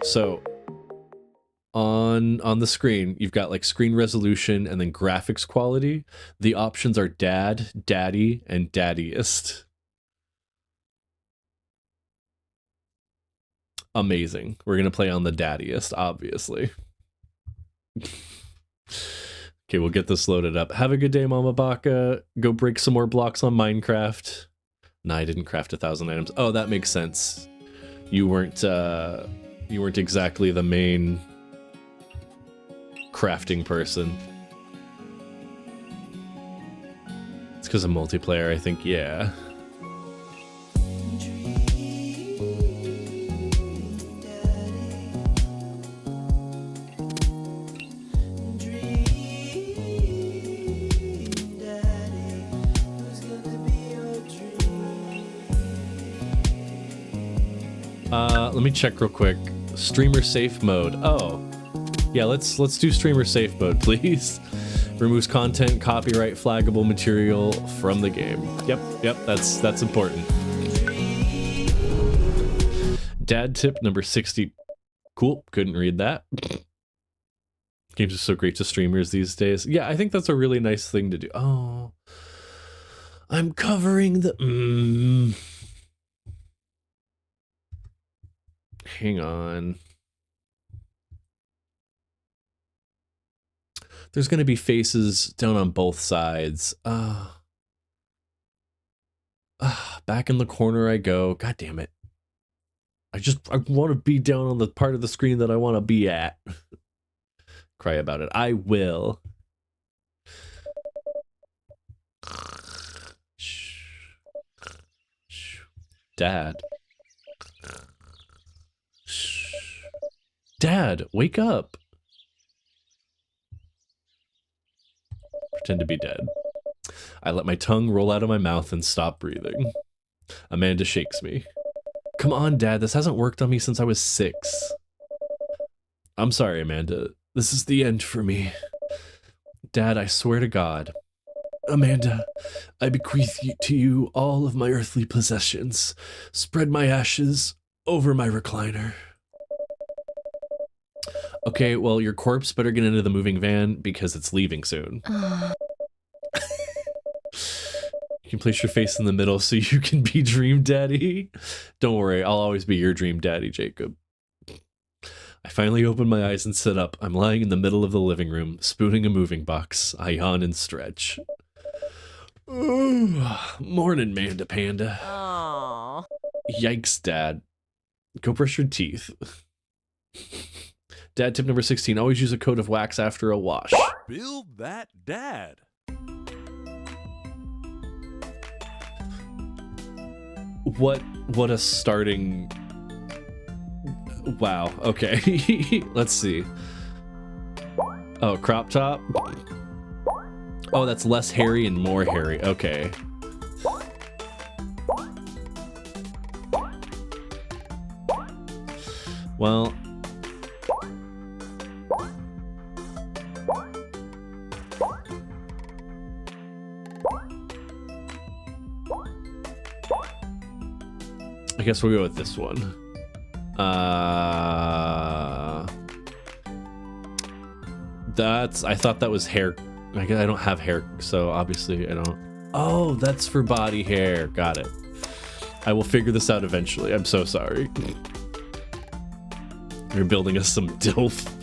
So on the screen, you've got like screen resolution and then graphics quality. The options are dad, daddy, and daddiest. Amazing. We're gonna play on the daddiest, obviously. Okay, we'll get this loaded up. Have a good day, Mama Baka. Go break some more blocks on Minecraft. Nah, I didn't craft 1,000 items. Oh, that makes sense. You weren't exactly the main crafting person. It's because of multiplayer, I think, yeah. Let me check real quick. Streamer safe mode. Oh, yeah. Let's do streamer safe mode, please. Removes content, copyright, flaggable material from the game. Yep. That's important. Dad tip number 60. Cool. Couldn't read that. Games are so great to streamers these days. Yeah, I think that's a really nice thing to do. Oh, I'm covering the. Hang on. There's going to be faces down on both sides. Back in the corner I go. God damn it. I want to be down on the part of the screen that I want to be at. Cry about it. I will. Dad. Dad, wake up. Pretend to be dead. I let my tongue roll out of my mouth and stop breathing. Amanda shakes me. Come on, Dad, this hasn't worked on me since I was 6. I'm sorry, Amanda. This is the end for me. Dad, I swear to God. Amanda, I bequeath to you all of my earthly possessions. Spread my ashes over my recliner. Okay, well, your corpse better get into the moving van because it's leaving soon. You can place your face in the middle so you can be Dream Daddy. Don't worry, I'll always be your Dream Daddy, Jacob. I finally open my eyes and sit up. I'm lying in the middle of the living room, spooning a moving box. I yawn and stretch. Ooh, morning, Manda Panda. Aww. Yikes, Dad. Go brush your teeth. Dad tip number 16, always use a coat of wax after a wash. Build that dad. What a starting... Wow, okay. Let's see. Oh, crop top? Oh, that's less hairy and more hairy. Okay. Well... I guess we'll go with this one. I thought that was hair. I guess I don't have hair, so obviously I don't. Oh, that's for body hair. Got it. I will figure this out eventually. I'm so sorry. You're building us some DILF.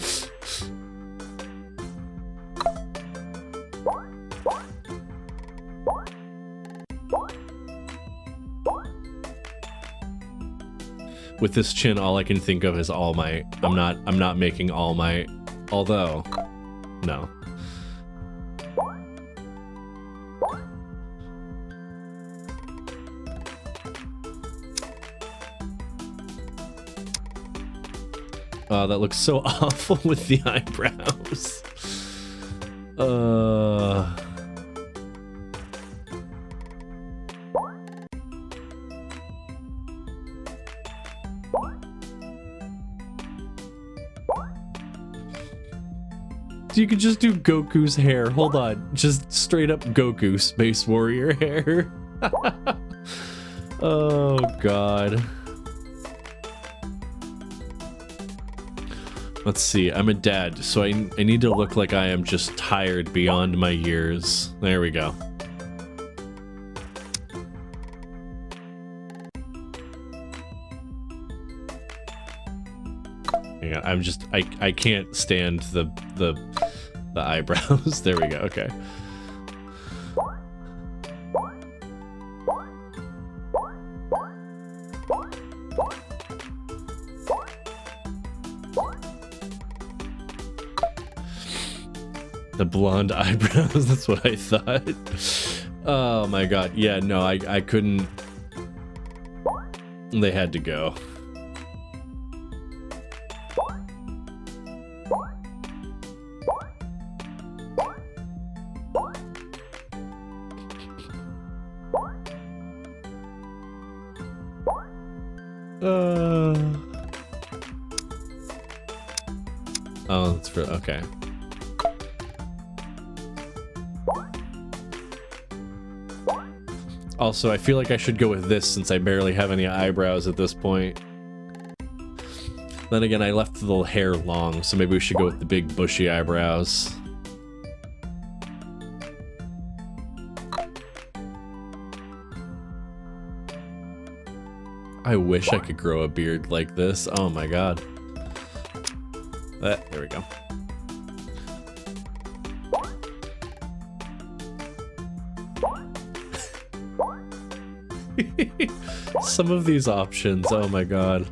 With this chin, all I can think of is All Might. I'm not making All Might. Although, no. Oh, that looks so awful with the eyebrows. You could just do Goku's hair. Hold on. Just straight up Goku Space Warrior hair. Oh, God. Let's see, I'm a dad, so I need to look like I am just tired beyond my years. There we go. Yeah, I'm just, I can't stand the eyebrows. There we go, okay. The blonde eyebrows, that's what I thought. Oh my god, yeah, no, I couldn't. They had to go. Oh, that's for, okay. Also, I feel like I should go with this since I barely have any eyebrows at this point. Then again, I left the hair long, so maybe we should go with the big bushy eyebrows. I wish I could grow a beard like this. Oh my god. There we go. Some of these options, oh my god.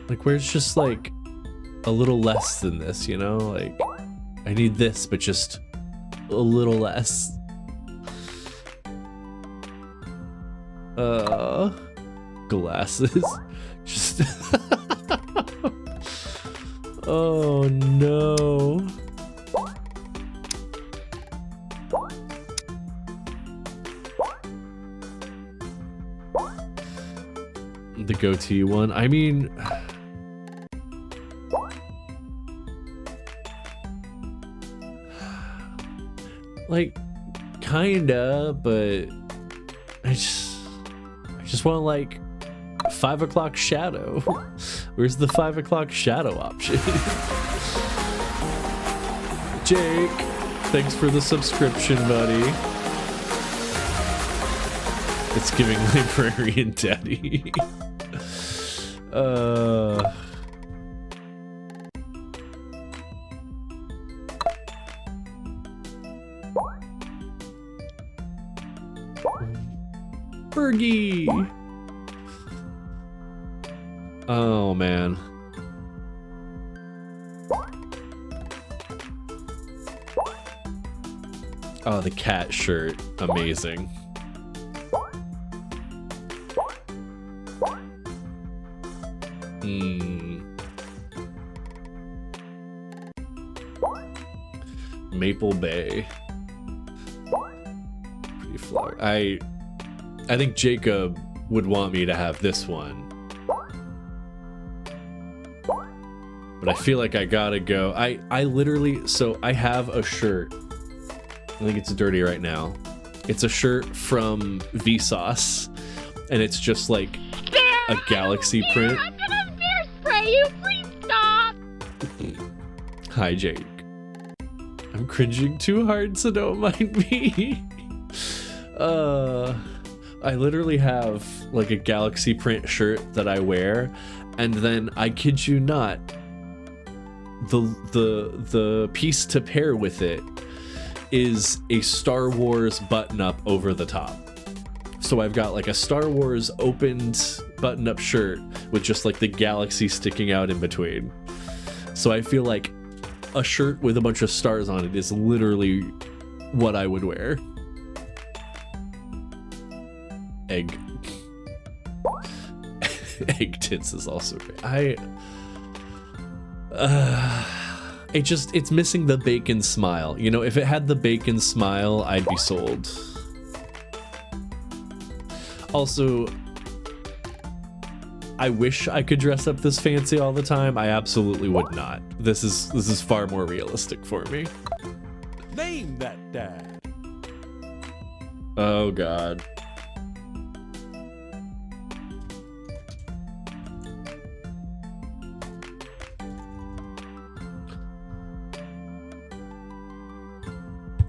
Like, where's just like a little less than this, you know? Like, I need this, but just a little less. Glasses. Just oh no. The goatee one. I mean, like, kinda, but I just want like 5 o'clock shadow. Where's the 5 o'clock shadow option? Jake, thanks for the subscription, buddy. It's giving librarian daddy. Fergie. Oh man. Oh, the cat shirt, amazing. Maple Bay. Pretty flower. I think Jacob would want me to have this one. But I feel like I gotta go. I literally, so I have a shirt. I think it's dirty right now. It's a shirt from Vsauce, and it's just like a galaxy print. I'm gonna bear spray you. Please stop. Hi, Jake. I'm cringing too hard, so don't mind me. I literally have like a galaxy print shirt that I wear, and then I kid you not, the piece to pair with it is a Star Wars button-up over the top. So I've got like a Star Wars opened button-up shirt with just like the galaxy sticking out in between. So I feel like a shirt with a bunch of stars on it is literally what I would wear. Egg. Egg tits is also great. It's missing the bacon smile. You know, if it had the bacon smile, I'd be sold. Also, I wish I could dress up this fancy all the time. I absolutely would not. This is far more realistic for me. Name that dad. Oh god.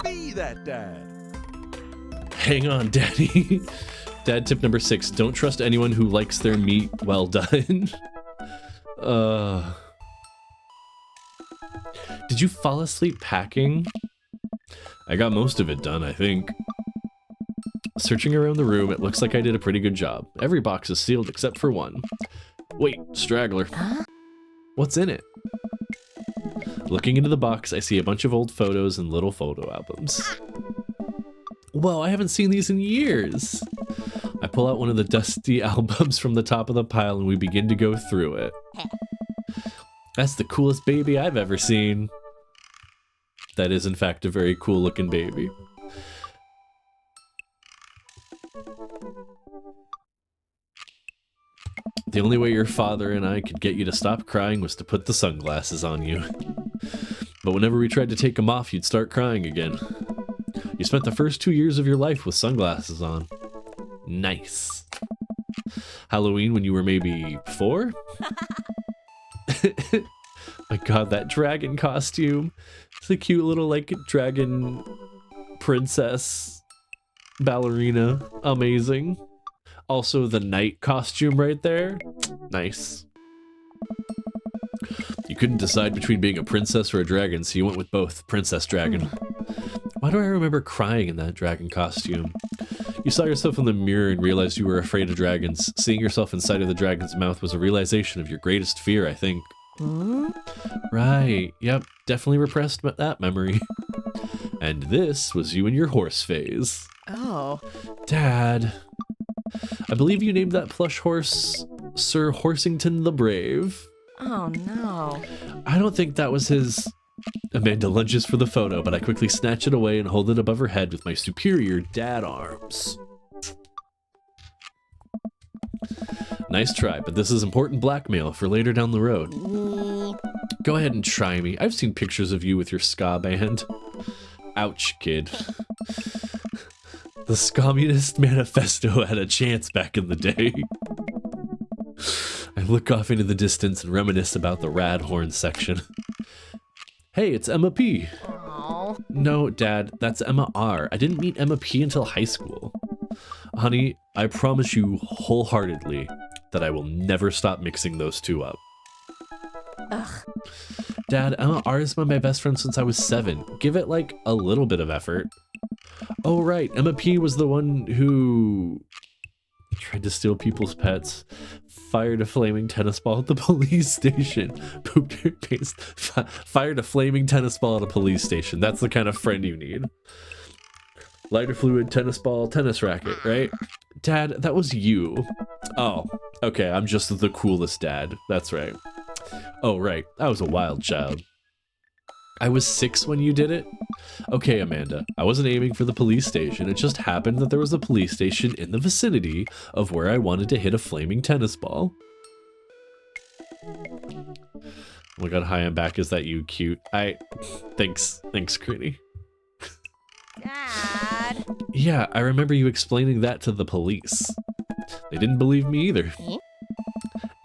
Be that dad. Hang on, Daddy. Dad tip number 6. Don't trust anyone who likes their meat well done. Did you fall asleep packing? I got most of it done, I think. Searching around the room, it looks like I did a pretty good job. Every box is sealed except for one. Wait, straggler. What's in it? Looking into the box, I see a bunch of old photos and little photo albums. Whoa, I haven't seen these in years. I pull out one of the dusty albums from the top of the pile and we begin to go through it. That's the coolest baby I've ever seen. That is, in fact, a very cool looking baby. The only way your father and I could get you to stop crying was to put the sunglasses on you. But whenever we tried to take them off, you'd start crying again. You spent the first 2 years of your life with sunglasses on. Nice. Halloween when you were maybe 4? My god, that dragon costume. It's a cute little, like, dragon princess ballerina. Amazing. Also, the knight costume right there. Nice. You couldn't decide between being a princess or a dragon, so you went with both. Princess dragon. Why do I remember crying in that dragon costume? You saw yourself in the mirror and realized you were afraid of dragons. Seeing yourself inside of the dragon's mouth was a realization of your greatest fear, I think. Right. Yep. Definitely repressed that memory. And this was you in your horse phase. Oh. Dad. I believe you named that plush horse Sir Horsington the Brave. Oh, no. I don't think that was his... Amanda lunges for the photo, but I quickly snatch it away and hold it above her head with my superior dad arms. Nice try, but this is important blackmail for later down the road. Go ahead and try me. I've seen pictures of you with your ska band. Ouch, kid. The Communist Manifesto had a chance back in the day. I look off into the distance and reminisce about the rad horn section. Hey, it's Emma P. Aww. No, Dad, that's Emma R. I didn't meet Emma P until high school. Honey, I promise you wholeheartedly that I will never stop mixing those two up. Ugh. Dad, Emma R has been my best friend since I was 7. Give it, like, a little bit of effort. Oh, right, Emma P was the one who tried to steal people's pets, fired a flaming tennis ball at the police station, pooped her pants, fired a flaming tennis ball at a police station. That's the kind of friend you need. Lighter fluid, tennis ball, tennis racket, right? Dad, that was you. Oh, okay, I'm just the coolest dad. That's right. Oh, right, I was a wild child. I was 6 when you did it? Okay, Amanda, I wasn't aiming for the police station. It just happened that there was a police station in the vicinity of where I wanted to hit a flaming tennis ball. Oh my god, hi, I'm back. Is that you? Cute. Thanks, Critty. Dad. Yeah, I remember you explaining that to the police. They didn't believe me either.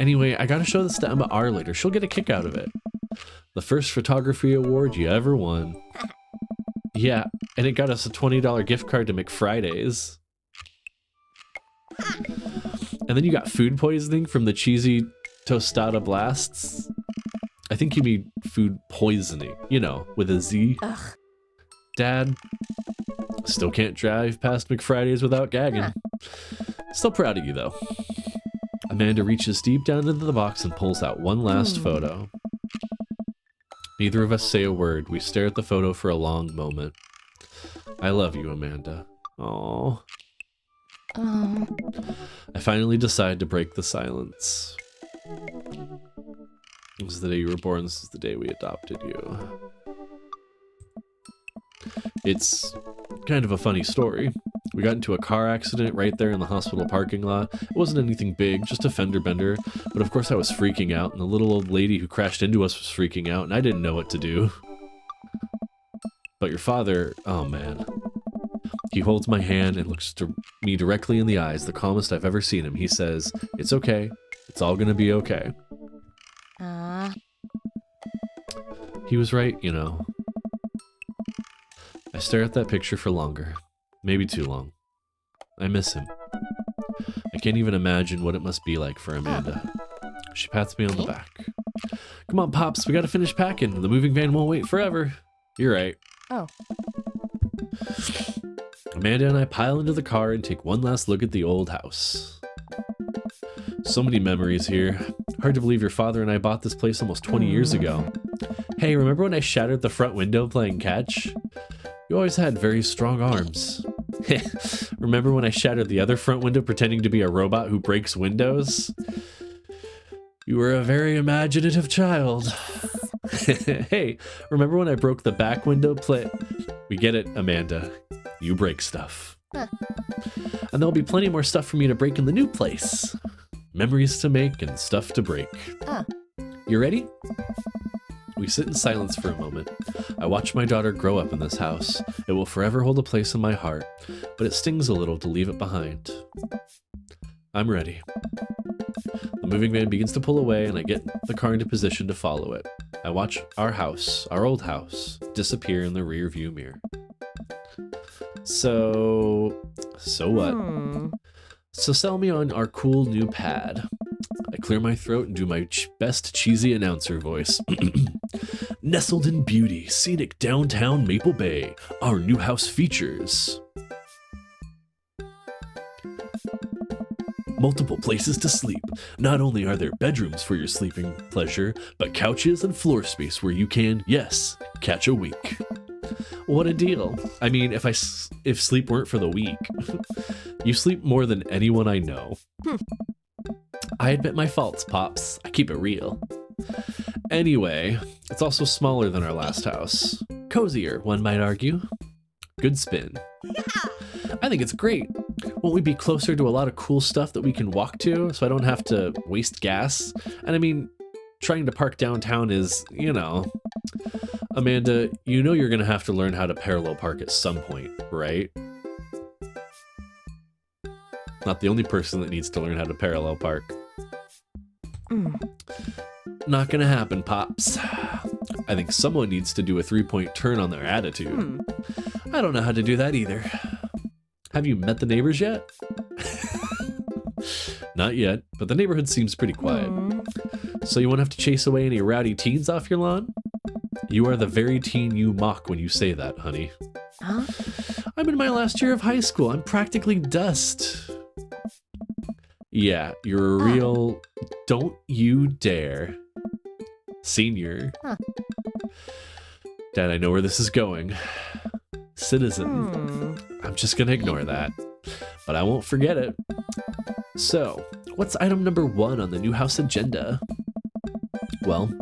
Anyway, I gotta show this to Emma R later. She'll get a kick out of it. The first photography award you ever won. Yeah, and it got us a $20 gift card to McFridays. And then you got food poisoning from the cheesy tostada blasts. I think you mean food poisoning, you know, with a Z. Ugh. Dad, still can't drive past McFridays without gagging. Still proud of you, though. Amanda reaches deep down into the box and pulls out one last photo. Neither of us say a word. We stare at the photo for a long moment. I love you, Amanda. Aww. Oh. I finally decide to break the silence. This is the day you were born. This is the day we adopted you. It's kind of a funny story. We got into a car accident right there in the hospital parking lot. It wasn't anything big, just a fender bender. But of course I was freaking out, and the little old lady who crashed into us was freaking out, and I didn't know what to do. But your father, oh man. He holds my hand and looks me directly in the eyes, the calmest I've ever seen him. He says, "It's okay. It's all gonna be okay." He was right, you know. I stare at that picture for longer. Maybe too long. I miss him. I can't even imagine what it must be like for Amanda. She pats me on the back. Come on, Pops, we gotta finish packing. The moving van won't wait forever. You're right. Oh. Amanda and I pile into the car and take one last look at the old house. So many memories here. Hard to believe your father and I bought this place almost 20 years ago. Hey, remember when I shattered the front window playing catch? You always had very strong arms. Remember when I shattered the other front window pretending to be a robot who breaks windows? You were a very imaginative child. Hey, remember when I broke the back window We get it, Amanda. You break stuff. Huh. And there'll be plenty more stuff for me to break in the new place. Memories to make and stuff to break. You ready? We sit in silence for a moment. I watch my daughter grow up in this house. It will forever hold a place in my heart, but it stings a little to leave it behind. I'm ready. The moving van begins to pull away and I get the car into position to follow it. I watch our house, our old house, disappear in the rear view mirror. So what? So sell me on our cool new pad. I clear my throat and do my best cheesy announcer voice. Nestled in beauty, scenic downtown Maple Bay, our new house features multiple places to sleep. Not only are there bedrooms for your sleeping pleasure, but couches and floor space where you can, yes, catch a wink. What a deal. I mean, if sleep weren't for the weak. You sleep more than anyone I know. I admit my faults, Pops. I keep it real. Anyway, it's also smaller than our last house. Cozier, one might argue. Good spin. I think it's great. Won't we be closer to a lot of cool stuff that we can walk to so I don't have to waste gas? And I mean, trying to park downtown is, you know. Amanda, you know you're going to have to learn how to parallel park at some point, right? Not the only person that needs to learn how to parallel park. Not gonna happen, Pops. I think someone needs to do a 3-point turn on their attitude. I don't know how to do that either. Have you met the neighbors yet? Not yet, but the neighborhood seems pretty quiet. So you won't have to chase away any rowdy teens off your lawn? You are the very teen you mock when you say that, honey. Huh? I'm in my last year of high school. I'm practically dust. Yeah, you're a real don't you dare senior. Dad, I know where this is going. Citizen. I'm just gonna ignore that, but I won't forget it. So, what's item number 1 on the new house agenda? Well,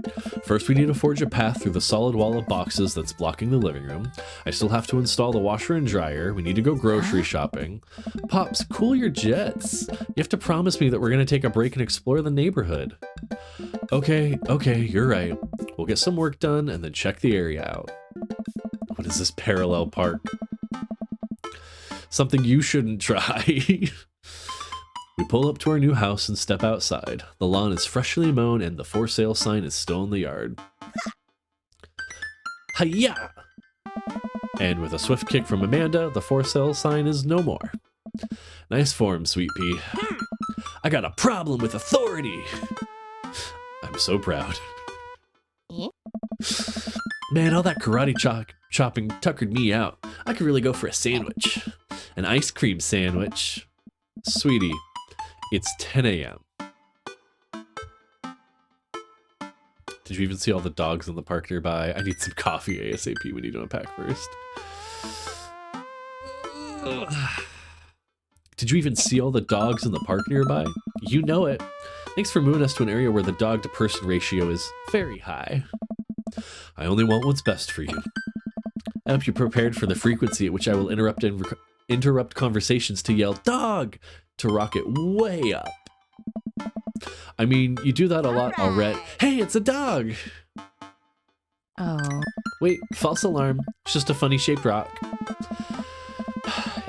first we need to forge a path through the solid wall of boxes that's blocking the living room. I still have to install the washer and dryer. We need to go grocery shopping. Pops, cool your jets. You have to promise me that we're going to take a break and explore the neighborhood. Okay, you're right. We'll get some work done and then check the area out. What is this parallel park? Something you shouldn't try. We pull up to our new house and step outside. The lawn is freshly mown and the for sale sign is still in the yard. Hi-ya! And with a swift kick from Amanda, the for sale sign is no more. Nice form, Sweet Pea. I got a problem with authority! I'm so proud. Man, all that karate chopping tuckered me out. I could really go for a sandwich. An ice cream sandwich. Sweetie, it's 10 a.m. Did you even see all the dogs in the park nearby? I need some coffee ASAP. We need to unpack first. Ugh. Did you even see all the dogs in the park nearby? You know it. Thanks for moving us to an area where the dog-to-person ratio is very high. I only want what's best for you. I hope you're prepared for the frequency at which I will interrupt conversations to yell, "Dog!" to rock it way up. I mean, you do that a lot already. Hey, it's a dog! Oh. Wait, false alarm. It's just a funny shaped rock.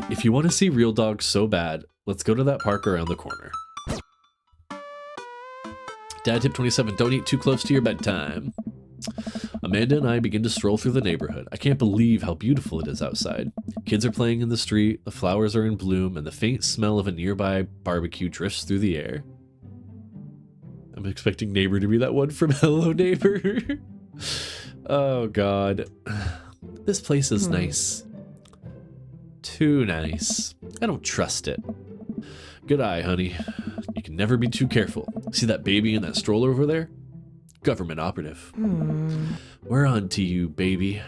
If you want to see real dogs so bad, let's go to that park around the corner. Dad tip 27, don't eat too close to your bedtime. Amanda and I begin to stroll through the neighborhood. I can't believe how beautiful it is outside. Kids are playing in the street, the flowers are in bloom, and the faint smell of a nearby barbecue drifts through the air. I'm expecting Neighbor to be that one from Hello Neighbor. Oh god. This place is nice. Too nice. I don't trust it. Good eye, honey. You can never be too careful. See that baby in that stroller over there? Government operative. We're on to you, baby.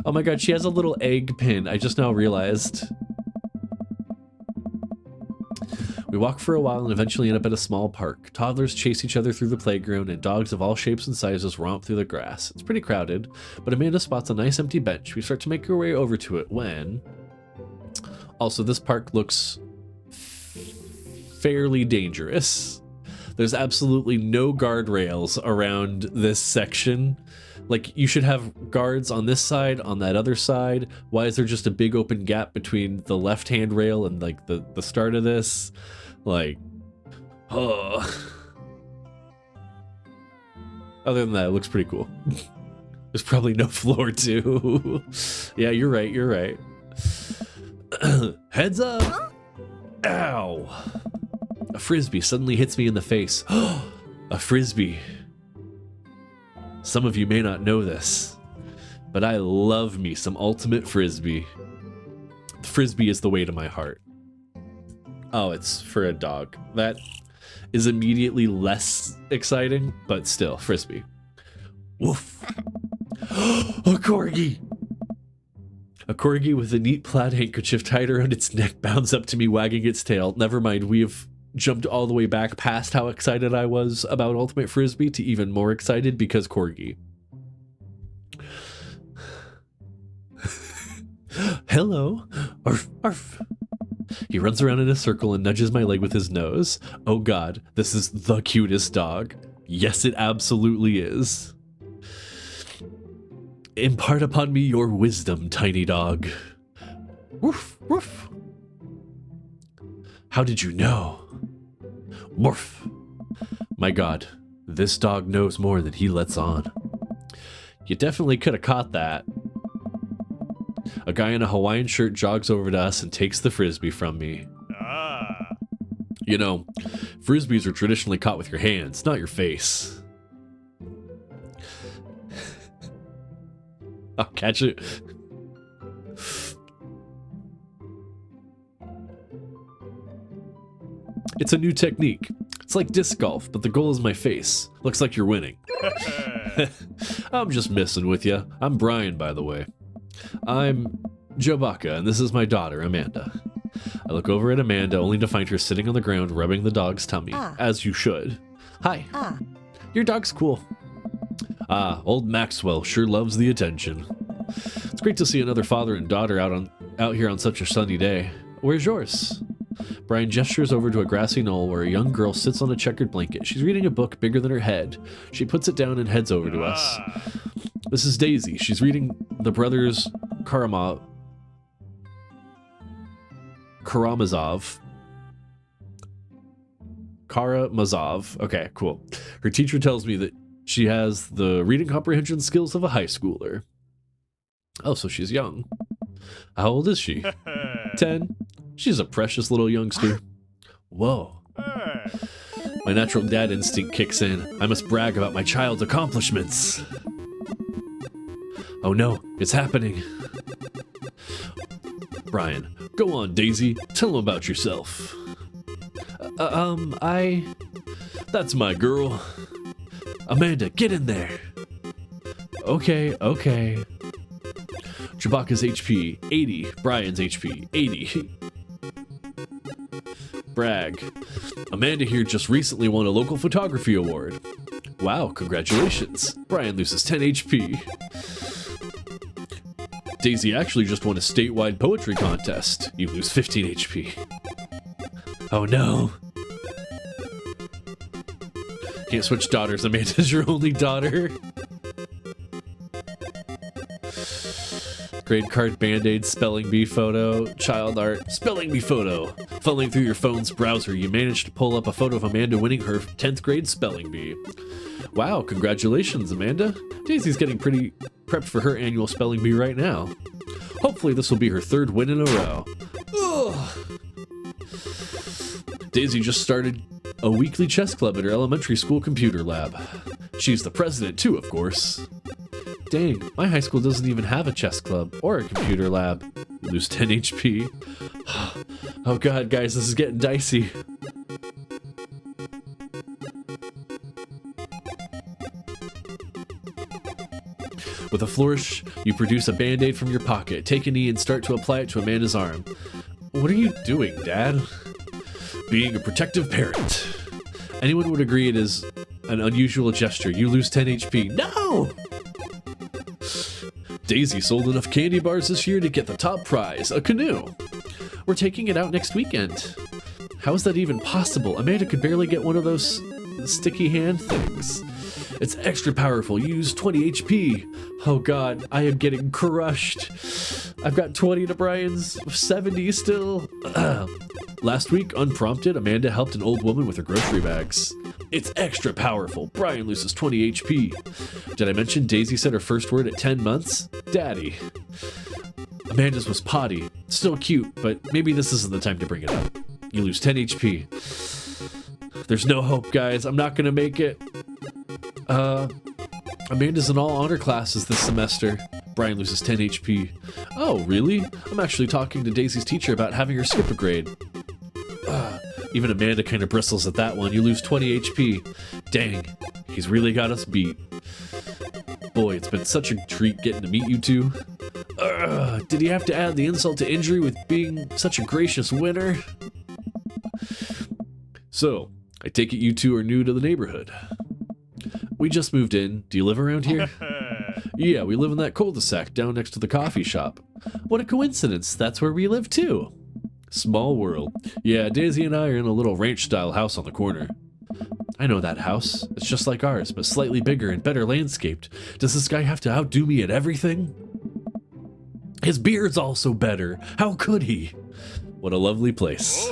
Oh my god, she has a little egg pin. I just now realized. We walk for a while and eventually end up at a small park. Toddlers chase each other through the playground and dogs of all shapes and sizes romp through the grass. It's pretty crowded, but Amanda spots a nice empty bench. We start to make our way over to it when... Also, this park looks fairly dangerous. There's absolutely no guardrails around this section. Like, you should have guards on this side, on that other side. Why is there just a big open gap between the left hand rail and like the start of this? Like, oh. Other than that, it looks pretty cool. There's probably no floor too. Yeah, you're right, you're right. Heads up! Ow! A frisbee suddenly hits me in the face. A frisbee. Some of you may not know this, but I love me some ultimate frisbee. The frisbee is the way to my heart. Oh, it's for a dog. That is immediately less exciting, but still, frisbee. Woof. A corgi! A corgi with a neat plaid handkerchief tied around its neck bounds up to me, wagging its tail. Never mind, we have jumped all the way back past how excited I was about Ultimate Frisbee to even more excited because corgi. Hello. Arf, arf. He runs around in a circle and nudges my leg with his nose. Oh god, this is the cutest dog. Yes, it absolutely is. Impart upon me your wisdom, tiny dog. Woof, woof. How did you know? Morph. My god, this dog knows more than he lets on. You definitely could have caught that. A guy in a Hawaiian shirt jogs over to us and takes the frisbee from me. You know, frisbees are traditionally caught with your hands, not your face. I'll catch it. It's a new technique. It's like disc golf, but the goal is my face. Looks like you're winning. I'm just messing with you. I'm Brian, by the way. I'm Jabaka, and this is my daughter, Amanda. I look over at Amanda, only to find her sitting on the ground rubbing the dog's tummy, as you should. Hi. Your dog's cool. Old Maxwell sure loves the attention. It's great to see another father and daughter out here on such a sunny day. Where's yours? Brian gestures over to a grassy knoll where a young girl sits on a checkered blanket. She's reading a book bigger than her head. She puts it down and heads over to us. This is Daisy. She's reading the brothers Karamazov. Okay, cool. Her teacher tells me that she has the reading comprehension skills of a high schooler. Oh, so she's young. How old is she? 10. She's a precious little youngster. Whoa. My natural dad instinct kicks in. I must brag about my child's accomplishments. Oh no, it's happening. Brian, go on, Daisy. Tell him about yourself. That's my girl. Amanda, get in there. Okay. Chewbacca's HP, 80. Brian's HP, 80. Brag. Amanda here just recently won a local photography award. Wow, congratulations. Brian loses 10 HP. Daisy actually just won a statewide poetry contest. You lose 15 HP. Oh no. Can't switch daughters. Amanda's your only daughter. Grade card band-aid spelling bee photo. Child art spelling bee photo. Fumbling through your phone's browser, you managed to pull up a photo of Amanda winning her 10th grade spelling bee. Wow, congratulations, Amanda. Daisy's getting pretty prepped for her annual spelling bee right now. Hopefully this will be her 3rd win in a row. Ugh. Daisy just started a weekly chess club at her elementary school computer lab. She's the president too, of course. Dang, my high school doesn't even have a chess club or a computer lab. You lose 10 HP. Oh god, guys, this is getting dicey. With a flourish, you produce a band-aid from your pocket, take a knee, and start to apply it to Amanda's arm. What are you doing, Dad? Being a protective parent. Anyone would agree it is an unusual gesture. You lose 10 HP. No! Daisy sold enough candy bars this year to get the top prize, a canoe. We're taking it out next weekend. How is that even possible? Amanda could barely get one of those sticky hand things. It's extra powerful. You use 20 HP. Oh god, I am getting crushed. I've got 20 to Brian's 70 still. Last week, unprompted, Amanda helped an old woman with her grocery bags. It's extra powerful. Brian loses 20 HP. Did I mention Daisy said her first word at 10 months? Daddy. Amanda's was potty. Still cute, but maybe this isn't the time to bring it up. You lose 10 HP. There's no hope, guys. I'm not gonna make it. Amanda's in all honor classes this semester. Brian loses 10 HP. Oh, really? I'm actually talking to Daisy's teacher about having her skip a grade. Even Amanda kind of bristles at that one. You lose 20 HP. Dang, he's really got us beat. Boy, it's been such a treat getting to meet you two. Did he have to add the insult to injury with being such a gracious winner? So, I take it you two are new to the neighborhood. We just moved in. Do you live around here? Yeah, we live in that cul-de-sac down next to the coffee shop. What a coincidence. That's where we live too. Small world. Yeah, Daisy and I are in a little ranch-style house on the corner. I know that house. It's just like ours, but slightly bigger and better landscaped. Does this guy have to outdo me at everything? His beard's also better. How could he? What a lovely place.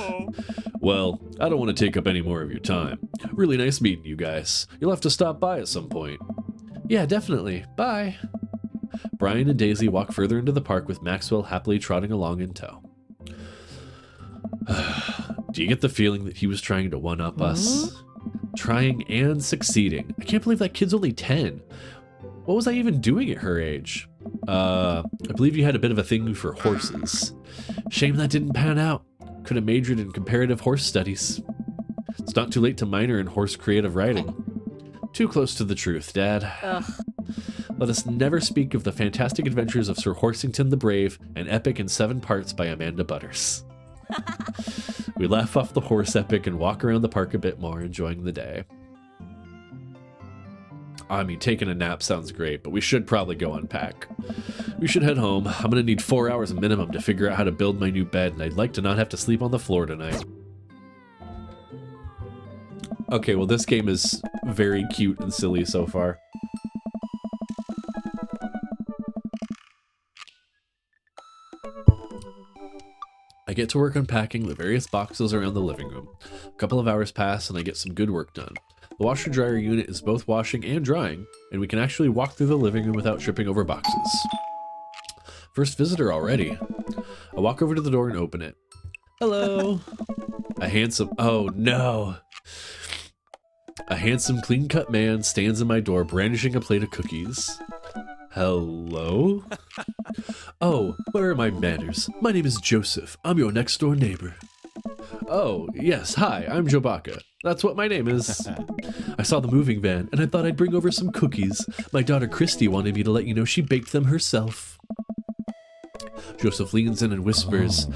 Well, I don't want to take up any more of your time. Really nice meeting you guys. You'll have to stop by at some point. Yeah, definitely. Bye. Brian and Daisy walk further into the park with Maxwell happily trotting along in tow. Do you get the feeling that he was trying to one-up us? Trying and succeeding. I can't believe that kid's only 10. What was I even doing at her age? I believe you had a bit of a thing for horses. Shame that didn't pan out. Could have majored in comparative horse studies. It's not too late to minor in horse creative writing. Too close to the truth, Dad. Ugh. Let us never speak of the fantastic adventures of Sir Horsington the Brave, an epic in 7 parts by Amanda Butters. We laugh off the horse epic and walk around the park a bit more, enjoying the day. I mean, taking a nap sounds great, but we should probably go unpack. We should head home. I'm gonna need 4 hours minimum to figure out how to build my new bed, and I'd like to not have to sleep on the floor tonight. Okay, well, this game is very cute and silly so far. I get to work unpacking the various boxes around the living room. A couple of hours pass and I get some good work done. The washer-dryer unit is both washing and drying, and we can actually walk through the living room without tripping over boxes. First visitor already. I walk over to the door and open it. Hello. Oh no. A handsome, clean-cut man stands in my door brandishing a plate of cookies. Hello? Oh, where are my manners? My name is Joseph. I'm your next-door neighbor. Oh, yes, hi, I'm Jobaka. That's what my name is. I saw the moving van, and I thought I'd bring over some cookies. My daughter Christy wanted me to let you know she baked them herself. Joseph leans in and whispers,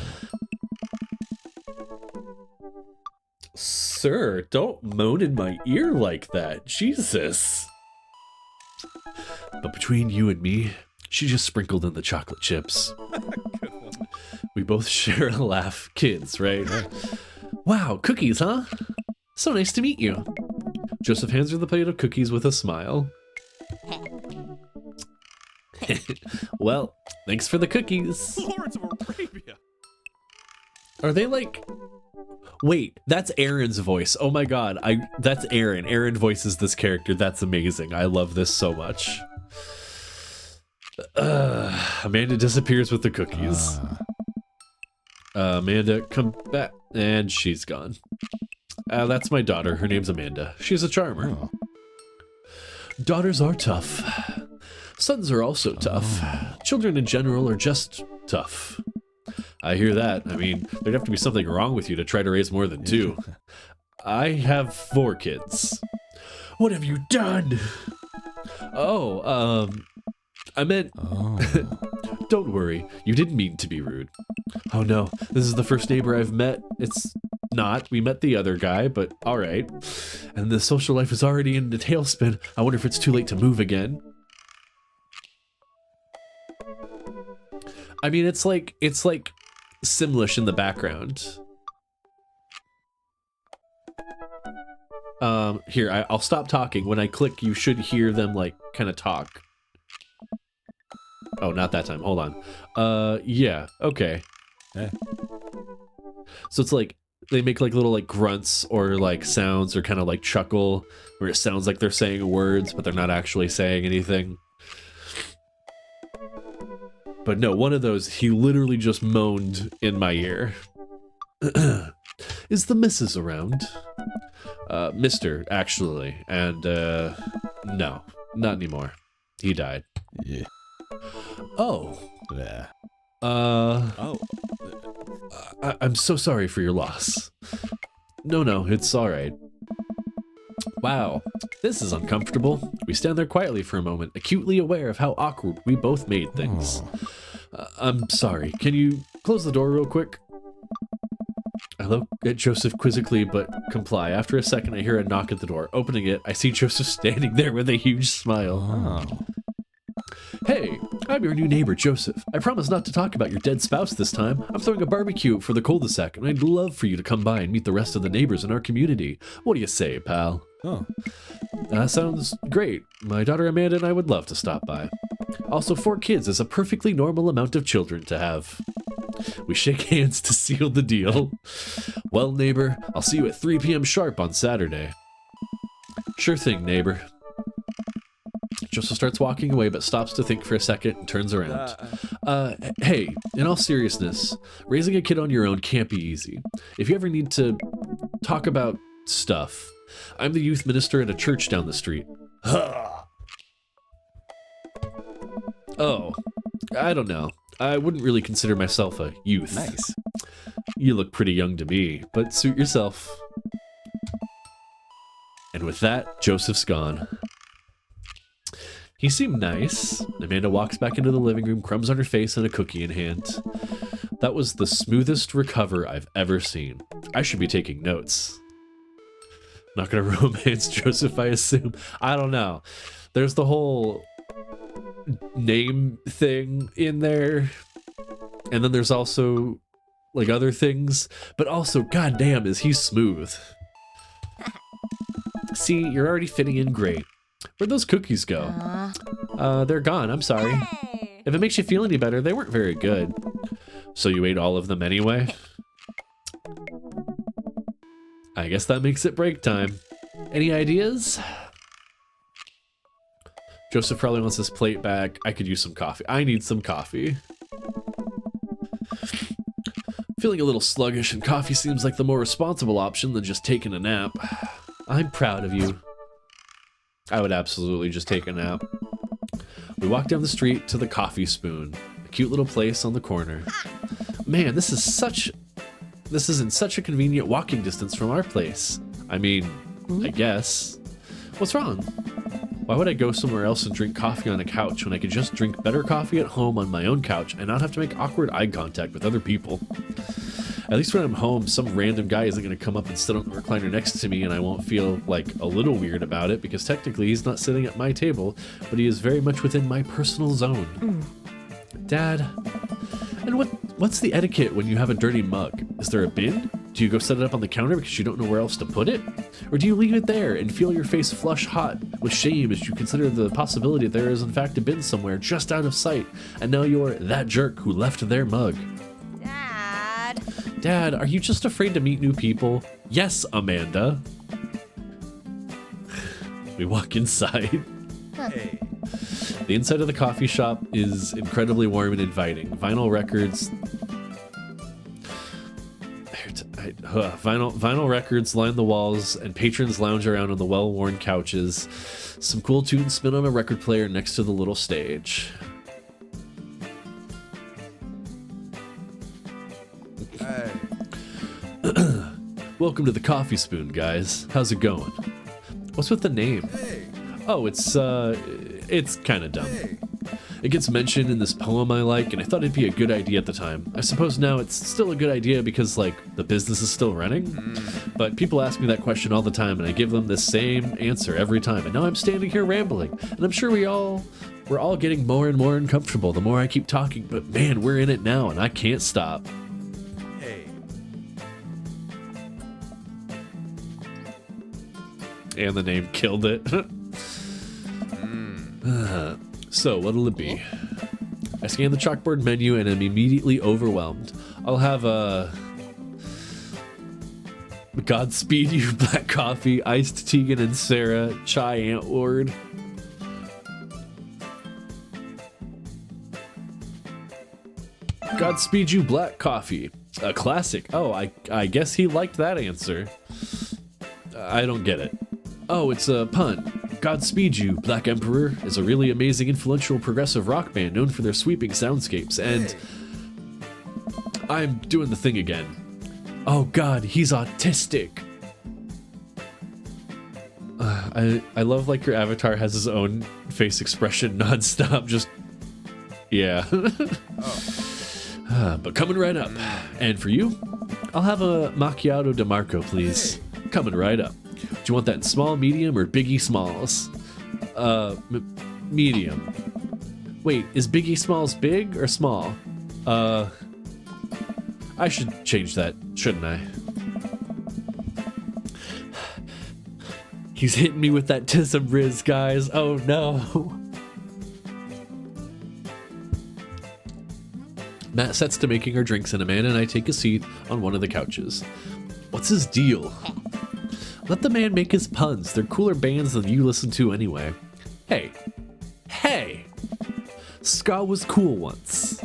Sir, don't moan in my ear like that. Jesus. But between you and me, she just sprinkled in the chocolate chips. We both share a laugh. Kids, right? Wow, cookies, huh? So nice to meet you. Joseph hands her the plate of cookies with a smile. Well, thanks for the cookies. Lawrence of Arabia. Are they like... Wait, that's Aaron's voice. Oh my god, that's Aaron. Aaron voices this character. That's amazing. I love this so much. Amanda disappears with the cookies. Amanda, come back. And she's gone. That's my daughter. Her name's Amanda. She's a charmer. Oh. Daughters are tough. Sons are also tough. Children in general are just tough. I hear that. I mean, there'd have to be something wrong with you to try to raise more than 2. I have 4 kids. What have you done? Oh, I meant... Oh. Don't worry, you didn't mean to be rude. Oh no, this is the first neighbor I've met. It's not. We met the other guy, but alright. And the social life is already in a tailspin. I wonder if it's too late to move again. I mean, it's like Simlish in the background. Here, I'll stop talking. When I click, you should hear them, like, kind of talk. Oh, not that time. Hold on. Yeah, okay. Yeah. So it's like, they make, like, little, like, grunts or, like, sounds or kind of, like, chuckle, where it sounds like they're saying words, but they're not actually saying anything. But no, one of those, he literally just moaned in my ear. Is the missus around? Mr., actually. And, no, not anymore. He died. Yeah. Oh. Yeah. Oh. I'm so sorry for your loss. No, it's alright. Wow, this is uncomfortable. We stand there quietly for a moment, acutely aware of how awkward we both made things. I'm sorry, can you close the door real quick? I look at Joseph quizzically, but comply. After a second, I hear a knock at the door. Opening it, I see Joseph standing there with a huge smile. Oh. Hey, I'm your new neighbor, Joseph. I promise not to talk about your dead spouse this time. I'm throwing a barbecue for the cul-de-sac, and I'd love for you to come by and meet the rest of the neighbors in our community. What do you say, pal? Oh. Sounds great. My daughter Amanda and I would love to stop by. Also, 4 kids is a perfectly normal amount of children to have. We shake hands to seal the deal. Well, neighbor, I'll see you at 3 p.m. sharp on Saturday. Sure thing, neighbor. Joseph starts walking away, but stops to think for a second and turns around. Hey, in all seriousness, raising a kid on your own can't be easy. If you ever need to talk about stuff, I'm the youth minister at a church down the street. Oh, I don't know. I wouldn't really consider myself a youth. Nice. You look pretty young to me, but suit yourself. And with that, Joseph's gone. He seemed nice. Amanda walks back into the living room, crumbs on her face and a cookie in hand. That was the smoothest recover I've ever seen. I should be taking notes. Not gonna romance Joseph, I assume. I don't know. There's the whole name thing in there. And then there's also like other things. But also, goddamn, is he smooth. See, you're already fitting in great. Where'd those cookies go? They're gone, I'm sorry. Hey. If it makes you feel any better, they weren't very good. So you ate all of them anyway? I guess that makes it break time. Any ideas? Joseph probably wants his plate back. I could use some coffee. I need some coffee. Feeling a little sluggish, and coffee seems like the more responsible option than just taking a nap. I'm proud of you. I would absolutely just take a nap. We walk down the street to the Coffee Spoon, a cute little place on the corner. Man, this is in such a convenient walking distance from our place. I mean, I guess. What's wrong? Why would I go somewhere else and drink coffee on a couch when I could just drink better coffee at home on my own couch and not have to make awkward eye contact with other people? At least when I'm home, some random guy isn't going to come up and sit on the recliner next to me, and I won't feel, like, a little weird about it, because technically he's not sitting at my table, but he is very much within my personal zone. Dad, and what's the etiquette when you have a dirty mug? Is there a bin? Do you go set it up on the counter because you don't know where else to put it? Or do you leave it there and feel your face flush hot with shame as you consider the possibility that there is in fact a bin somewhere just out of sight, and now you're that jerk who left their mug? Dad. Dad, are you just afraid to meet new people? Yes, Amanda. We walk inside. Hey. The inside of the coffee shop is incredibly warm and inviting. Vinyl records... Vinyl records line the walls, and patrons lounge around on the well-worn couches. Some cool tunes spin on a record player next to the little stage. Hey. Welcome to the Coffee Spoon, guys. How's it going? What's with the name? Hey. Oh, it's kind of dumb. Hey. It gets mentioned in this poem I like, and I thought it'd be a good idea at the time. I suppose now it's still a good idea because, like, the business is still running. But people ask me that question all the time, and I give them the same answer every time. And now I'm standing here rambling, and I'm sure we're all getting more and more uncomfortable the more I keep talking. But man, we're in it now, and I can't stop. Hey. And the name killed it. So, what'll it be? I scan the chalkboard menu and am immediately overwhelmed. I'll have a Godspeed You Black Coffee, Iced Tegan and Sarah, Chai Antword. Godspeed You Black Coffee, a classic. Oh, I guess he liked that answer. I don't get it. Oh, it's a pun. Godspeed You, Black Emperor is a really amazing, influential progressive rock band known for their sweeping soundscapes, and I'm doing the thing again. Oh god, he's autistic. I love like your avatar has his own face expression nonstop, just yeah. But coming right up. And for you, I'll have a macchiato DeMarco, please. Coming right up. Do you want that in small, medium, or Biggie Smalls? Medium. Wait, is Biggie Smalls big or small? I should change that, shouldn't I? He's hitting me with that Tism Riz, guys. Oh no. Matt sets to making our drinks, and Amanda and I take a seat on one of the couches. What's his deal? Let the man make his puns. They're cooler bands than you listen to anyway. Hey. Hey! Ska was cool once.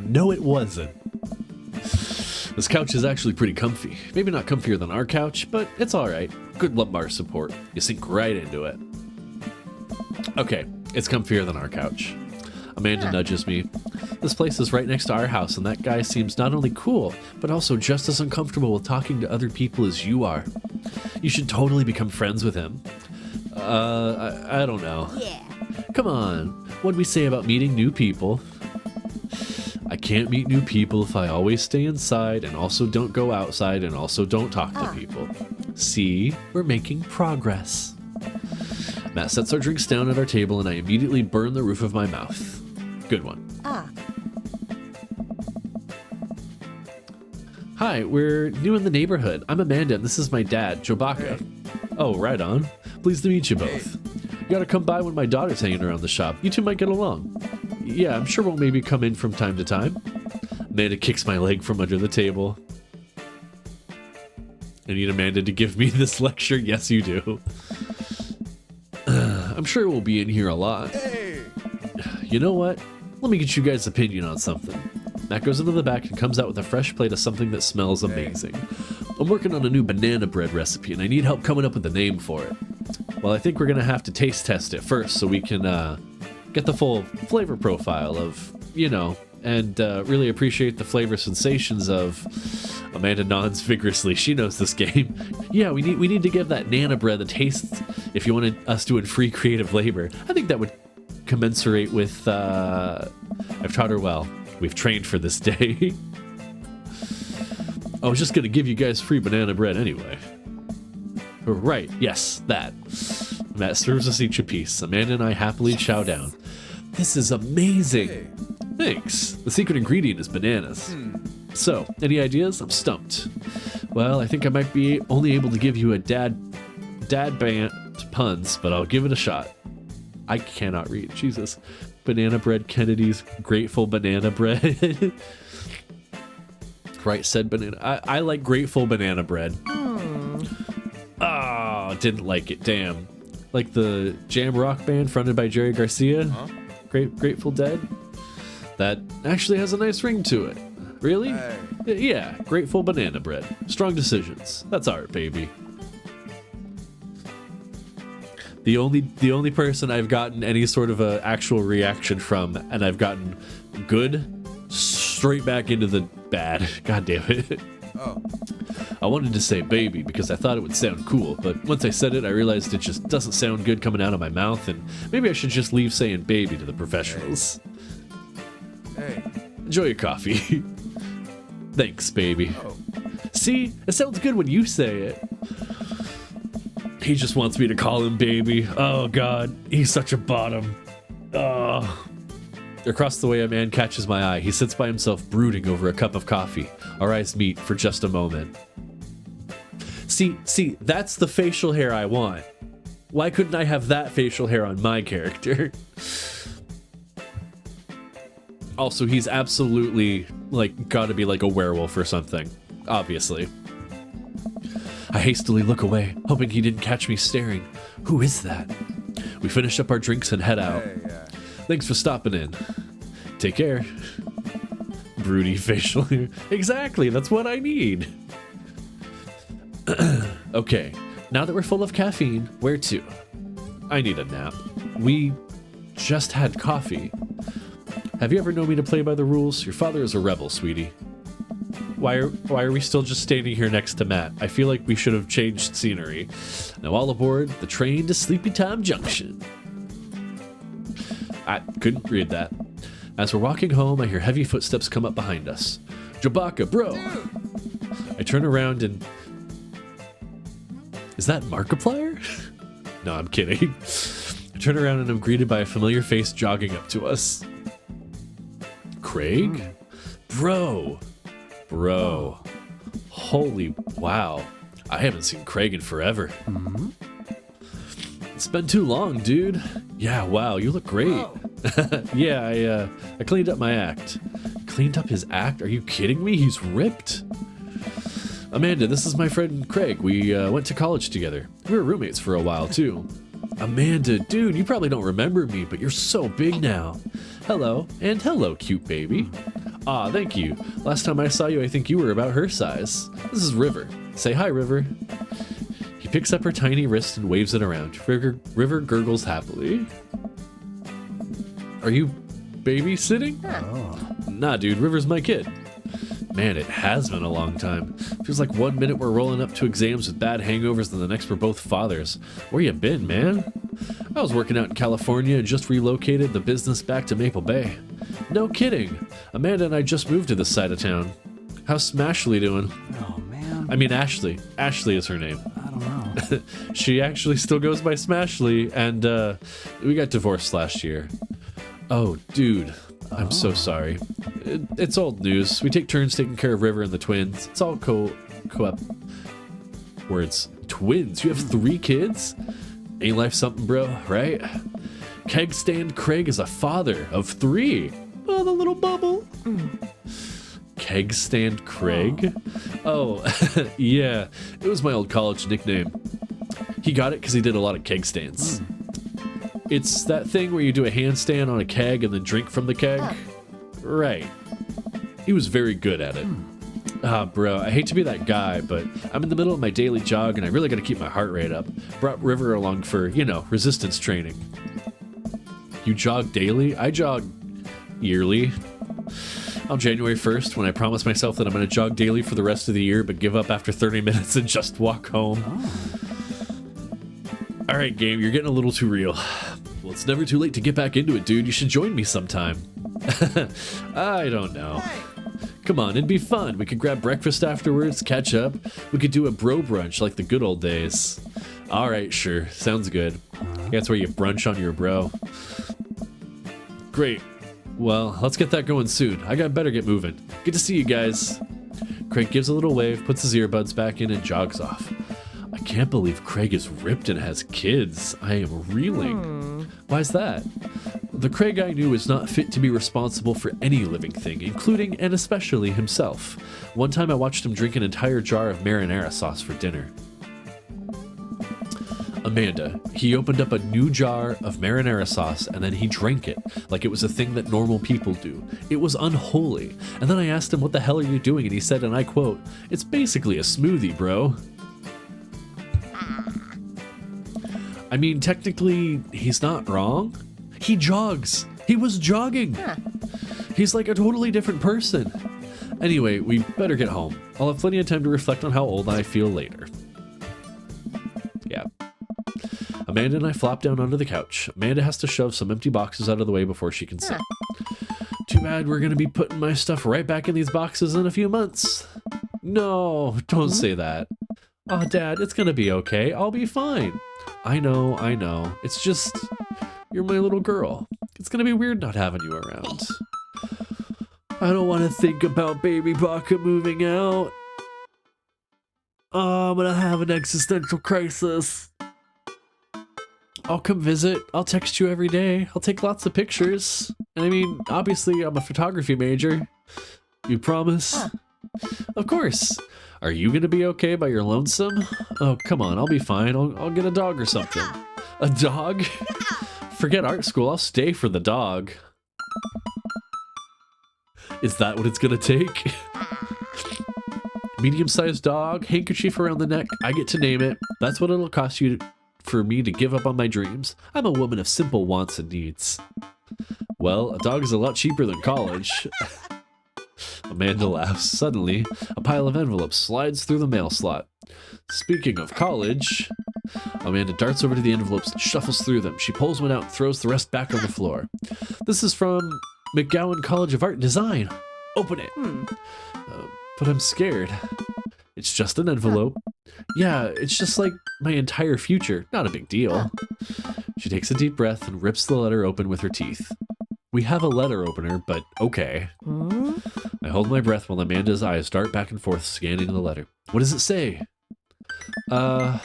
No, it wasn't. This couch is actually pretty comfy. Maybe not comfier than our couch, but it's alright. Good lumbar support. You sink right into it. Okay, it's comfier than our couch. Amanda nudges me. This place is right next to our house, and that guy seems not only cool, but also just as uncomfortable with talking to other people as you are. You should totally become friends with him. I don't know. Yeah. Come on, what'd we say about meeting new people? I can't meet new people if I always stay inside and also don't go outside and also don't talk to people. See, we're making progress. Matt sets our drinks down at our table, and I immediately burn the roof of my mouth. Good one. Hi, we're new in the neighborhood. I'm Amanda, and this is my dad, Chewbacca. Hey. Oh, right on. Pleased to meet you both. You gotta come by when my daughter's hanging around the shop. You two might get along. Yeah, I'm sure we'll maybe come in from time to time. Amanda kicks my leg from under the table. I need Amanda to give me this lecture. Yes, you do. I'm sure we'll be in here a lot. Hey. You know what? Let me get you guys' opinion on something. Matt goes into the back and comes out with a fresh plate of something that smells amazing. I'm working on a new banana bread recipe, and I need help coming up with a name for it. Well, I think we're gonna have to taste test it first so we can get the full flavor profile of, you know, and really appreciate the flavor sensations of. Amanda nods vigorously. She knows this game. Yeah, we need to give that nana bread a taste if you wanted us doing free creative labor. I think that would commensurate with, I've taught her well. We've trained for this day. I was just gonna give you guys free banana bread anyway. Right, yes, that. Matt serves us each a piece. Amanda and I happily chow down. This is amazing. Hey. Thanks. The secret ingredient is bananas. So, any ideas? I'm stumped. Well, I think I might be only able to give you a dad band puns, but I'll give it a shot. I cannot read. Jesus. Banana bread Kennedy's grateful banana bread. Right, said banana. I like grateful banana bread. Oh, didn't like it. Damn. Like the jam rock band fronted by Jerry Garcia. Huh? Grateful Dead. That actually has a nice ring to it. Really? Hey. Yeah, grateful banana bread. Strong decisions. That's art, baby. The only person I've gotten any sort of a actual reaction from, and I've gotten good, straight back into the bad. God damn it. Oh. I wanted to say baby because I thought it would sound cool, but once I said it, I realized it just doesn't sound good coming out of my mouth, and maybe I should just leave saying baby to the professionals. Hey. Enjoy your coffee. Thanks, baby. Oh. See? It sounds good when you say it. He just wants me to call him baby. Oh, God. He's such a bottom. Oh. Across the way, a man catches my eye. He sits by himself brooding over a cup of coffee. Our eyes meet for just a moment. See, that's the facial hair I want. Why couldn't I have that facial hair on my character? Also, he's absolutely, like, gotta be like a werewolf or something. Obviously. I hastily look away, hoping he didn't catch me staring. Who is that? We finish up our drinks and head out. Hey, yeah. Thanks for stopping in. Take care. Broody facial hair. Exactly, that's what I need. Okay, now that we're full of caffeine, where to? I need a nap. We just had coffee. Have you ever known me to play by the rules? Your father is a rebel, sweetie. Why are we still just standing here next to Matt? I feel like we should have changed scenery. Now all aboard the train to Sleepy Time Junction. I couldn't read that. As we're walking home, I hear heavy footsteps come up behind us. Jabaka, bro! I turn around and... Is that Markiplier? No, I'm kidding. I turn around and I'm greeted by a familiar face jogging up to us. Craig? Bro. Holy wow. I haven't seen Craig in forever. It's been too long, dude. Yeah, wow, you look great. Yeah, I cleaned up my act. Cleaned up his act? Are you kidding me? He's ripped. Amanda, this is my friend Craig. We went to college together. We were roommates for a while, too. Amanda, dude, you probably don't remember me, but you're so big now. Hello, and hello, cute baby. Ah, thank you. Last time I saw you, I think you were about her size. This is River. Say hi, River. He picks up her tiny wrist and waves it around. River gurgles happily. Are you babysitting? Nah, dude, River's my kid. Man, it has been a long time. Feels like 1 minute we're rolling up to exams with bad hangovers and the next we're both fathers. Where you been, man? I was working out in California and just relocated the business back to Maple Bay. No kidding. Amanda and I just moved to this side of town. How's Smashley doing? Oh, man. I mean Ashley. Ashley is her name. I don't know. She actually still goes by Smashley, and we got divorced last year. Oh, dude. I'm so sorry. It's old news. We take turns taking care of River and the twins. It's all co-op words. Twins? You have 3 kids? Ain't life something, bro, right? Keg Stand Craig is a father of 3. Oh, the little bubble. Keg Stand Craig? Oh, yeah. It was my old college nickname. He got it because he did a lot of keg stands. It's that thing where you do a handstand on a keg and then drink from the keg. Right. He was very good at it. Ah, bro, I hate to be that guy, but I'm in the middle of my daily jog and I really gotta keep my heart rate up. Brought River along for, resistance training. You jog daily? I jog yearly. On January 1st, when I promise myself that I'm gonna jog daily for the rest of the year, but give up after 30 minutes and just walk home. Alright, game, you're getting a little too real. Well, it's never too late to get back into it, dude. You should join me sometime. I don't know. Come on, it'd be fun. We could grab breakfast afterwards, catch up. We could do a bro brunch like the good old days. Alright, sure. Sounds good. That's where you brunch on your bro. Great. Well, let's get that going soon. I better get moving. Good to see you guys. Craig gives a little wave, puts his earbuds back in, and jogs off. I can't believe Craig is ripped and has kids. I am reeling. Why's that? The Craig I knew is not fit to be responsible for any living thing, including and especially himself. One time I watched him drink an entire jar of marinara sauce for dinner. Amanda, he opened up a new jar of marinara sauce and then he drank it like it was a thing that normal people do. It was unholy. And then I asked him, what the hell are you doing? And he said, and I quote, "It's basically a smoothie, bro." I mean, technically, he's not wrong. He jogs. He was jogging. He's like a totally different person. Anyway, we better get home. I'll have plenty of time to reflect on how old I feel later. Yeah. Amanda and I flop down onto the couch. Amanda has to shove some empty boxes out of the way before she can sit. Too bad we're going to be putting my stuff right back in these boxes in a few months. No, don't say that. Oh, Dad, it's going to be okay. I'll be fine. I know. It's just, you're my little girl. It's going to be weird not having you around. I don't want to think about baby Baka moving out. Oh, I'm going to have an existential crisis. I'll come visit. I'll text you every day. I'll take lots of pictures. And I mean, obviously, I'm a photography major. You promise? Of course. Are you going to be okay by your lonesome? Oh, come on. I'll be fine. I'll get a dog or something. A dog? Forget art school. I'll stay for the dog. Is that what it's going to take? Medium-sized dog, handkerchief around the neck. I get to name it. That's what it'll cost you for me to give up on my dreams. I'm a woman of simple wants and needs. Well, a dog is a lot cheaper than college. Amanda laughs. Suddenly, a pile of envelopes slides through the mail slot. Speaking of college, Amanda darts over to the envelopes and shuffles through them. She pulls one out and throws the rest back on the floor. This is from McGowan College of Art and Design. Open it. But I'm scared. It's just an envelope. Yeah, it's just like my entire future. Not a big deal. She takes a deep breath and rips the letter open with her teeth. We have a letter opener, but okay. I hold my breath while Amanda's eyes dart back and forth scanning the letter. What does it say? The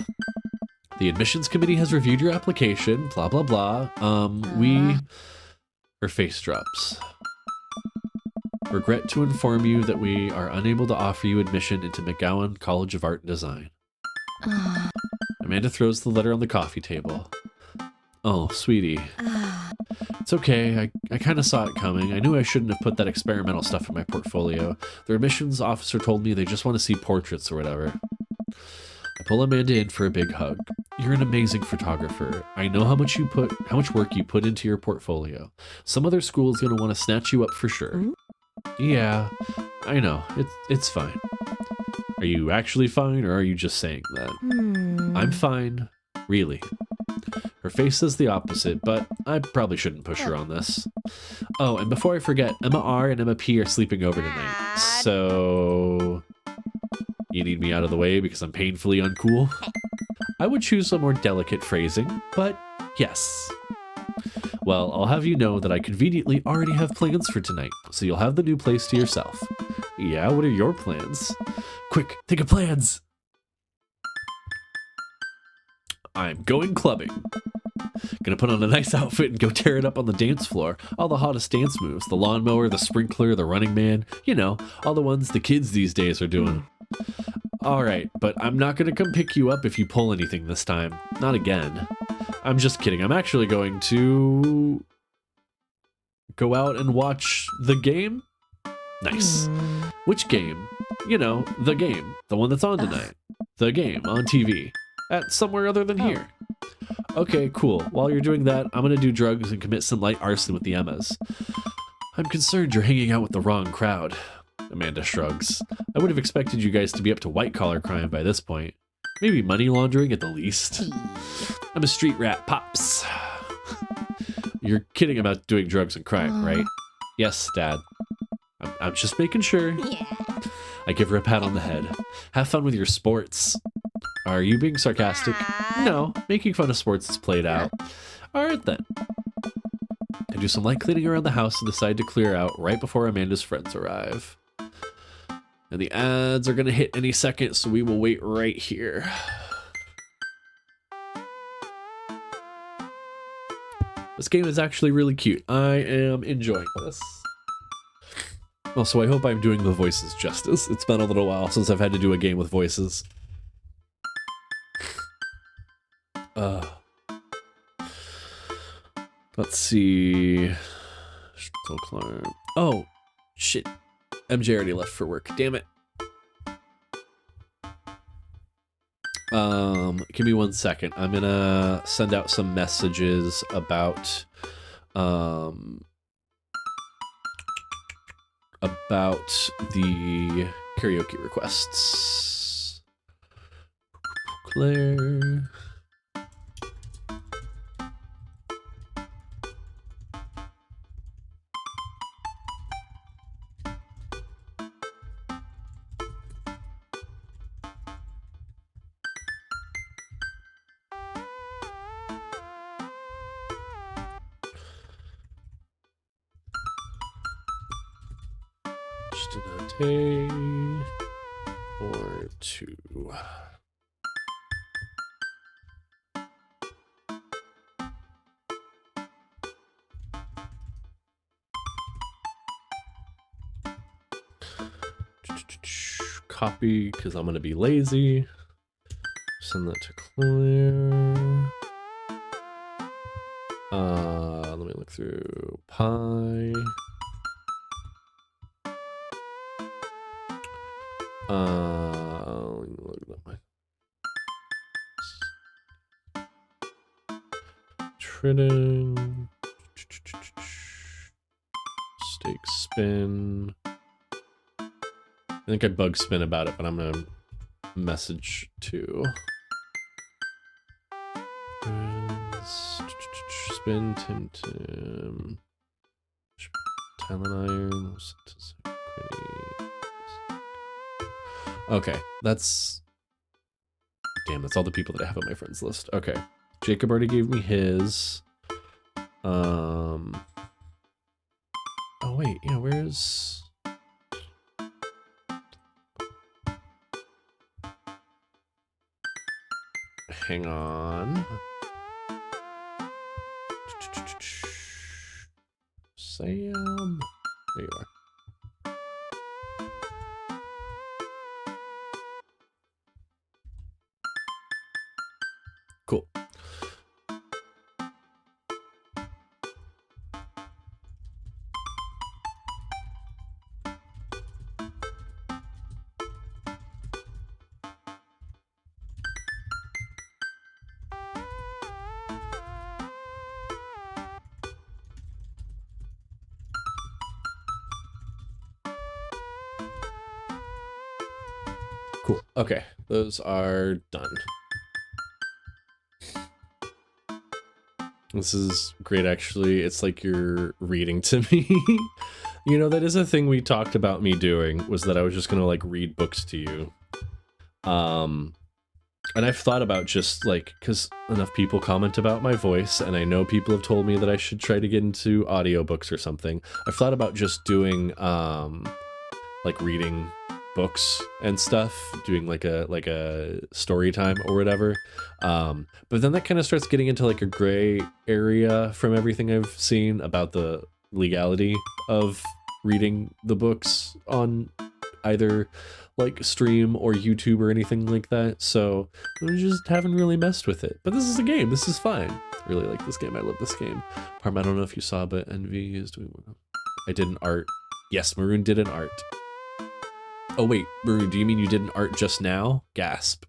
admissions committee has reviewed your application, blah, blah, blah. Her face drops. Regret to inform you that we are unable to offer you admission into McGowan College of Art and Design. Amanda throws the letter on the coffee table. Oh, sweetie. It's okay. I kind of saw it coming. I knew I shouldn't have put that experimental stuff in my portfolio. The admissions officer told me they just want to see portraits or whatever. I pull Amanda in for a big hug. You're an amazing photographer. I know how much work you put into your portfolio. Some other school is going to want to snatch you up for sure. Yeah, I know. It's fine. Are you actually fine, or are you just saying that? I'm fine. Really. Her face says the opposite, but I probably shouldn't push her on this. Oh, and before I forget, Emma R and Emma P are sleeping over tonight. So you need me out of the way because I'm painfully uncool? I would choose a more delicate phrasing, but yes. Well, I'll have you know that I conveniently already have plans for tonight, so you'll have the new place to yourself. Yeah, what are your plans? Quick, think of plans! I'm going clubbing. Gonna put on a nice outfit and go tear it up on the dance floor. All the hottest dance moves. The lawnmower, the sprinkler, the running man. You know, all the ones the kids these days are doing. Alright, but I'm not gonna come pick you up if you pull anything this time. Not again. I'm just kidding. I'm actually going to go out and watch the game. Nice. Which game? You know, the game. The one that's on tonight. The game on TV. At somewhere other than here. Okay, cool. While you're doing that, I'm gonna do drugs and commit some light arson with the Emmas. I'm concerned you're hanging out with the wrong crowd. Amanda shrugs. I would have expected you guys to be up to white-collar crime by this point. Maybe money laundering at the least. I'm a street rat, Pops. You're kidding about doing drugs and crime, right? Yes, Dad. I'm just making sure. Yeah. I give her a pat on the head. Have fun with your sports. Are you being sarcastic? No, making fun of sports is played out. Alright then. I do some light cleaning around the house and decide to clear out right before Amanda's friends arrive. And the ads are gonna hit any second, so we will wait right here. This game is actually really cute. I am enjoying this. Also, I hope I'm doing the voices justice. It's been a little while since I've had to do a game with voices. Let's see. Oh, shit. MJ already left for work. Damn it. Give me 1 second. I'm gonna send out some messages about the karaoke requests. Claire. Just a day or two. Copy, because I'm going to be lazy. Send that to Claire. Let me look through Pi. Trading. Stake spin. I think I bug spin about it, but I'm gonna message too. Spin Tim. Talon Iron. Okay, that's... Damn, that's all the people that I have on my friends list. Okay. Jacob already gave me his. Oh, wait. Yeah, where's... Hang on. Sam. There you are. Cool. Cool. Okay, those are done. This is great, actually. It's like you're reading to me. You know, that is a thing we talked about me doing, was that I was just gonna, like, read books to you. And I've thought about just, like, because enough people comment about my voice, and I know people have told me that I should try to get into audiobooks or something. I've thought about just doing, like, reading books and stuff, doing like a story time or whatever, but then that kind of starts getting into like a gray area from everything I've seen about the legality of reading the books on either like stream or YouTube or anything like that, so I just haven't really messed with it. But this is a game, this is fine. I really like this game, I love this game. Parm, I don't know if you saw, but Envy is doing one. I did an art. Yes, Maroon did an art. Oh wait, Maroon, do you mean you did an art just now? Gasp.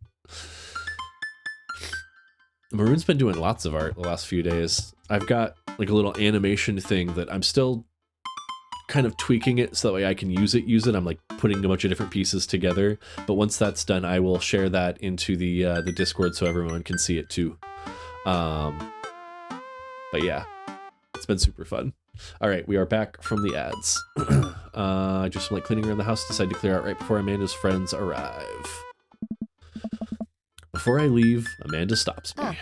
Maroon's been doing lots of art the last few days. I've got like a little animation thing that I'm still kind of tweaking it so that way I can use it. I'm like putting a bunch of different pieces together. But once that's done, I will share that into the Discord so everyone can see it too. But yeah, it's been super fun. All right, we are back from the ads. Just like cleaning around the house, decide to clear out right before Amanda's friends arrive. Before I leave, Amanda stops me.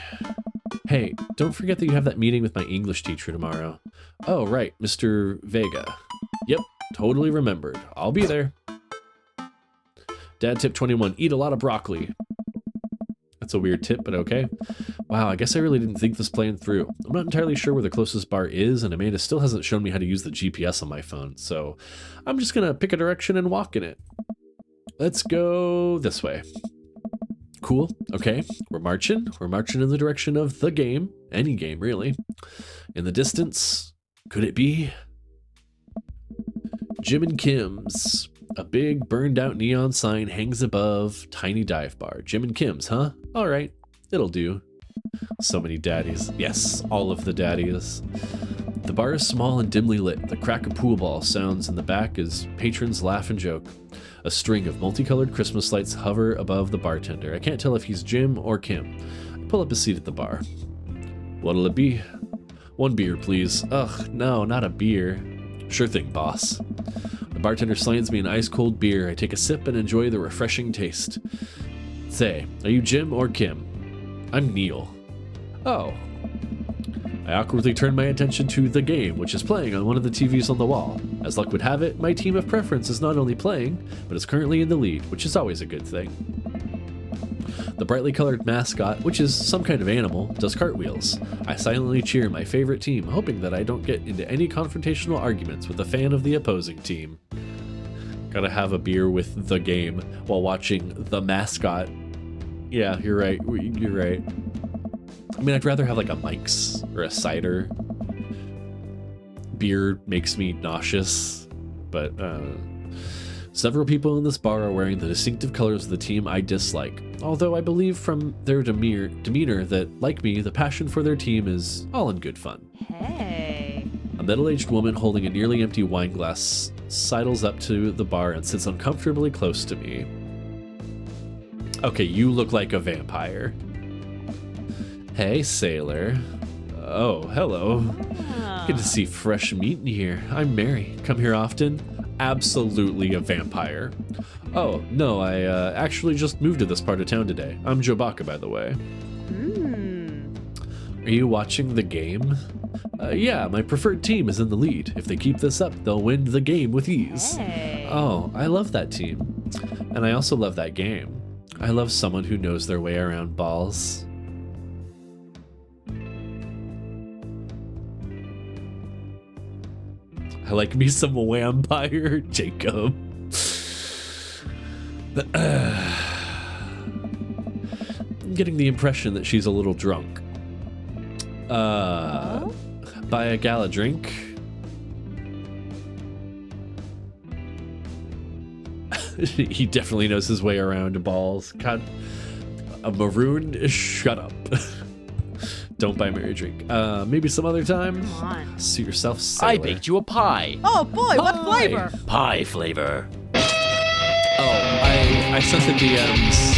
Hey, don't forget that you have that meeting with my English teacher tomorrow. Oh, right, Mr. Vega. Yep, totally remembered. I'll be there. Dad tip 21, eat a lot of broccoli. That's a weird tip, but okay. Wow, I guess I really didn't think this plan through. I'm not entirely sure where the closest bar is, and Amanda still hasn't shown me how to use the GPS on my phone, so I'm just gonna pick a direction and walk in it. Let's go this way. Cool, okay, we're marching. We're marching in the direction of the game. Any game, really. In the distance, could it be Jim and Kim's? A big burned out neon sign hangs above tiny dive bar. Jim and Kim's, huh? All right, it'll do. So many daddies. Yes, all of the daddies. The bar is small and dimly lit. The crack of pool ball sounds in the back as patrons laugh and joke. A string of multicolored Christmas lights hover above the bartender. I can't tell if he's Jim or Kim. I pull up a seat at the bar. What'll it be? 1 beer, please. Ugh, no, not a beer. Sure thing, boss. The bartender slams me an ice-cold beer. I take a sip and enjoy the refreshing taste. Say, are you Jim or Kim? I'm Neil. Oh. I awkwardly turn my attention to the game, which is playing on one of the TVs on the wall. As luck would have it, my team of preference is not only playing, but is currently in the lead, which is always a good thing. The brightly colored mascot, which is some kind of animal, does cartwheels. I silently cheer my favorite team, hoping that I don't get into any confrontational arguments with a fan of the opposing team. Gotta have a beer with the game while watching the mascot. Yeah, you're right. You're right. I mean, I'd rather have like a Mike's or a cider. Beer makes me nauseous, but several people in this bar are wearing the distinctive colors of the team I dislike, although I believe from their demeanor that, like me, the passion for their team is all in good fun. Hey. A middle-aged woman holding a nearly empty wine glass sidles up to the bar and sits uncomfortably close to me. Okay, you look like a vampire. Hey, sailor. Oh, hello. Good to see fresh meat in here. I'm Mary. Come here often? Absolutely a vampire. Oh, no, I actually just moved to this part of town today. I'm Jobaka, by the way. Are you watching the game? Yeah, my preferred team is in the lead. If they keep this up, they'll win the game with ease. Hey. Oh, I love that team. And I also love that game. I love someone who knows their way around balls. I like me some vampire, Jacob. I'm getting the impression that she's a little drunk. Buy a gal a drink? He definitely knows his way around balls. God, a maroon? Shut up. Don't buy Mary a drink. Maybe some other time? Come on. Suit yourself, sailor. I baked you a pie. Oh boy, what Pie. flavor? Pie flavor. Oh, I sent the DMs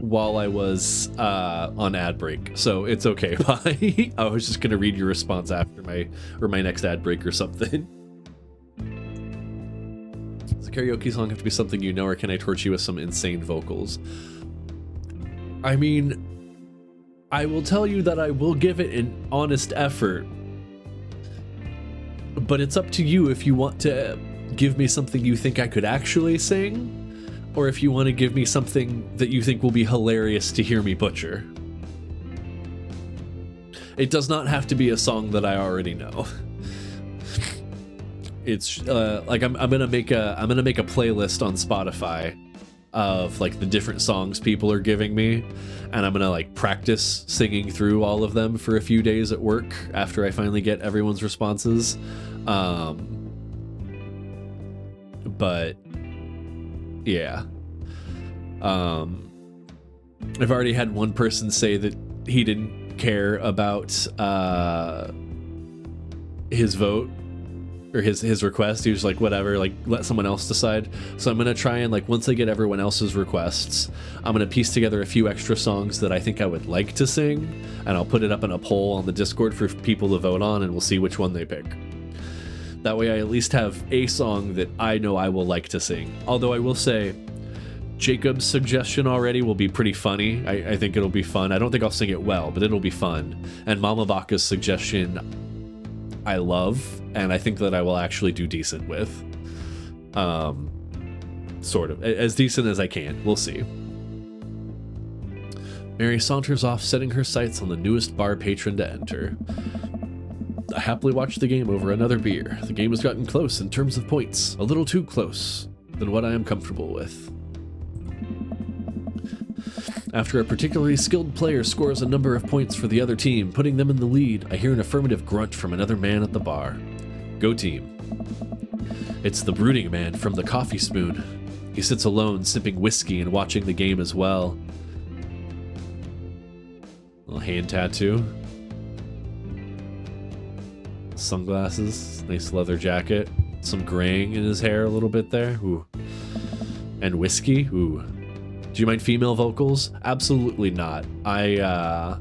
while I was on ad break, so it's okay. Bye. I was just gonna read your response after my next ad break or something. Does a karaoke song have to be something you know, or can I torture you with some insane vocals? I mean, I will tell you that I will give it an honest effort, but it's up to you if you want to give me something you think I could actually sing, or if you want to give me something that you think will be hilarious to hear me butcher. It does not have to be a song that I already know. It's like I'm gonna make a playlist on Spotify of like the different songs people are giving me, and I'm gonna like practice singing through all of them for a few days at work after I finally get everyone's responses. But yeah, I've already had one person say that he didn't care about his vote or his request. He was like, whatever, like let someone else decide. So I'm gonna try and like, once I get everyone else's requests, I'm gonna piece together a few extra songs that I think I would like to sing, and I'll put it up in a poll on the Discord for people to vote on, and we'll see which one they pick. That way I at least have a song that I know I will like to sing. Although I will say, Jacob's suggestion already will be pretty funny. I think it'll be fun. I don't think I'll sing it well, but it'll be fun. And Mama Baka's suggestion I love, and I think that I will actually do decent with. Sort of. As decent as I can. We'll see. Mary saunters off, setting her sights on the newest bar patron to enter. I happily watch the game over another beer. The game has gotten close in terms of points. A little too close than what I am comfortable with. After a particularly skilled player scores a number of points for the other team, putting them in the lead, I hear an affirmative grunt from another man at the bar. Go team. It's the brooding man from the Coffee Spoon. He sits alone, sipping whiskey and watching the game as well. Little hand tattoo. Sunglasses, nice leather jacket. Some graying in his hair a little bit there. Ooh. And whiskey. Ooh. Do you mind female vocals? Absolutely not. I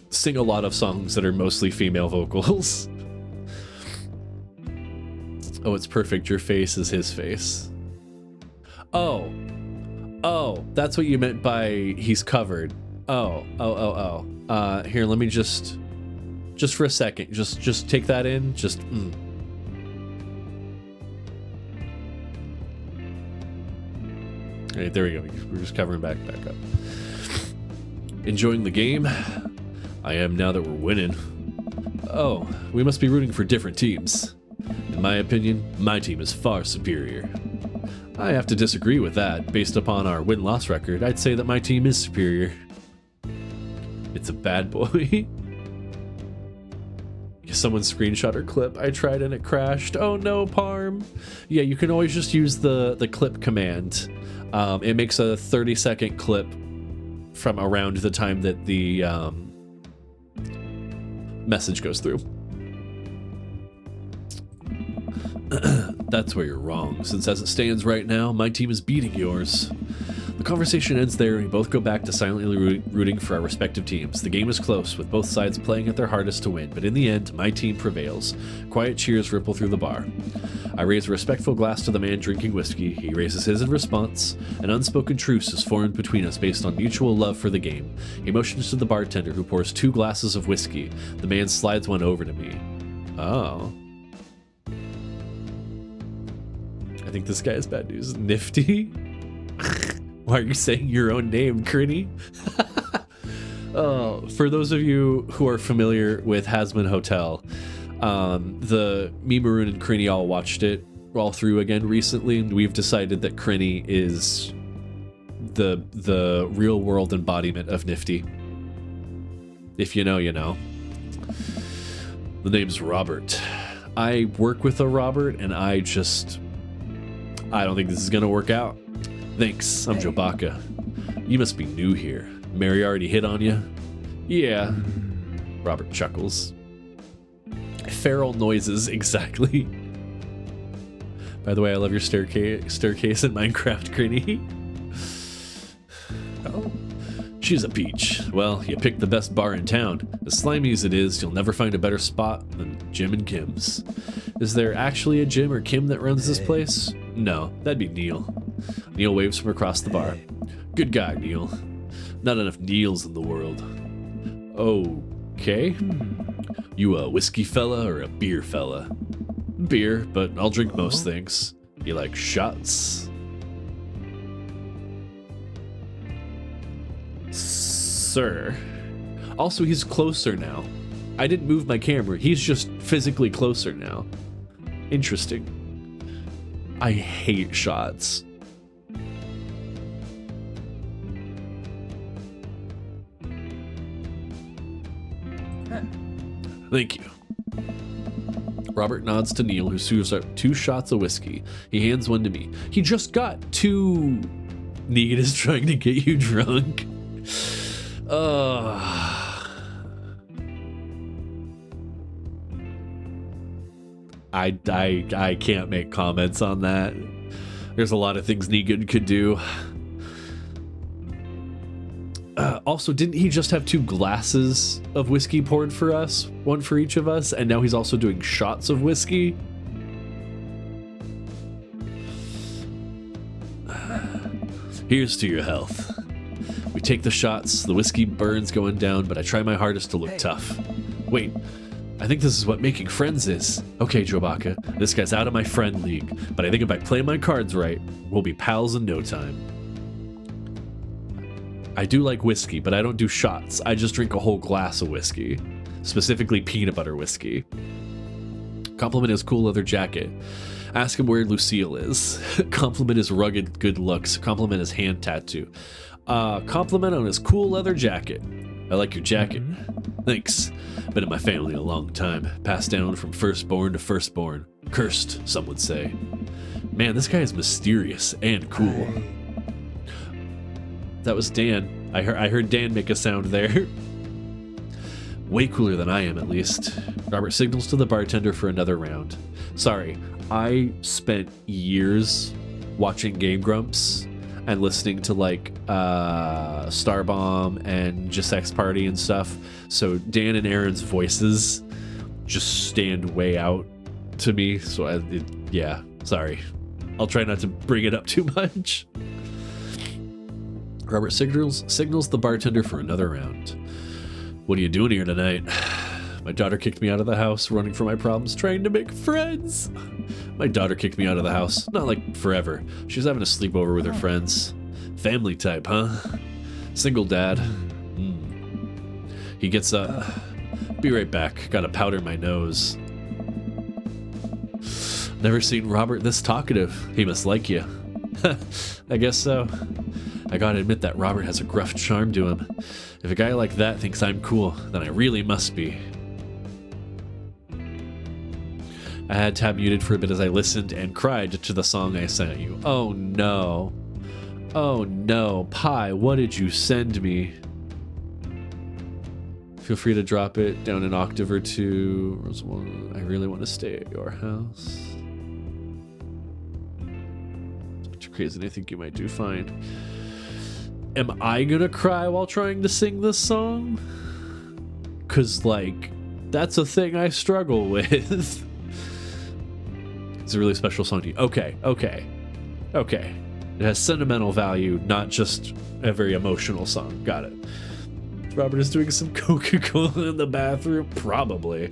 sing a lot of songs that are mostly female vocals. Oh, it's perfect. Your face is his face. Oh, that's what you meant by he's covered. Oh. Here, let me just for a second, just take that in. All right, there we go. We're just covering back up. Enjoying the game? I am now that we're winning. Oh, we must be rooting for different teams. In my opinion, my team is far superior. I have to disagree with that. Based upon our win-loss record, I'd say that my team is superior. It's a bad boy. Someone screenshot her clip. I tried and it crashed. Oh no, Parm. Yeah, you can always just use the clip command. It makes a 30-second clip from around the time that the message goes through. That's where you're wrong, since as it stands right now, my team is beating yours. The conversation ends there and we both go back to silently rooting for our respective teams. The game is close, with both sides playing at their hardest to win, but in the end, my team prevails. Quiet cheers ripple through the bar. I raise a respectful glass to the man drinking whiskey. He raises his in response. An unspoken truce is formed between us based on mutual love for the game. He motions to the bartender, who pours 2 glasses of whiskey. The man slides one over to me. Oh. I think this guy is bad news. Nifty? Why are you saying your own name, Crinny? Oh, for those of you who are familiar with Hasman Hotel, me, Maroon, and Crinny all watched it all through again recently, and we've decided that Crinny is the real world embodiment of Nifty. If you know, you know. The name's Robert. I work with a Robert, and I don't think this is gonna work out. Thanks, I'm Joe Baca. You must be new here. Mary already hit on you? Yeah. Robert chuckles. Feral noises, exactly. By the way, I love your staircase in Minecraft, Crinny. Oh. She's a peach. Well, you picked the best bar in town. As slimy as it is, you'll never find a better spot than Jim and Kim's. Is there actually a Jim or Kim that runs this place? No, that'd be Neil. Neil waves from across the bar. Good guy, Neil. Not enough Neils in the world. Okay. You a whiskey fella or a beer fella? Beer, but I'll drink most things. You like shots? Sir. Also, he's closer now. I didn't move my camera. He's just physically closer now. Interesting. I hate shots. Thank you. Robert nods to Neil, who serves out 2 shots of whiskey. He hands one to me. He just got 2. Negan is trying to get you drunk. I can't make comments on that. There's a lot of things Negan could do. Also, didn't he just have 2 glasses of whiskey poured for us? One for each of us, and now he's also doing shots of whiskey? Here's to your health. We take the shots, the whiskey burns going down, but I try my hardest to look tough. Wait, I think this is what making friends is. Okay, Jobaka, this guy's out of my friend league, but I think if I play my cards right, we'll be pals in no time. I do like whiskey, but I don't do shots. I just drink a whole glass of whiskey, specifically peanut butter whiskey. Compliment his cool leather jacket. Ask him where Lucille is. Compliment his rugged good looks. Compliment his hand tattoo. Compliment on his cool leather jacket. I like your jacket. Thanks. Been in my family a long time. Passed down from firstborn to firstborn. Cursed, some would say. Man, this guy is mysterious and cool. That was Dan. I heard Dan make a sound there. Way cooler than I am, at least. Robert signals to the bartender for another round. Sorry, I spent years watching Game Grumps and listening to like Starbomb and Just X Party and stuff. So Dan and Aaron's voices just stand way out to me. So yeah, sorry. I'll try not to bring it up too much. Robert signals the bartender for another round. What are you doing here tonight? My daughter kicked me out of the house, running from my problems, trying to make friends. My daughter kicked me out of the house, not like forever. She was having a sleepover with her friends. Family type, huh? Single dad. He gets up. Be right back. Gotta powder my nose. Never seen Robert this talkative. He must like you. I guess so. I gotta admit that Robert has a gruff charm to him. If a guy like that thinks I'm cool, then I really must be. I had tab muted for a bit as I listened and cried to the song I sent you. Oh no. Oh no. Pi, what did you send me? Feel free to drop it down an octave or two. I really want to stay at your house. Too crazy than I think you might do fine. Am I gonna cry while trying to sing this song? 'Cause, like, that's a thing I struggle with. It's a really special song to you. Okay. It has sentimental value, not just a very emotional song. Got it. Robert is doing some Coca-Cola in the bathroom? Probably.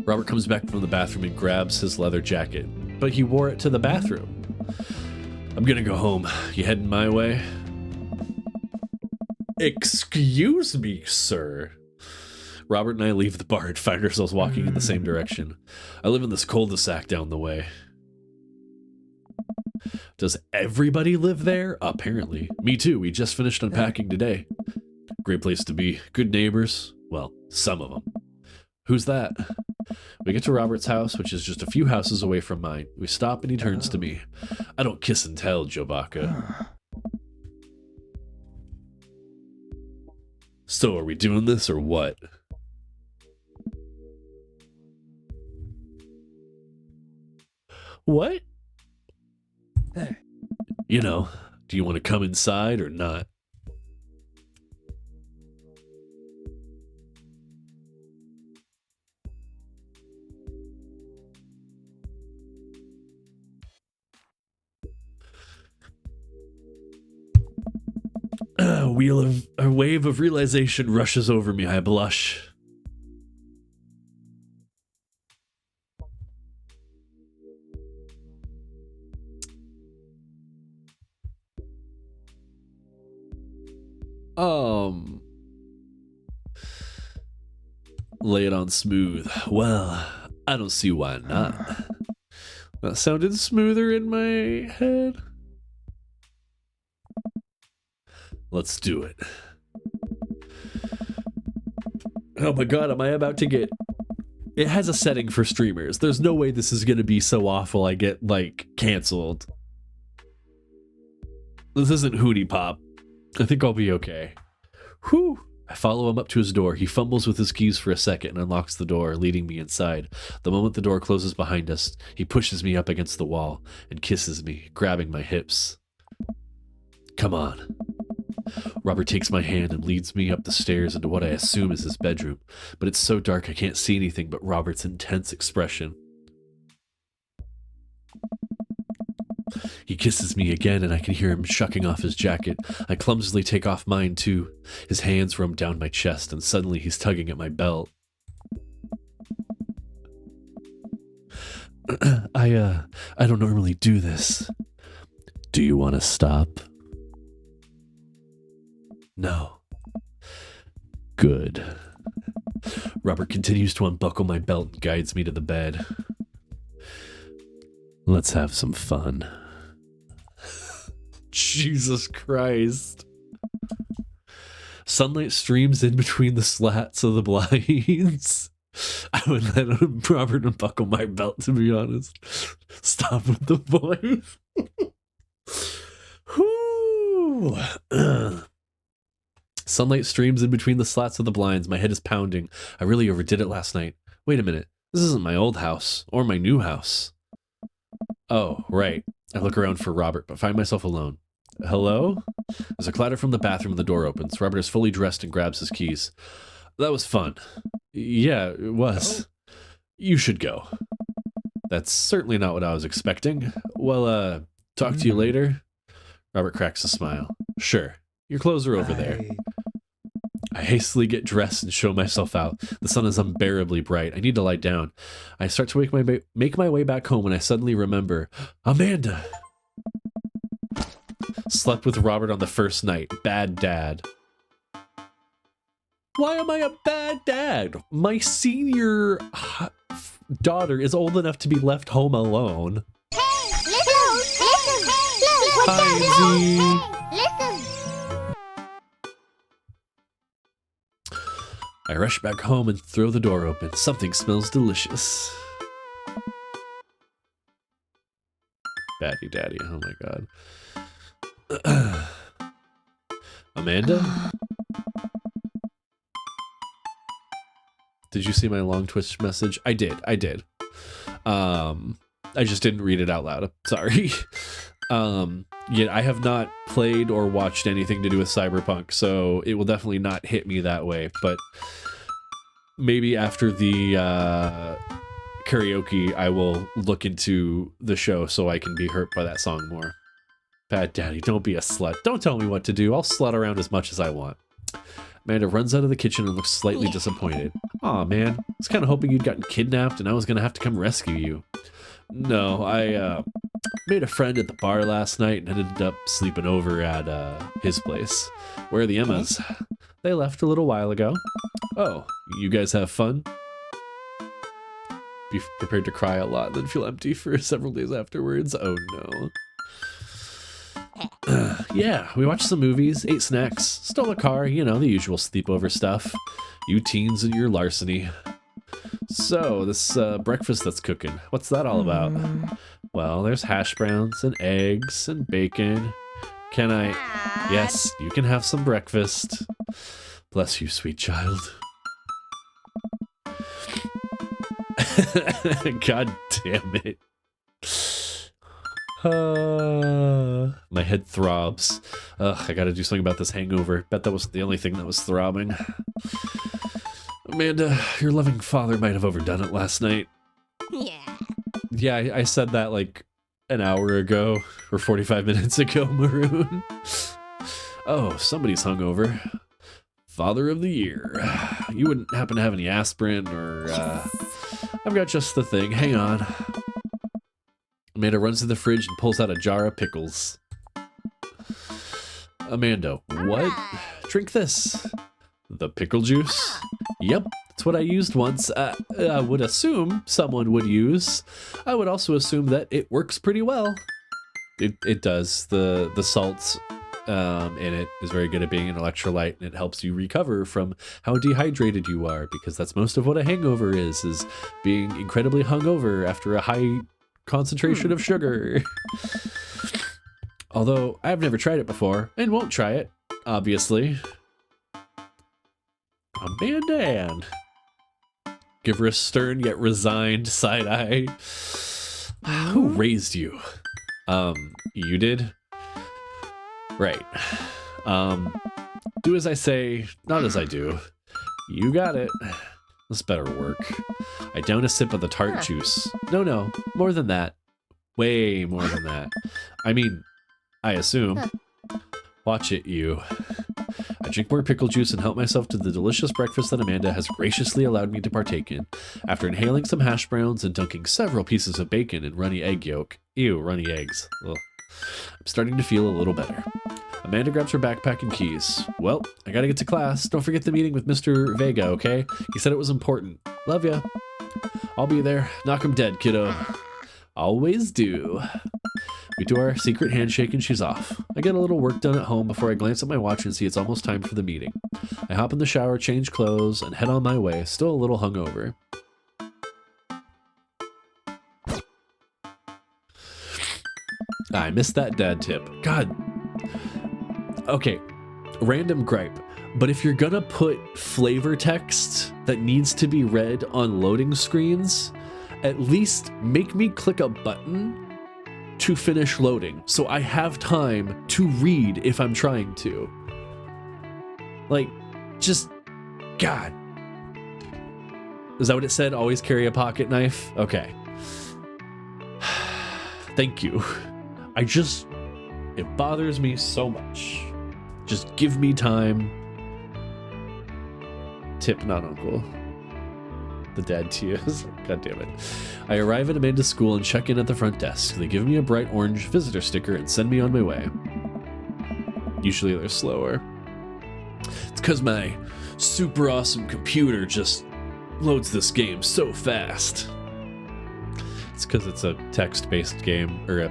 Robert comes back from the bathroom and grabs his leather jacket, but he wore it to the bathroom. I'm gonna go home. You heading my way? Excuse me, sir. Robert and I leave the bar and find ourselves walking in the same direction. I live in this cul-de-sac down the way. Does everybody live there? Apparently. Me too. We just finished unpacking today. Great place to be. Good neighbors. Well, some of them. Who's that? We get to Robert's house, which is just a few houses away from mine. We stop and he turns to me. I don't kiss and tell, Jobaka. So are we doing this or what? What? You know, do you want to come inside or not? A wave of realization rushes over me. I blush. Lay it on smooth. Well, I don't see why not. That sounded smoother in my head. Let's do it. Oh my god, am I about to get... It has a setting for streamers. There's no way this is going to be so awful I get, like, canceled. This isn't Hootie Pop. I think I'll be okay. Whew. I follow him up to his door. He fumbles with his keys for a second and unlocks the door, leading me inside. The moment the door closes behind us, he pushes me up against the wall and kisses me, grabbing my hips. Come on. Robert takes my hand and leads me up the stairs into what I assume is his bedroom, but it's so dark I can't see anything but Robert's intense expression. He kisses me again, and I can hear him shucking off his jacket. I clumsily take off mine, too. His hands roam down my chest, and suddenly he's tugging at my belt. I don't normally do this. Do you want to stop? No. Good. Robert continues to unbuckle my belt and guides me to the bed. Let's have some fun. Jesus Christ. Sunlight streams in between the slats of the blinds. I would let Robert unbuckle my belt, to be honest. Stop with the voice. Whew. Sunlight streams in between the slats of the blinds. My head is pounding. I really overdid it last night. Wait a minute. This isn't my old house, or my new house. Oh, right. I look around for Robert, but find myself alone. Hello? There's a clatter from the bathroom and the door opens. Robert is fully dressed and grabs his keys. That was fun. Yeah, it was. You should go. That's certainly not what I was expecting. Well, talk to you later. Robert cracks a smile. Sure. Your clothes are over there. I hastily get dressed and show myself out. The sun is unbearably bright. I need to lie down. I start to make my way back home when I suddenly remember, Amanda! Slept with Robert on the first night. Bad dad. Why am I a bad dad? My senior daughter is old enough to be left home alone. Hi, Z. I rush back home and throw the door open. Something smells delicious. Batty daddy, oh my god. Amanda? Did you see my long Twitch message? I did. I just didn't read it out loud. Sorry. Yet I have not played or watched anything to do with Cyberpunk, so it will definitely not hit me that way. But maybe after the karaoke, I will look into the show so I can be hurt by that song more. Bad daddy, don't be a slut. Don't tell me what to do. I'll slut around as much as I want. Amanda runs out of the kitchen and looks slightly disappointed. Aw, man. I was kind of hoping you'd gotten kidnapped and I was going to have to come rescue you. No, I made a friend at the bar last night and ended up sleeping over at his place. Where are the Emmas? They left a little while ago. Oh, you guys have fun? Be prepared to cry a lot, then feel empty for several days afterwards. Oh no. Yeah, we watched some movies, ate snacks, stole a car, you know, the usual sleepover stuff. You teens and your larceny. So, this breakfast that's cooking, what's that all about? Well, there's hash browns and eggs and bacon. Can I... Dad. Yes, you can have some breakfast. Bless you, sweet child. God damn it. My head throbs. Ugh, I gotta do something about this hangover. Bet that wasn't the only thing that was throbbing. Amanda, your loving father might have overdone it last night. Yeah. Yeah, I said that like an hour ago, or 45 minutes ago, Maroon. Oh, somebody's hungover. Father of the year. You wouldn't happen to have any aspirin or, I've got just the thing. Hang on. Amanda runs to the fridge and pulls out a jar of pickles. Amanda, what? Drink this. The pickle juice? Yep, that's what I used once. I would assume someone would use. I would also assume that it works pretty well. It does. The salt in it is very good at being an electrolyte, and it helps you recover from how dehydrated you are, because that's most of what a hangover is being incredibly hungover after a high concentration of sugar. Although I've never tried it before and won't try it, obviously. Amanda Ann. Give her a stern yet resigned side eye. Who raised you? You did? Right. Do as I say, not as I do. You got it. This better work. I down a sip of the tart juice. No, more than that. Way more than that. I mean, I assume. Huh. Watch it, you. I drink more pickle juice and help myself to the delicious breakfast that Amanda has graciously allowed me to partake in. After inhaling some hash browns and dunking several pieces of bacon in runny egg yolk. Ew, runny eggs. Ugh. I'm starting to feel a little better. Amanda grabs her backpack and keys. Well, I gotta get to class. Don't forget the meeting with Mr. Vega, okay? He said it was important. Love ya. I'll be there. Knock 'em dead, kiddo. Always do. We do our secret handshake and she's off. I get a little work done at home before I glance at my watch and see it's almost time for the meeting. I hop in the shower, change clothes, and head on my way, still a little hungover. I missed that dad tip. God. Okay, random gripe. But if you're gonna put flavor text that needs to be read on loading screens, at least make me click a button to finish loading so I have time to read if I'm trying to. Like, just, God. Is that what it said? Always carry a pocket knife? Okay. Thank you. It bothers me so much. Just give me time. Tip, not uncle. The dad tears. God damn it. I arrive at Amanda's school and check in at the front desk. They give me a bright orange visitor sticker and send me on my way. Usually they're slower. It's because my super awesome computer just loads this game so fast. It's because it's a text-based game, or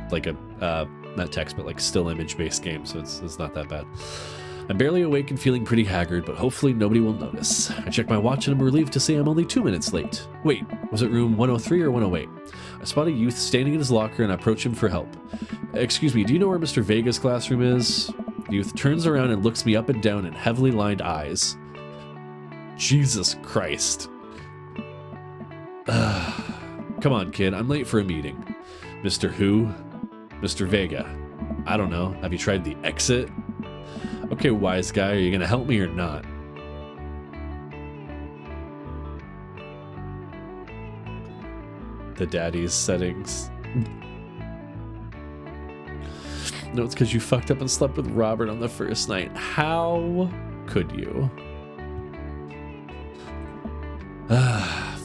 not text, but like still image-based game, so it's not that bad. I'm barely awake and feeling pretty haggard, but hopefully nobody will notice. I check my watch and I'm relieved to see I'm only 2 minutes late. Wait, was it room 103 or 108? I spot a youth standing in his locker and I approach him for help. Excuse me, do you know where Mr. Vega's classroom is? The youth turns around and looks me up and down in heavily lined eyes. Jesus Christ. Come on, kid, I'm late for a meeting. Mr. Who? Mr. Vega. I don't know. Have you tried the exit? Okay, wise guy, are you gonna help me or not? The daddy's settings. No, it's because you fucked up and slept with Robert on the first night. How could you?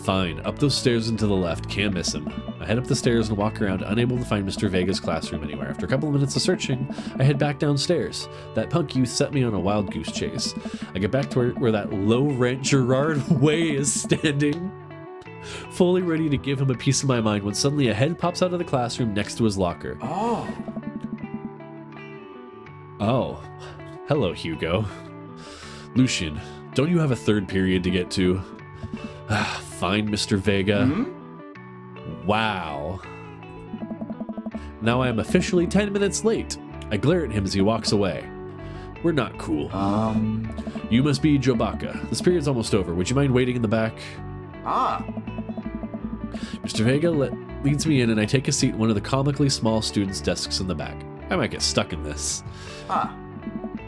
Fine. Up those stairs and to the left. Can't miss him. I head up the stairs and walk around, unable to find Mr. Vega's classroom anywhere. After a couple of minutes of searching, I head back downstairs. That punk youth set me on a wild goose chase. I get back to where that low-rent Gerard Way is standing, fully ready to give him a piece of my mind when suddenly a head pops out of the classroom next to his locker. Oh. Hello, Hugo. Lucian, don't you have a third period to get to? Fine, Mr. Vega. Wow. Now I am officially 10 minutes late. I glare at him as he walks away. We're not cool. You must be Jobaka. This period's almost over. Would you mind waiting in the back? Mr. Vega leads me in and I take a seat in one of the comically small students' desks in the back. I might get stuck in this.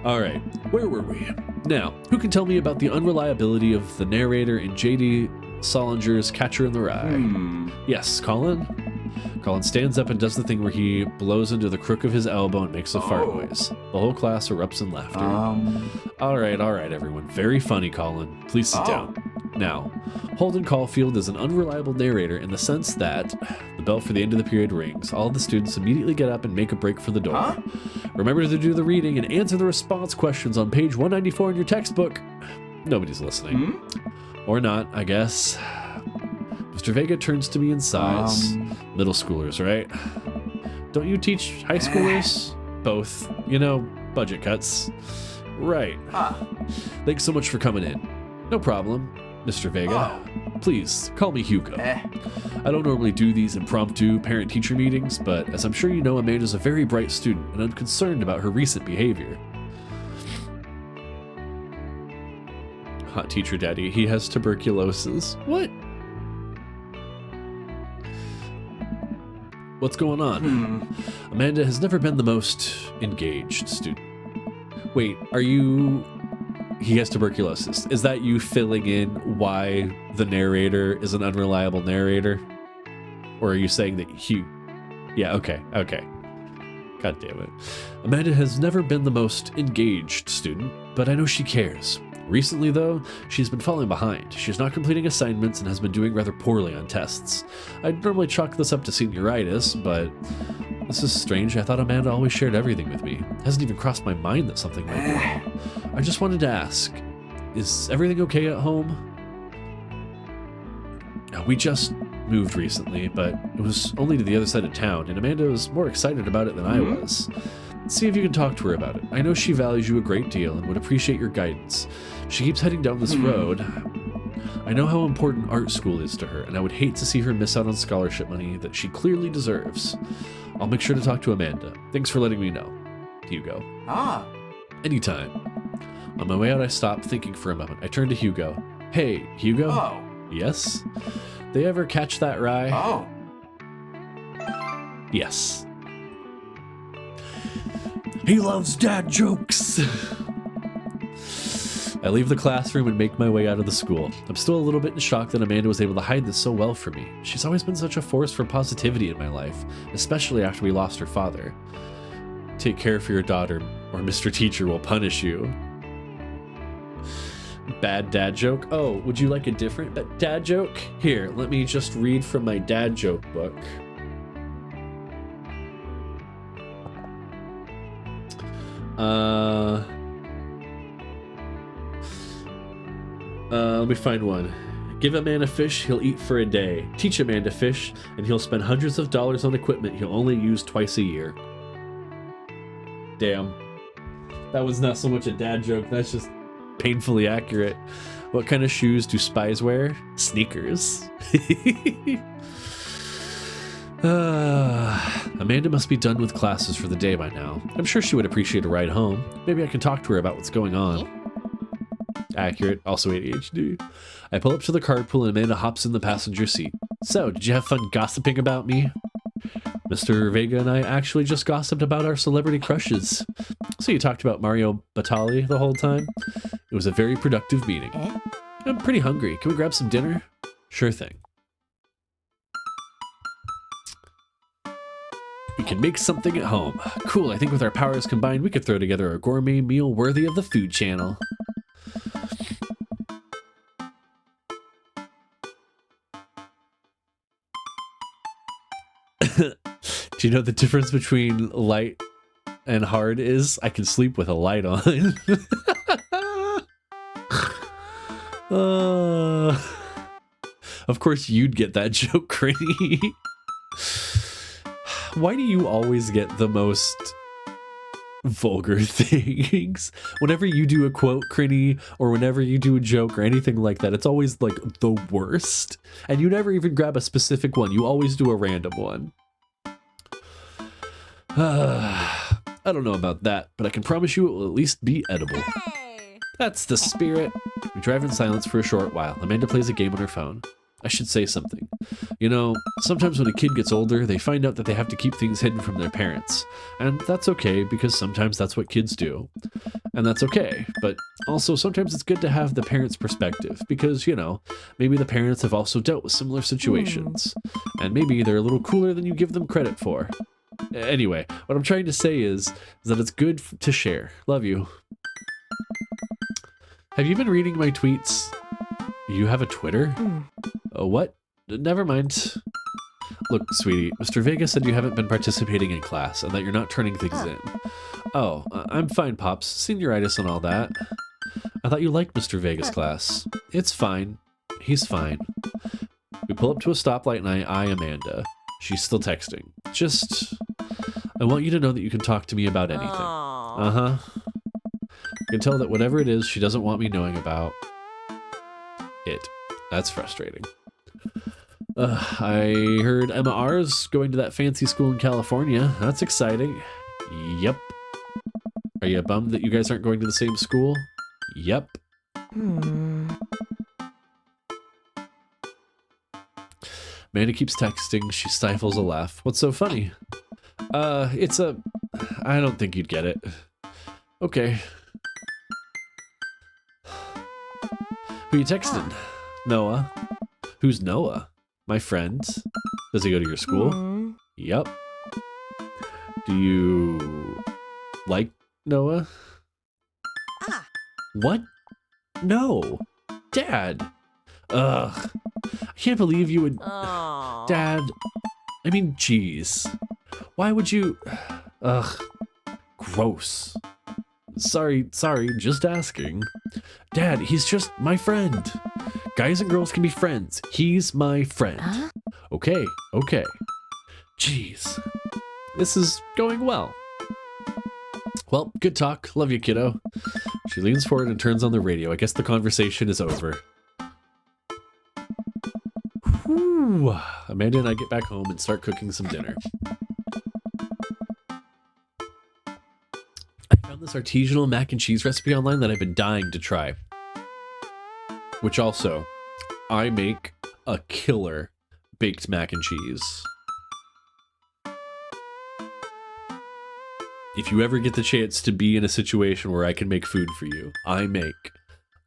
Alright, where were we? Now, who can tell me about the unreliability of the narrator in J.D. Salinger's Catcher in the Rye? Yes, Colin? Colin stands up and does the thing where he blows into the crook of his elbow and makes a fart noise. The whole class erupts in laughter. Alright, everyone. Very funny, Colin. Please sit down. Now, Holden Caulfield is an unreliable narrator in the sense that the bell for the end of the period rings. All the students immediately get up and make a break for the door. Remember to do the reading and answer the response questions on page 194 in your textbook. Nobody's listening. Or not, I guess. Mr. Vega turns to me and sighs. Middle schoolers, right? Don't you teach high schoolers? Both. You know, budget cuts. Right. Thanks so much for coming in. No problem, Mr. Vega. Please, call me Hugo. I don't normally do these impromptu parent-teacher meetings, but as I'm sure you know, Amanda's a very bright student, and I'm concerned about her recent behavior. Hot teacher daddy, he has tuberculosis. What? What's going on? Amanda has never been the most engaged student. Wait, are you... He has tuberculosis. Is that you filling in why the narrator is an unreliable narrator? Or are you saying that he Yeah, okay. God damn it. Amanda has never been the most engaged student, but I know she cares. Recently, though, she's been falling behind. She's not completing assignments and has been doing rather poorly on tests. I'd normally chalk this up to senioritis, but this is strange. I thought Amanda always shared everything with me. It hasn't even crossed my mind that something might be wrong. I just wanted to ask, is everything okay at home? We just moved recently, but it was only to the other side of town, and Amanda was more excited about it than I was. See if you can talk to her about it. I know she values you a great deal and would appreciate your guidance. She keeps heading down this road. I know how important art school is to her, and I would hate to see her miss out on scholarship money that she clearly deserves. I'll make sure to talk to Amanda. Thanks for letting me know. Hugo. Anytime. On my way out, I stopped, thinking for a moment. I turned to Hugo. Hey, Hugo? Oh. Yes? They ever catch that rye? Oh. Yes. He loves dad jokes! I leave the classroom and make my way out of the school. I'm still a little bit in shock that Amanda was able to hide this so well from me. She's always been such a force for positivity in my life, especially after we lost her father. Take care for your daughter, or Mr. Teacher will punish you. Bad dad joke? Oh, would you like a different dad joke? Here, let me just read from my dad joke book. Let me find one. Give a man a fish, he'll eat for a day. Teach a man to fish, and he'll spend hundreds of dollars on equipment he'll only use twice a year. Damn. That was not so much a dad joke, that's just painfully accurate. What kind of shoes do spies wear? Sneakers. Amanda must be done with classes for the day by now. I'm sure she would appreciate a ride home. Maybe I can talk to her about what's going on. Accurate, also ADHD. I pull up to the carpool and Amanda hops in the passenger seat. So, did you have fun gossiping about me? Mr. Vega and I actually just gossiped about our celebrity crushes. So you talked about Mario Batali the whole time? It was a very productive meeting. I'm pretty hungry. Can we grab some dinner? Sure thing. We can make something at home. Cool, I think with our powers combined, we could throw together a gourmet meal worthy of the Food Channel. Do you know the difference between light and hard is? I can sleep with a light on. Of course you'd get that joke, Crinny. Why do you always get the most vulgar things? Whenever you do a quote, Crinny, or whenever you do a joke or anything like that, it's always like the worst. And you never even grab a specific one. You always do a random one. I don't know about that, but I can promise you it will at least be edible. Hey. That's the spirit. We drive in silence for a short while. Amanda plays a game on her phone. I should say something. You know, sometimes when a kid gets older, they find out that they have to keep things hidden from their parents. And that's okay, because sometimes that's what kids do. And that's okay, but also sometimes it's good to have the parents' perspective, because, you know, maybe the parents have also dealt with similar situations. And maybe they're a little cooler than you give them credit for. Anyway, what I'm trying to say is that it's good to share. Love you. Have you been reading my tweets? You have a Twitter? What? Never mind. Look, sweetie, Mr. Vega said you haven't been participating in class and that you're not turning things in. Oh, I'm fine, Pops. Senioritis and all that. I thought you liked Mr. Vega's class. It's fine. He's fine. We pull up to a stoplight and I eye Amanda. She's still texting. Just, I want you to know that you can talk to me about anything. Uh-huh. I can tell that whatever it is, she doesn't want me knowing about it. That's frustrating. I heard Emma R's going to that fancy school in California. That's exciting. Yep. Are you bummed that you guys aren't going to the same school? Yep. Amanda keeps texting. She stifles a laugh. What's so funny? It's a... I don't think you'd get it. Okay. Who you texting? Noah. Who's Noah? My friend. Does he go to your school? Yep. Do you like Noah? Ah. What? No. Dad. Ugh. I can't believe you would... Oh. Dad. I mean, jeez. Why would you... Ugh. Gross. Sorry, just asking. Dad, he's just my friend. Guys and girls can be friends. He's my friend. Huh? Okay. Jeez. This is going well. Well, good talk. Love you, kiddo. She leans forward and turns on the radio. I guess the conversation is over. Whew. Amanda and I get back home and start cooking some dinner. I found this artisanal mac and cheese recipe online that I've been dying to try. Which also, I make a killer baked mac and cheese. If you ever get the chance to be in a situation where I can make food for you, I make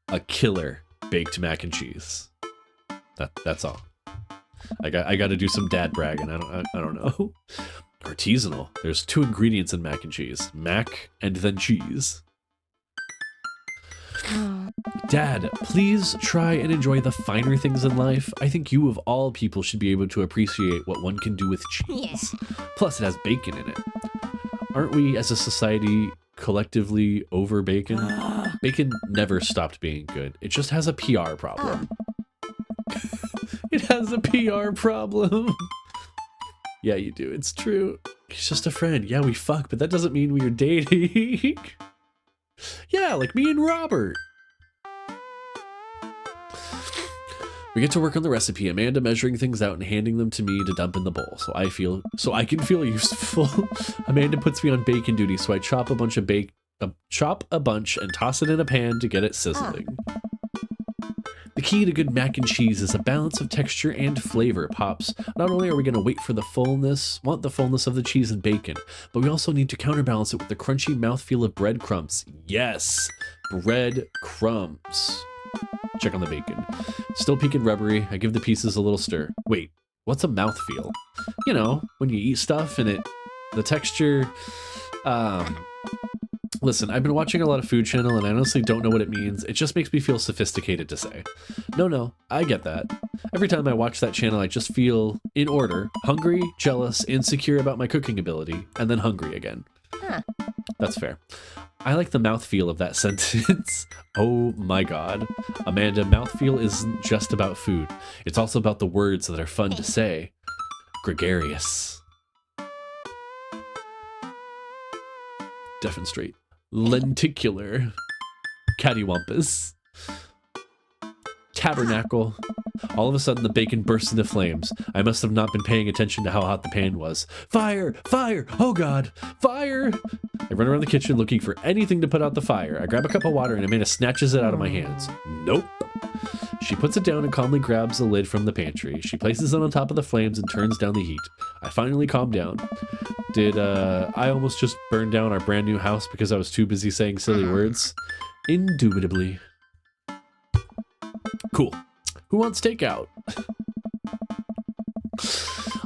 a killer baked mac and cheese. That's all. I got to do some dad bragging. I don't know. Artisanal. There's 2 ingredients in mac and cheese: mac and then cheese. Dad, please try and enjoy the finer things in life. I think you of all people should be able to appreciate what one can do with cheese. Plus, it has bacon in it. Aren't we as a society collectively over bacon? Bacon never stopped being good. It just has a PR problem. It has a PR problem. Yeah, you do. It's true. He's just a friend. Yeah, we fuck, but that doesn't mean we are dating. Yeah, like me and Robert. We get to work on the recipe, Amanda measuring things out and handing them to me to dump in the bowl, so I can feel useful. Amanda puts me on bacon duty, so I chop a bunch and toss it in a pan to get it sizzling. The key to good mac and cheese is a balance of texture and flavor, Pops. Not only are we going to want the fullness of the cheese and bacon, but we also need to counterbalance it with the crunchy mouthfeel of breadcrumbs. Yes, breadcrumbs. Check on the bacon. Still peak and rubbery. I give the pieces a little stir. Wait, what's a mouthfeel? You know, when you eat stuff and the texture, listen, I've been watching a lot of Food Channel and I honestly don't know what it means. It just makes me feel sophisticated to say. No, I get that. Every time I watch that channel, I just feel in order, hungry, jealous, insecure about my cooking ability, and then hungry again. Huh. That's fair. I like the mouthfeel of that sentence. Oh my god. Amanda, mouthfeel isn't just about food. It's also about the words that are fun to say. Gregarious. Deaf and straight. Lenticular. Cattywampus. Tabernacle. All of a sudden, the bacon bursts into flames. I must have not been paying attention to how hot the pan was. Fire! Fire! Oh god! Fire! I run around the kitchen looking for anything to put out the fire. I grab a cup of water and Amanda snatches it out of my hands. Nope. She puts it down and calmly grabs a lid from the pantry. She places it on top of the flames and turns down the heat. I finally calm down. Did I almost just burn down our brand new house because I was too busy saying silly words? Indubitably. Cool. Who wants takeout?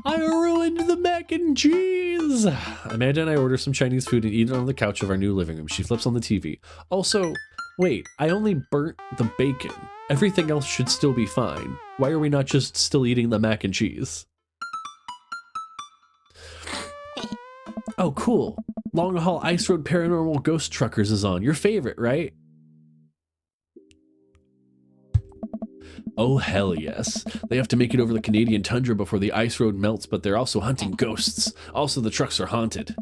I ruined the mac and cheese! Amanda and I order some Chinese food and eat it on the couch of our new living room. She flips on the TV. Also, wait, I only burnt the bacon. Everything else should still be fine. Why are we not just still eating the mac and cheese? Oh, cool. Long Haul Ice Road Paranormal Ghost Truckers is on. Your favorite, right? Oh, hell yes. They have to make it over the Canadian tundra before the ice road melts, but they're also hunting ghosts. Also, the trucks are haunted.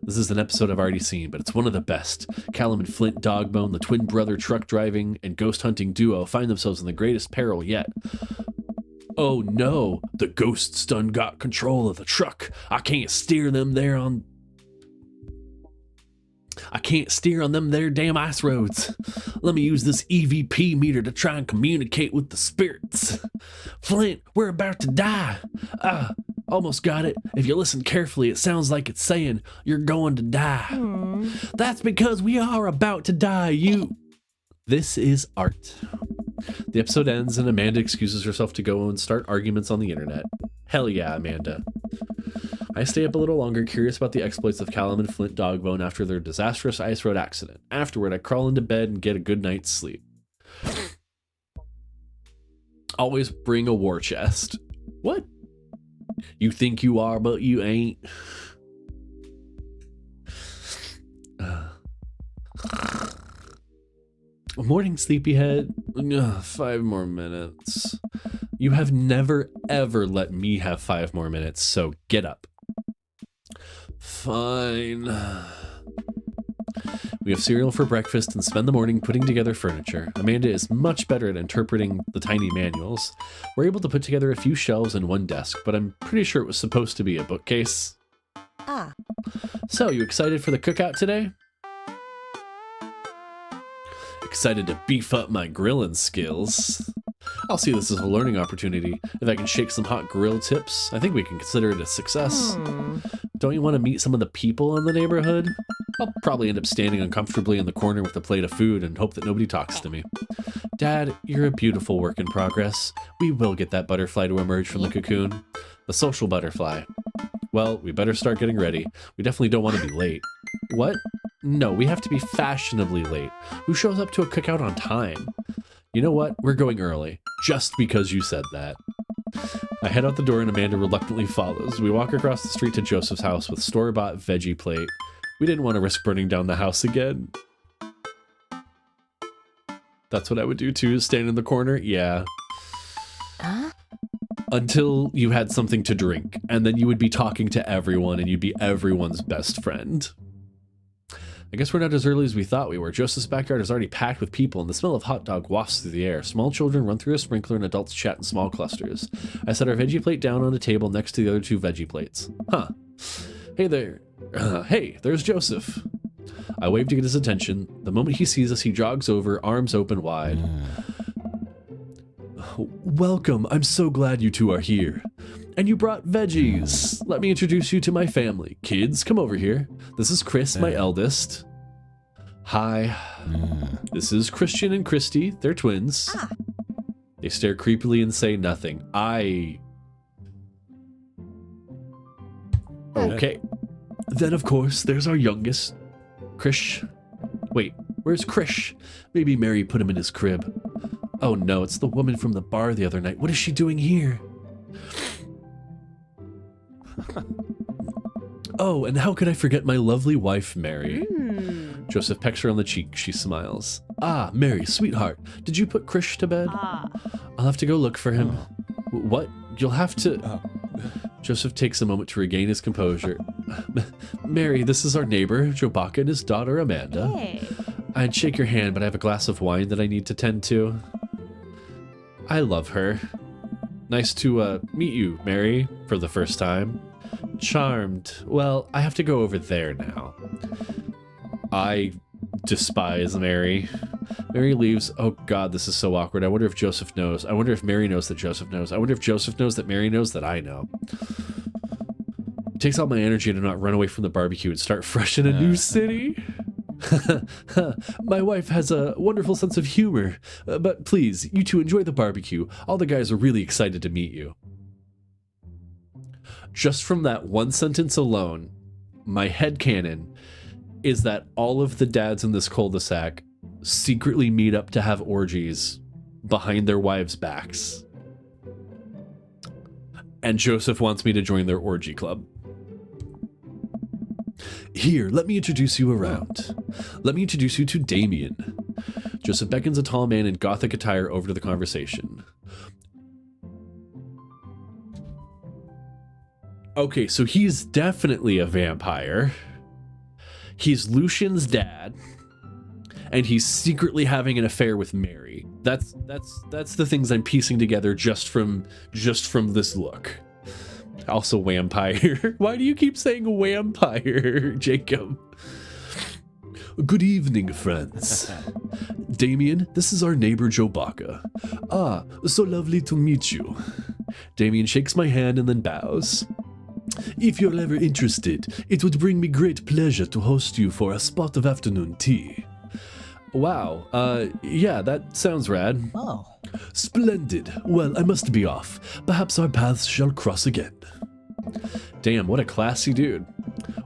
This is an episode I've already seen, but it's one of the best. Callum and Flint Dogbone, the twin brother truck driving and ghost hunting duo, find themselves in the greatest peril yet. Oh no, the ghosts done got control of the truck. I can't steer them on them there damn ice roads. Let me use this EVP meter to try and communicate with the spirits. Flint, we're about to die. Almost got it. If you listen carefully, it sounds like it's saying you're going to die. That's because we are about to die. This is art. The episode ends and Amanda excuses herself to go and start arguments on the internet. Hell yeah, Amanda. I stay up a little longer, curious about the exploits of Callum and Flint Dogbone after their disastrous ice road accident. Afterward, I crawl into bed and get a good night's sleep. Always bring a war chest. What? You think you are, but you ain't. Morning, sleepyhead. 5 more minutes. You have never, ever let me have 5 more minutes, so get up. Fine. We have cereal for breakfast and spend the morning putting together furniture. Amanda is much better at interpreting the tiny manuals. We're able to put together a few shelves and one desk, but I'm pretty sure it was supposed to be a bookcase. Ah. So, you excited for the cookout today? Excited to beef up my grilling skills. I'll see this as a learning opportunity. If I can shake some hot grill tips, I think we can consider it a success. Don't you want to meet some of the people in the neighborhood? I'll probably end up standing uncomfortably in the corner with a plate of food and hope that nobody talks to me. Dad, you're a beautiful work in progress. We will get that butterfly to emerge from the cocoon. The social butterfly. Well, we better start getting ready. We definitely don't want to be late. What? No, we have to be fashionably late. Who shows up to a cookout on time? You know what? We're going early. Just because you said that. I head out the door and Amanda reluctantly follows. We walk across the street to Joseph's house with store-bought veggie plate. We didn't want to risk burning down the house again. That's what I would do too, stand in the corner? Yeah. Huh? Until you had something to drink, and then you would be talking to everyone and you'd be everyone's best friend. I guess we're not as early as we thought we were. Joseph's backyard is already packed with people, and the smell of hot dog wafts through the air. Small children run through a sprinkler, and adults chat in small clusters. I set our veggie plate down on a table next to the other 2 veggie plates. Huh. Hey there. Hey, there's Joseph. I wave to get his attention. The moment he sees us, he jogs over, arms open wide. Welcome. I'm so glad you 2 are here. And you brought veggies. Let me introduce you to my family. Kids, come over here. This is Chris, my eldest. Hi. This is Christian and Christy. They're twins. Ah. They stare creepily and say nothing. Okay. Then, of course, there's our youngest. Krish. Wait, where's Krish? Maybe Mary put him in his crib. Oh no, it's the woman from the bar the other night. What is she doing here? Oh, and how could I forget my lovely wife, Mary? Joseph pecks her on the cheek. She smiles. Ah, Mary, sweetheart, did you put Krish to bed? I'll have to go look for him. What? You'll have to... Joseph takes a moment to regain his composure. Mary, this is our neighbor, Jobaka, and his daughter, Amanda. Hey. I'd shake your hand, but I have a glass of wine that I need to tend to. I love her. Nice to meet you, Mary, for the first time. Charmed. Well, I have to go over there now. I despise Mary. Mary leaves. Oh god, this is so awkward. I wonder if Joseph knows. I wonder if Mary knows that Joseph knows. I wonder if Joseph knows that Mary knows that I know. It takes all my energy to not run away from the barbecue and start fresh in a new city. My wife has a wonderful sense of humor. But please, you 2 enjoy the barbecue. All the guys are really excited to meet you. Just from that one sentence alone, my headcanon is that all of the dads in this cul-de-sac secretly meet up to have orgies behind their wives' backs. And Joseph wants me to join their orgy club. Here, let me introduce you around. Let me introduce you to Damien. Joseph beckons a tall man in gothic attire over to the conversation. Okay, so he's definitely a vampire. He's Lucian's dad, and he's secretly having an affair with Mary. That's the things I'm piecing together just from this look. Also vampire. Why do you keep saying vampire, Jacob? Good evening, friends. Damien, this is our neighbor Jobaka. Ah, so lovely to meet you. Damien shakes my hand and then bows. If you're ever interested, it would bring me great pleasure to host you for a spot of afternoon tea. Wow, yeah, that sounds rad. Oh. Splendid. Well, I must be off. Perhaps our paths shall cross again. Damn, what a classy dude.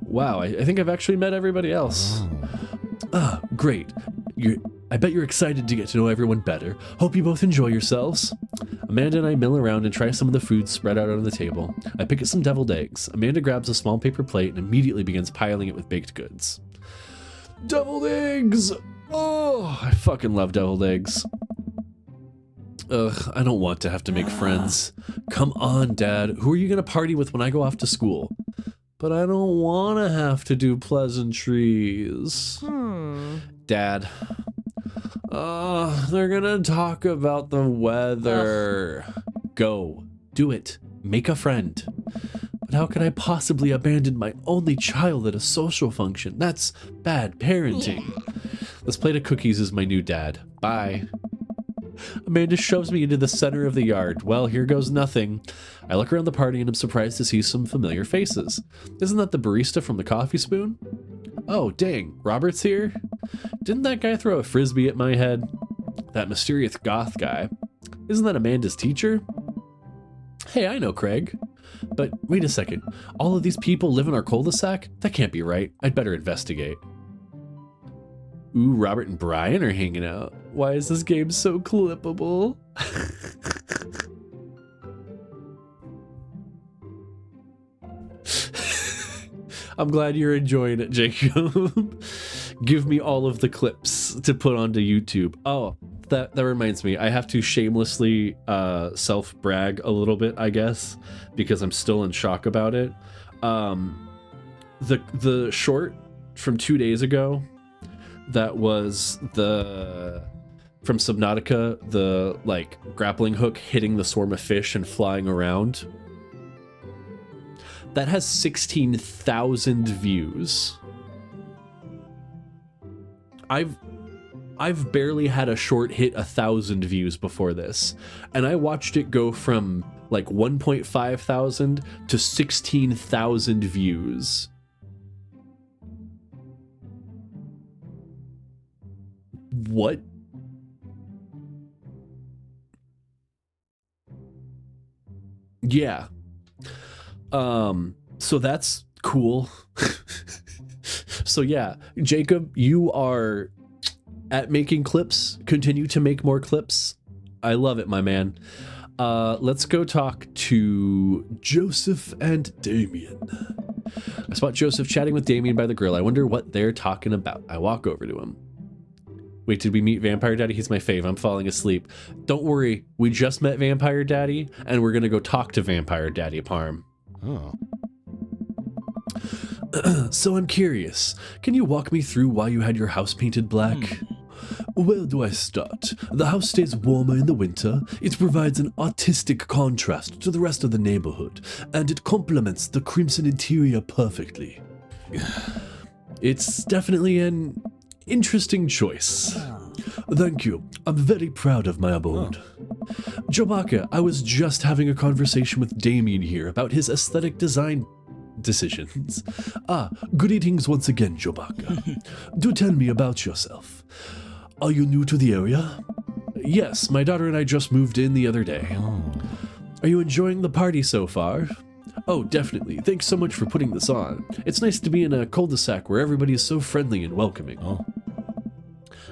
Wow, I think I've actually met everybody else. Great. I bet you're excited to get to know everyone better. Hope you both enjoy yourselves. Amanda and I mill around and try some of the food spread out on the table. I pick at some deviled eggs. Amanda grabs a small paper plate and immediately begins piling it with baked goods. Deviled eggs! Oh, I fucking love deviled eggs. Ugh, I don't want to have to make friends. Come on, Dad. Who are you gonna party with when I go off to school? But I don't want to have to do pleasantries. Dad. They're gonna talk about the weather. Go. Do it. Make a friend. But how can I possibly abandon my only child at a social function? That's bad parenting. This plate of cookies is my new dad. Bye. Amanda shoves me into the center of the yard. Well, here goes nothing. I look around the party and I'm surprised to see some familiar faces. Isn't that the barista from the Coffee Spoon? Oh, dang, Robert's here? Didn't that guy throw a frisbee at my head? That mysterious goth guy. Isn't that Amanda's teacher? Hey, I know Craig. But wait a second, all of these people live in our cul-de-sac? That can't be right. I'd better investigate. Ooh, Robert and Brian are hanging out. Why is this game so clippable? I'm glad you're enjoying it, Jacob. Give me all of the clips to put onto YouTube. Oh, that reminds me. I have to shamelessly self-brag a little bit, I guess, because I'm still in shock about it. The short from 2 days ago, that was from Subnautica, the like grappling hook hitting the swarm of fish and flying around. That has 16,000 views. I've barely had a short hit 1,000 views before this, and I watched it go from like 1.5 thousand to 16,000 views. What? Yeah. So that's cool. So yeah, Jacob, you are at making clips. Continue to make more clips. I love it, my man. Let's go talk to Joseph and Damien. I spot Joseph chatting with Damien by the grill. I wonder what they're talking about. I walk over to him. Wait, did we meet Vampire Daddy? He's my fave. I'm falling asleep. Don't worry. We just met Vampire Daddy, and we're going to go talk to Vampire Daddy Parm. Oh. So I'm curious. Can you walk me through why you had your house painted black? Where do I start? The house stays warmer in the winter. It provides an artistic contrast to the rest of the neighborhood, and it complements the crimson interior perfectly. It's definitely an interesting choice. Thank you. I'm very proud of my abode. Jobaka, I was just having a conversation with Damien here about his aesthetic design decisions. Greetings once again, Jobaka. Do tell me about yourself. Are you new to the area? Yes, my daughter and I just moved in the other day. Are you enjoying the party so far? Oh, definitely. Thanks so much for putting this on. It's nice to be in a cul-de-sac where everybody is so friendly and welcoming.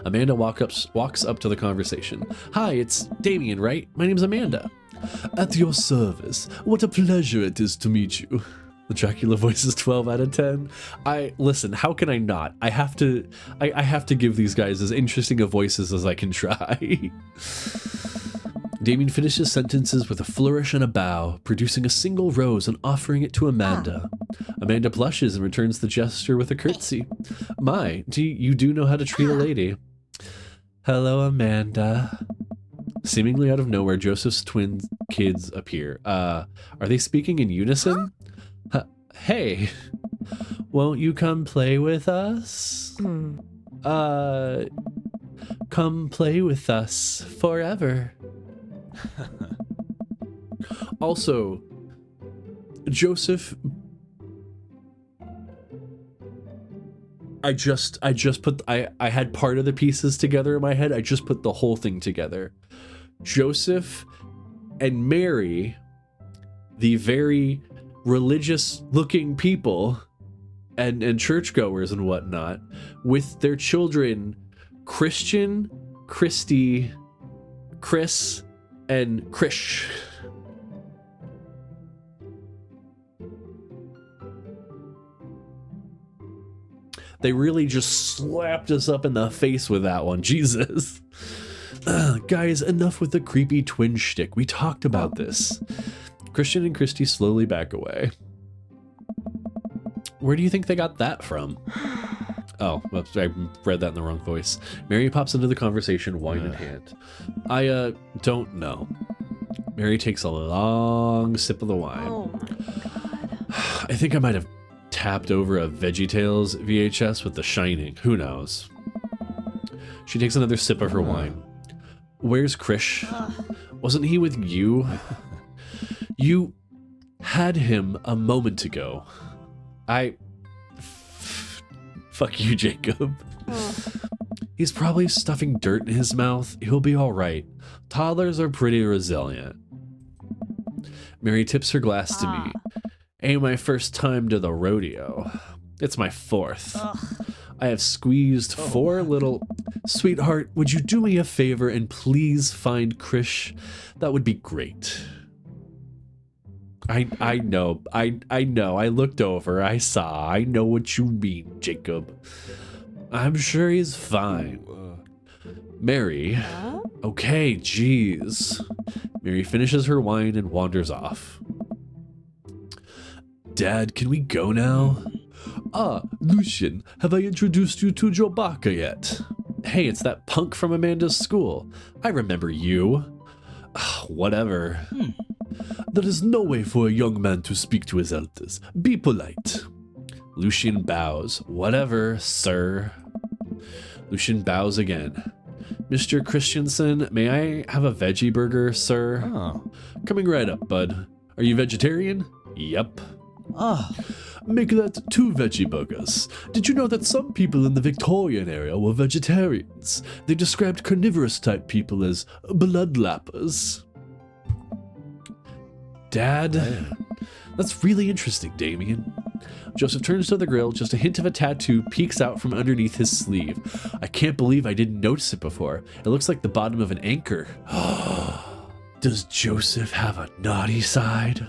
Amanda walks up to the conversation. Hi, it's Damien, right? My name's Amanda. At your service. What a pleasure it is to meet you. The Dracula voice is 12 out of 10. Listen, how can I not? I have to give these guys as interesting of voices as I can try. Damien finishes sentences with a flourish and a bow, producing a single rose and offering it to Amanda. Amanda blushes and returns the gesture with a curtsy. My, you do know how to treat a lady. Hello, Amanda. Seemingly out of nowhere, Joseph's twin kids appear. Are they speaking in unison? Hey, won't you come play with us? Come play with us forever. Also, Joseph, I had part of the pieces together in my head. I just put the whole thing together. Joseph and Mary, the very religious looking people and churchgoers and whatnot with their children Christian, Christy, Chris, and Krish. They really just slapped us up in the face with that one. Jesus. Guys, enough with the creepy twin shtick. We talked about this. Christian and Christy slowly back away. Where do you think they got that from? Oh, whoops, I read that in the wrong voice. Mary pops into the conversation, wine in hand. I don't know. Mary takes a long sip of the wine. Oh my god. I think I might have tapped over a VeggieTales VHS with The Shining. Who knows? She takes another sip of her wine. Where's Krish? Wasn't he with you? You had him a moment ago. Fuck you, Jacob. He's probably stuffing dirt in his mouth. He'll be all right. Toddlers are pretty resilient. Mary tips her glass to me. Ain't my first time to the rodeo. It's my fourth. I have squeezed 4 little... Sweetheart, would you do me a favor and please find Krish? That would be great. I know. I know. I looked over. I saw. I know what you mean, Jacob. I'm sure he's fine. Mary. Okay, jeez. Mary finishes her wine and wanders off. Dad, can we go now? Ah, Lucian, have I introduced you to Jobaka yet? Hey, it's that punk from Amanda's school. I remember you. Whatever. There is no way for a young man to speak to his elders. Be polite. Lucian bows. Whatever, sir. Lucian bows again. Mr. Christensen, may I have a veggie burger, sir? Oh. Coming right up, bud. Are you vegetarian? Yep. Oh. Make that 2 veggie burgers. Did you know that some people in the Victorian area were vegetarians? They described carnivorous type people as bloodlappers. Dad? That's really interesting, Damien. Joseph turns to the grill. Just a hint of a tattoo peeks out from underneath his sleeve. I can't believe I didn't notice it before. It looks like the bottom of an anchor. Does Joseph have a naughty side?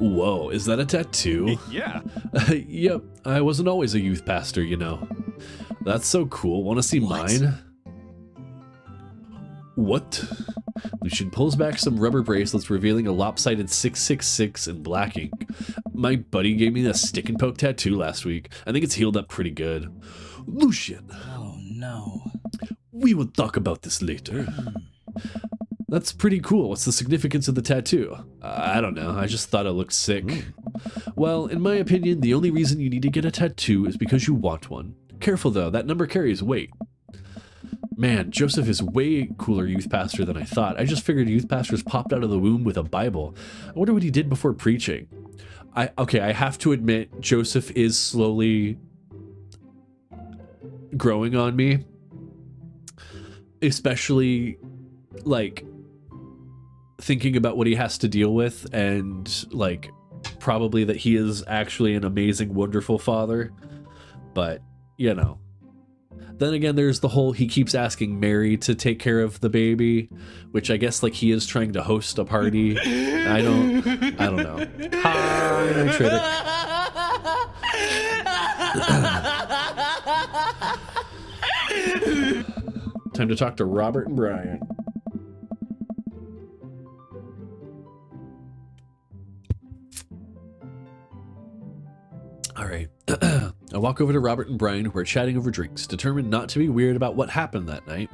Whoa, is that a tattoo? Yeah. Yep, I wasn't always a youth pastor, you know. That's so cool. Want to see mine? What? Lucian pulls back some rubber bracelets, revealing a lopsided 666 in black ink. My buddy gave me a stick and poke tattoo last week. I think it's healed up pretty good. Lucian. Oh no. We will talk about this later. That's pretty cool. What's the significance of the tattoo? I don't know. I just thought it looked sick. Well, in my opinion, the only reason you need to get a tattoo is because you want one. Careful though, that number carries weight. Man, Joseph is way cooler youth pastor than I thought. I just figured youth pastors popped out of the womb with a Bible. I wonder what he did before preaching. I have to admit, Joseph is slowly growing on me. Especially, like, thinking about what he has to deal with and, like, probably that he is actually an amazing, wonderful father. But, you know. Then again, there's the whole he keeps asking Mary to take care of the baby, which I guess like he is trying to host a party. I don't know. Hi, Nitritic. Time to talk to Robert and Brian. All right. I walk over to Robert and Brian, who are chatting over drinks, determined not to be weird about what happened that night.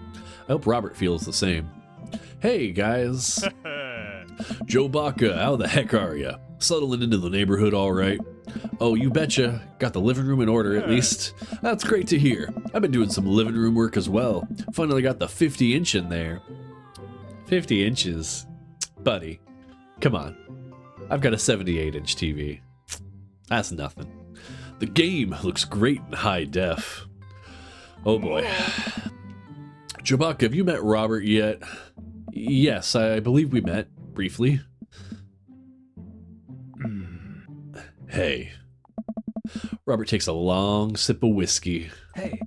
I hope Robert feels the same. Hey, guys. Joe Baca, how the heck are ya? Settling into the neighborhood all right? Oh, you betcha. Got the living room in order, at least. That's great to hear. I've been doing some living room work as well. Finally got the 50-inch in there. 50 inches? Buddy, come on. I've got a 78-inch TV. That's nothing. The game looks great in high def. Oh boy. Jabak, have you met Robert yet? Yes, I believe we met briefly. Hey. Robert takes a long sip of whiskey. Hey.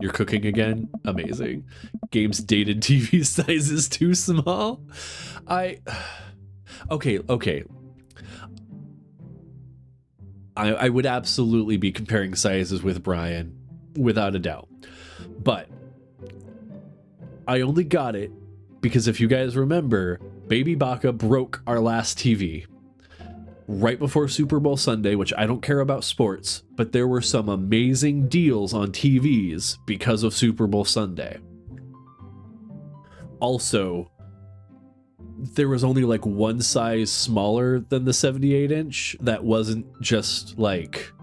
You're cooking again? Amazing. Game's dated TV size is too small? Okay. I would absolutely be comparing sizes with Brian, without a doubt. But I only got it because if you guys remember, Baby Baka broke our last TV right before Super Bowl Sunday, which I don't care about sports, but there were some amazing deals on TVs because of Super Bowl Sunday. Also, there was only like one size smaller than the 78-inch that wasn't just like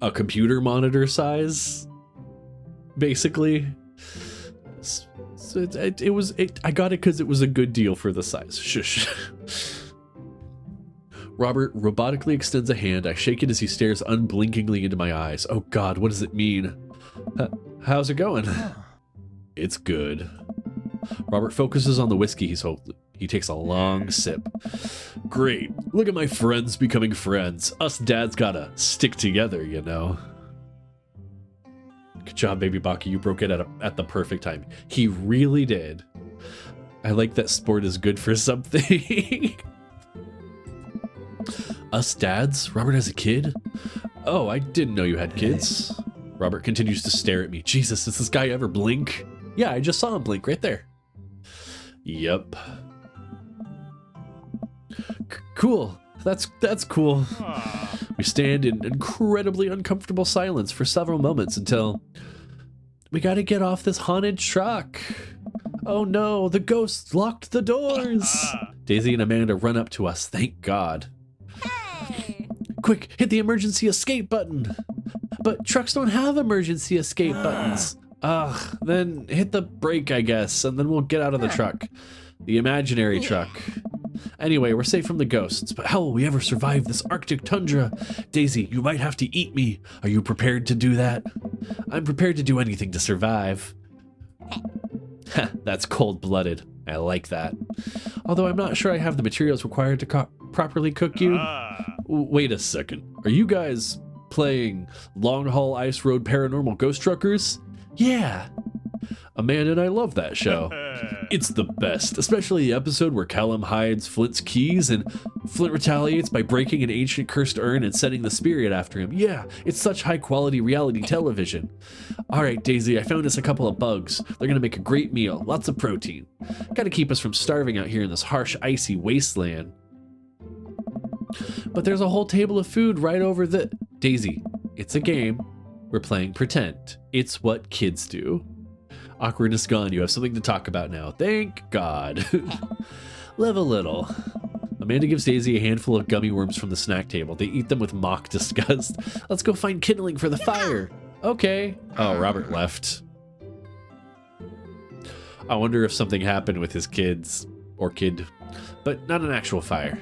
a computer monitor size, basically. So I got it because it was a good deal for the size. Shush. Robert robotically extends a hand. I shake it as he stares unblinkingly into my eyes. Oh God, what does it mean? How's it going? It's good. Robert focuses on the whiskey he's holding. He takes a long sip. Great. Look at my friends becoming friends. Us dads gotta stick together, you know. Good job, Baby Baka. You broke it at the perfect time. He really did. I like that sport is good for something. Us dads? Robert has a kid? Oh, I didn't know you had kids. Robert continues to stare at me. Jesus, does this guy ever blink? Yeah, I just saw him blink right there. Yep. Cool. That's cool. We stand in incredibly uncomfortable silence for several moments until we gotta get off this haunted truck. Oh no, the ghosts locked the doors. Daisy and Amanda run up to us, thank God. Hey! Quick, hit the emergency escape button. But trucks don't have emergency escape buttons. Ugh, then hit the brake, I guess, and then we'll get out of the truck. The imaginary truck. Anyway, we're safe from the ghosts, but how will we ever survive this Arctic tundra? Daisy, you might have to eat me. Are you prepared to do that? I'm prepared to do anything to survive. That's cold-blooded. I like that. Although I'm not sure I have the materials required to properly cook you. Wait a second. Are you guys playing Long Haul Ice Road Paranormal Ghost Truckers? Yeah. Amanda and I love that show. It's the best, especially the episode where Callum hides Flint's keys and Flint retaliates by breaking an ancient cursed urn and setting the spirit after him. Yeah, it's such high quality reality television. All right, Daisy, I found us a couple of bugs. They're gonna make a great meal, lots of protein. Gotta keep us from starving out here in this harsh, icy wasteland. But there's a whole table of food right over the... Daisy, it's a game. We're playing pretend. It's what kids do. Awkwardness gone. You have something to talk about now. Thank God. Live a little. Amanda gives Daisy a handful of gummy worms from the snack table. They eat them with mock disgust. Let's go find kindling for the fire. Okay. Oh, Robert left. I wonder if something happened with his kids. Or kid. But not an actual fire.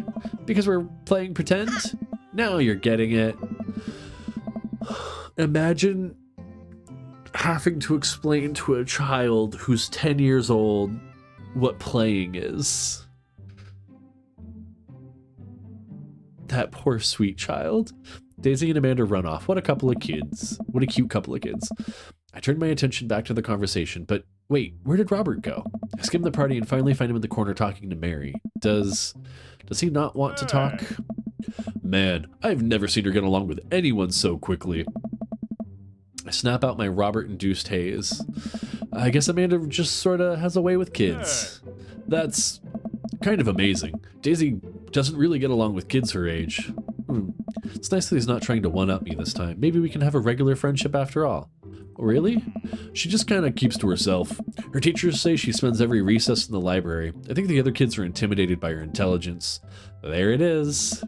Because we're playing pretend? Now you're getting it. Imagine having to explain to a child who's 10 years old what playing is. That poor sweet child. Daisy and Amanda run off. What a couple of kids. What a cute couple of kids. I turned my attention back to the conversation, but wait, where did Robert go? I skimmed the party and finally find him in the corner talking to Mary. Does he not want to talk? Man, I've never seen her get along with anyone so quickly. I snap out my Robert-induced haze. I guess Amanda just sorta has a way with kids. That's kind of amazing. Daisy doesn't really get along with kids her age. It's nice that he's not trying to one-up me this time. Maybe we can have a regular friendship after all. Really? She just kind of keeps to herself. Her teachers say she spends every recess in the library. I think the other kids are intimidated by her intelligence. There it is.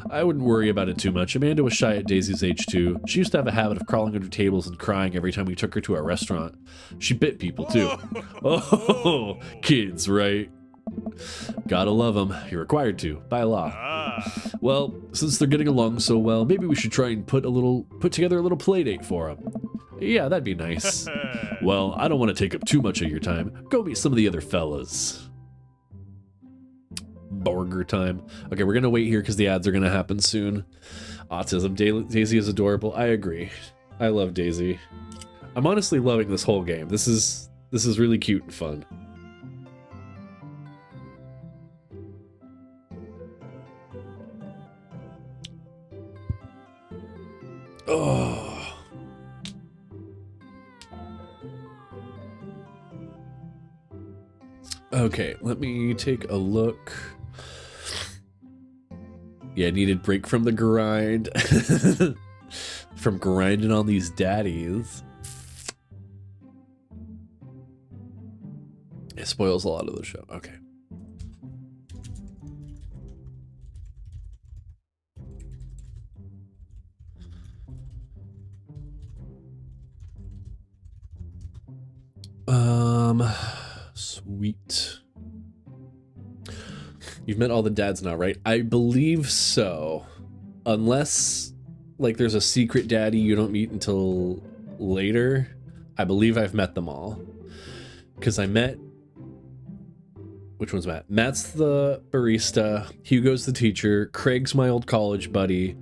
I wouldn't worry about it too much. Amanda was shy at Daisy's age too. She used to have a habit of crawling under tables and crying every time we took her to a restaurant. She bit people too. Oh, kids, right? Gotta love them. You're required to, by law. Well, since they're getting along so well, maybe we should try and put together a little play date for them. Yeah, that'd be nice. Well, I don't want to take up too much of your time. Go meet some of the other fellas. burger time. Okay, we're gonna wait here because the ads are gonna happen soon. Autism. Daisy is adorable. I agree. I love Daisy. I'm honestly loving this whole game. This is really cute and fun. Oh. Okay, let me take a look. Yeah, I needed break from the grind. From grinding on these daddies. It spoils a lot of the show. Okay. Sweet. You've met all the dads now, right? I believe so. Unless, like, there's a secret daddy you don't meet until later. I believe I've met them all. Because I met... Which one's Matt? Matt's the barista. Hugo's the teacher. Craig's my old college buddy.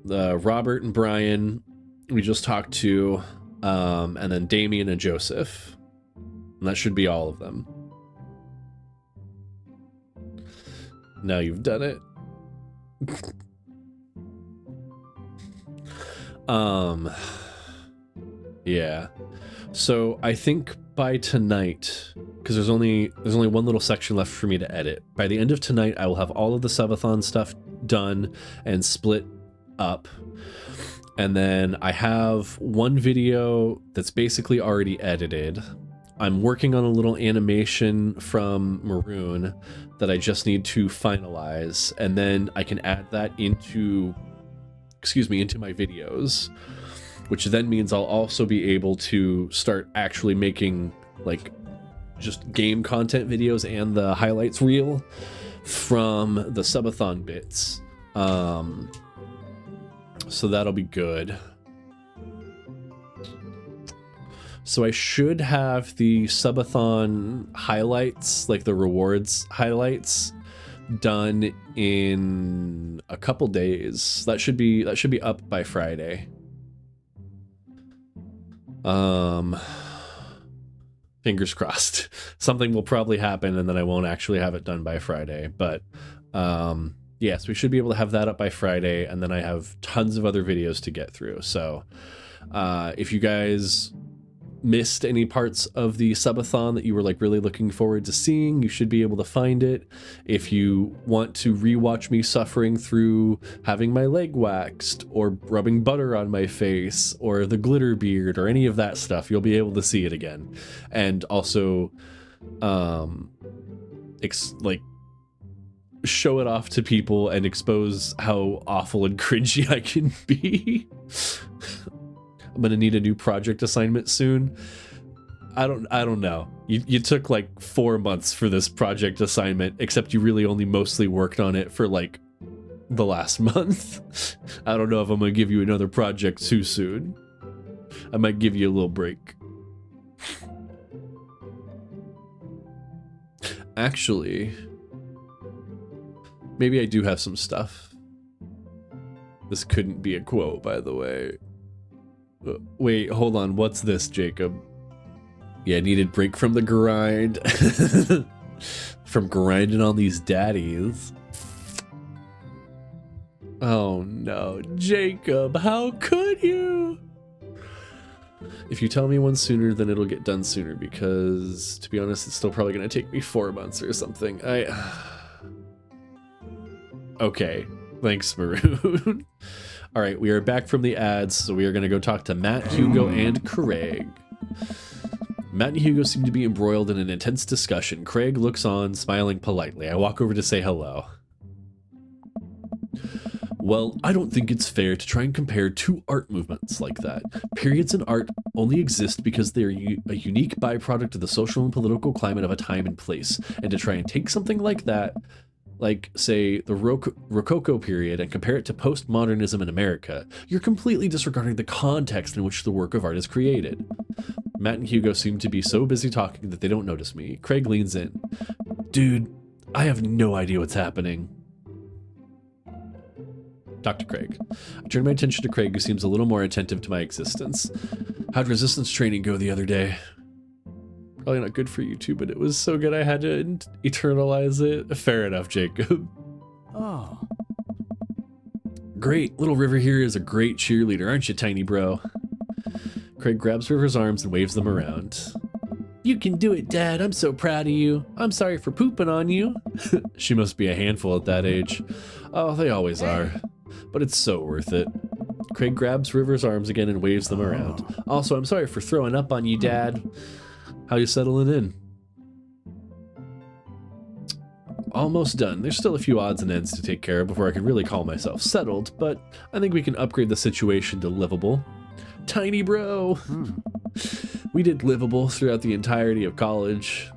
Robert and Brian, we just talked to. And then Damien and Joseph. And that should be all of them. Now you've done it. Yeah. So I think by tonight, because there's only one little section left for me to edit. By the end of tonight, I will have all of the subathon stuff done and split up. And then I have one video that's basically already edited. I'm working on a little animation from Maroon that I just need to finalize, and then I can add that into my videos, which then means I'll also be able to start actually making like just game content videos and the highlights reel from the subathon bits. So that'll be good. So I should have the subathon highlights, like the rewards highlights, done in a couple days. That should be up by Friday. Fingers crossed. Something will probably happen and then I won't actually have it done by Friday. But yes, we should be able to have that up by Friday, and then I have tons of other videos to get through. So if you guys missed any parts of the subathon that you were like really looking forward to seeing, you should be able to find it. If you want to rewatch me suffering through having my leg waxed or rubbing butter on my face or the glitter beard or any of that stuff, you'll be able to see it again. And also like show it off to people and expose how awful and cringy I can be. I'm gonna need a new project assignment soon. I don't know. You took like 4 months for this project assignment, except you really only mostly worked on it for like the last month. I don't know if I'm gonna give you another project too soon. I might give you a little break. Actually, maybe I do have some stuff. This couldn't be a quote, by the way. Wait, hold on. What's this, Jacob? Yeah, I needed break from the grind. From grinding on these daddies. Oh no, Jacob, how could you? If you tell me one sooner, then it'll get done sooner, because to be honest, it's still probably gonna take me 4 months or something. Okay, thanks, Maroon. All right, we are back from the ads, so we are going to go talk to Matt, Hugo, and Craig. Matt and Hugo seem to be embroiled in an intense discussion. Craig looks on, smiling politely. I walk over to say hello. Well, I don't think it's fair to try and compare two art movements like that. Periods in art only exist because they're a unique byproduct of the social and political climate of a time and place. And to try and take something like that, like, say, the Rococo period, and compare it to postmodernism in America, you're completely disregarding the context in which the work of art is created. Matt and Hugo seem to be so busy talking that they don't notice me. Craig leans in. Dude, I have no idea what's happening. Dr. Craig. I turn my attention to Craig, who seems a little more attentive to my existence. How'd resistance training go the other day? Probably not good for you two, but it was so good I had to eternalize it. Fair enough, Jacob. Oh. Great. Little River here is a great cheerleader, aren't you, tiny bro? Craig grabs River's arms and waves them around. You can do it, Dad. I'm so proud of you. I'm sorry for pooping on you. She must be a handful at that age. Oh, they always are. But it's so worth it. Craig grabs River's arms again and waves them around. Also, I'm sorry for throwing up on you, Dad. How you settling in? Almost done. There's still a few odds and ends to take care of before I can really call myself settled, but I think we can upgrade the situation to livable. Tiny bro! We did livable throughout the entirety of college.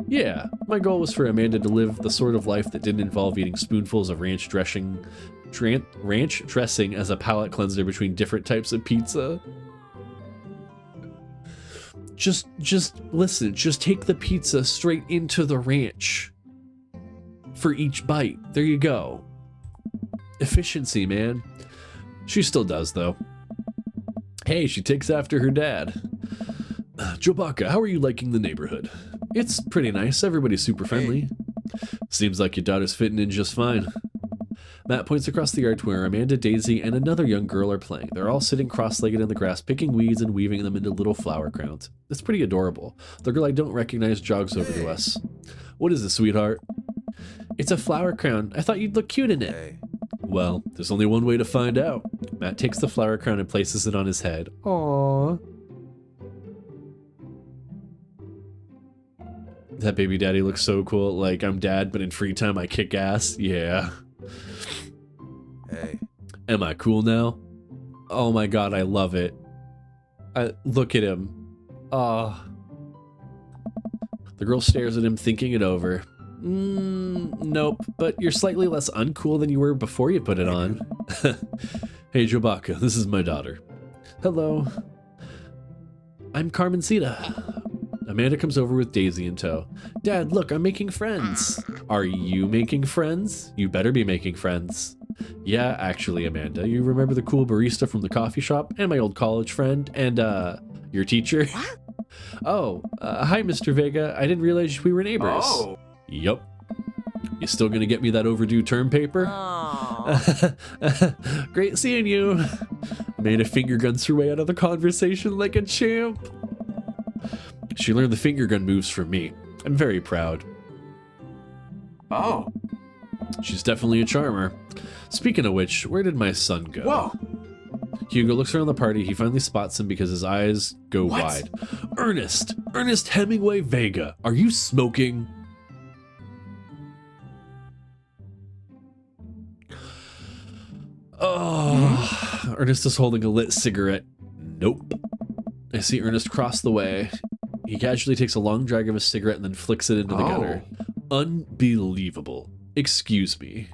Yeah, my goal was for Amanda to live the sort of life that didn't involve eating spoonfuls of ranch dressing as a palate cleanser between different types of pizza. Just listen, just take the pizza straight into the ranch for each bite. There you go. Efficiency, man. She still does, though. Hey, she takes after her dad. Jobaka, how are you liking the neighborhood? It's pretty nice. Everybody's super friendly. Seems like your daughter's fitting in just fine. Matt points across the yard to where Amanda, Daisy, and another young girl are playing. They're all sitting cross-legged in the grass, picking weeds and weaving them into little flower crowns. It's pretty adorable. The girl I don't recognize jogs over to us. What is this, sweetheart? It's a flower crown. I thought you'd look cute in it. Hey. Well, there's only one way to find out. Matt takes the flower crown and places it on his head. Aww. That baby daddy looks so cool. Like, I'm dad, but in free time I kick ass. Yeah. Hey. Am I cool now? Oh my god, I love it. Look at him. Ah. The girl stares at him, thinking it over. Nope, but you're slightly less uncool than you were before you put it on. Hey, Jobaka, this is my daughter. Hello. I'm Carmencita. Amanda comes over with Daisy in tow. Dad, look, I'm making friends. Are you making friends? You better be making friends. Yeah, actually, Amanda, you remember the cool barista from the coffee shop and my old college friend and, your teacher? What? Oh, hi, Mr. Vega. I didn't realize we were neighbors. Oh. Yup. You still gonna get me that overdue term paper? Oh. Great seeing you. Amanda finger guns her way out of the conversation like a champ. She learned the finger gun moves from me. I'm very proud. Oh. She's definitely a charmer. Speaking of which, where did my son go? Whoa. Hugo looks around the party. He finally spots him because his eyes go What? wide. Ernest Hemingway Vega, are you smoking? Oh, Ernest is holding a lit cigarette. Nope. I see Ernest cross the way. He casually takes a long drag of his cigarette and then flicks it into the gutter. Unbelievable. Excuse me.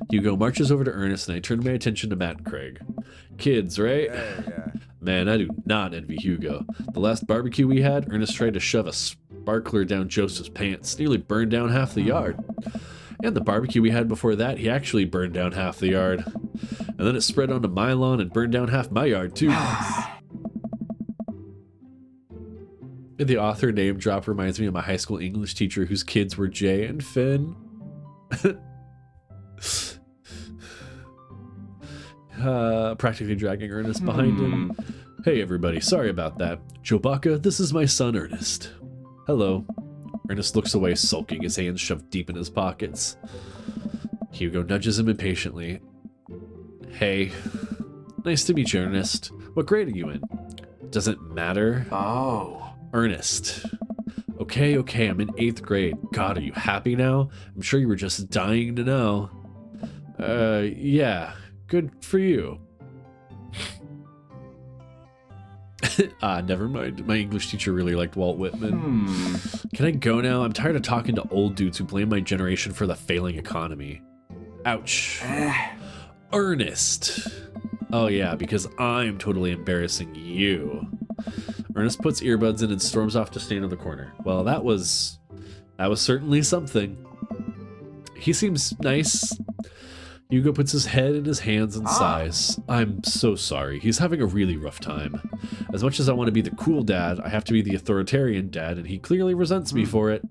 Hugo marches over to Ernest and I turn my attention to Matt and Craig. Kids, right? Yeah. Man, I do not envy Hugo. The last barbecue we had, Ernest tried to shove a sparkler down Joseph's pants, nearly burned down half the yard. And the barbecue we had before that, he actually burned down half the yard. And then it spread onto my lawn and burned down half my yard too. The author name drop reminds me of my high school English teacher whose kids were Jay and Finn. Practically dragging Ernest behind him. Hey everybody, sorry about that. Jobaka, this is my son Ernest. Hello. Ernest looks away, sulking, his hands shoved deep in his pockets. Hugo nudges him impatiently. Hey. Nice to meet you, Ernest. What grade are you in? Doesn't matter. Oh. Ernest. Okay, I'm in 8th grade. God, are you happy now? I'm sure you were just dying to know. Yeah. Good for you. Never mind. My English teacher really liked Walt Whitman. Can I go now? I'm tired of talking to old dudes who blame my generation for the failing economy. Ouch. Ernest. Oh yeah, because I'm totally embarrassing you. Ernest puts earbuds in and storms off to stand in the corner. Well, that was That was certainly something. He seems nice. Hugo puts his head in his hands and sighs. I'm so sorry. He's having a really rough time. As much as I want to be the cool dad, I have to be the authoritarian dad, and he clearly resents me for it.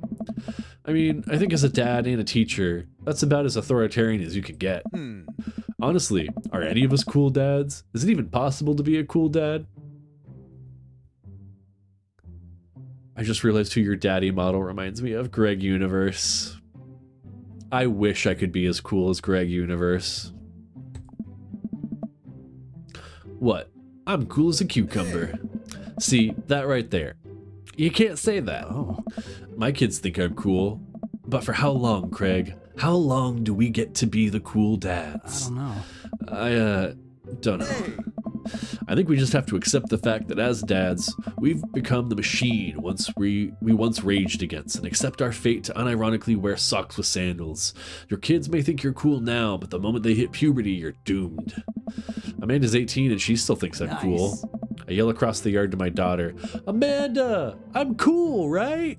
I mean, I think as a dad and a teacher, that's about as authoritarian as you can get. Honestly, are any of us cool dads? Is it even possible to be a cool dad? I just realized who your daddy model reminds me of, Greg Universe. I wish I could be as cool as Greg Universe. What? I'm cool as a cucumber. See, that right there. You can't say that. Oh. My kids think I'm cool. But for how long, Craig? How long do we get to be the cool dads? I don't know. I don't know. I think we just have to accept the fact that as dads, we've become the machine we once raged against, and accept our fate to unironically wear socks with sandals. Your kids may think you're cool now, but the moment they hit puberty, you're doomed. Amanda's 18 and she still thinks I'm cool. I yell across the yard to my daughter, Amanda, I'm cool, right?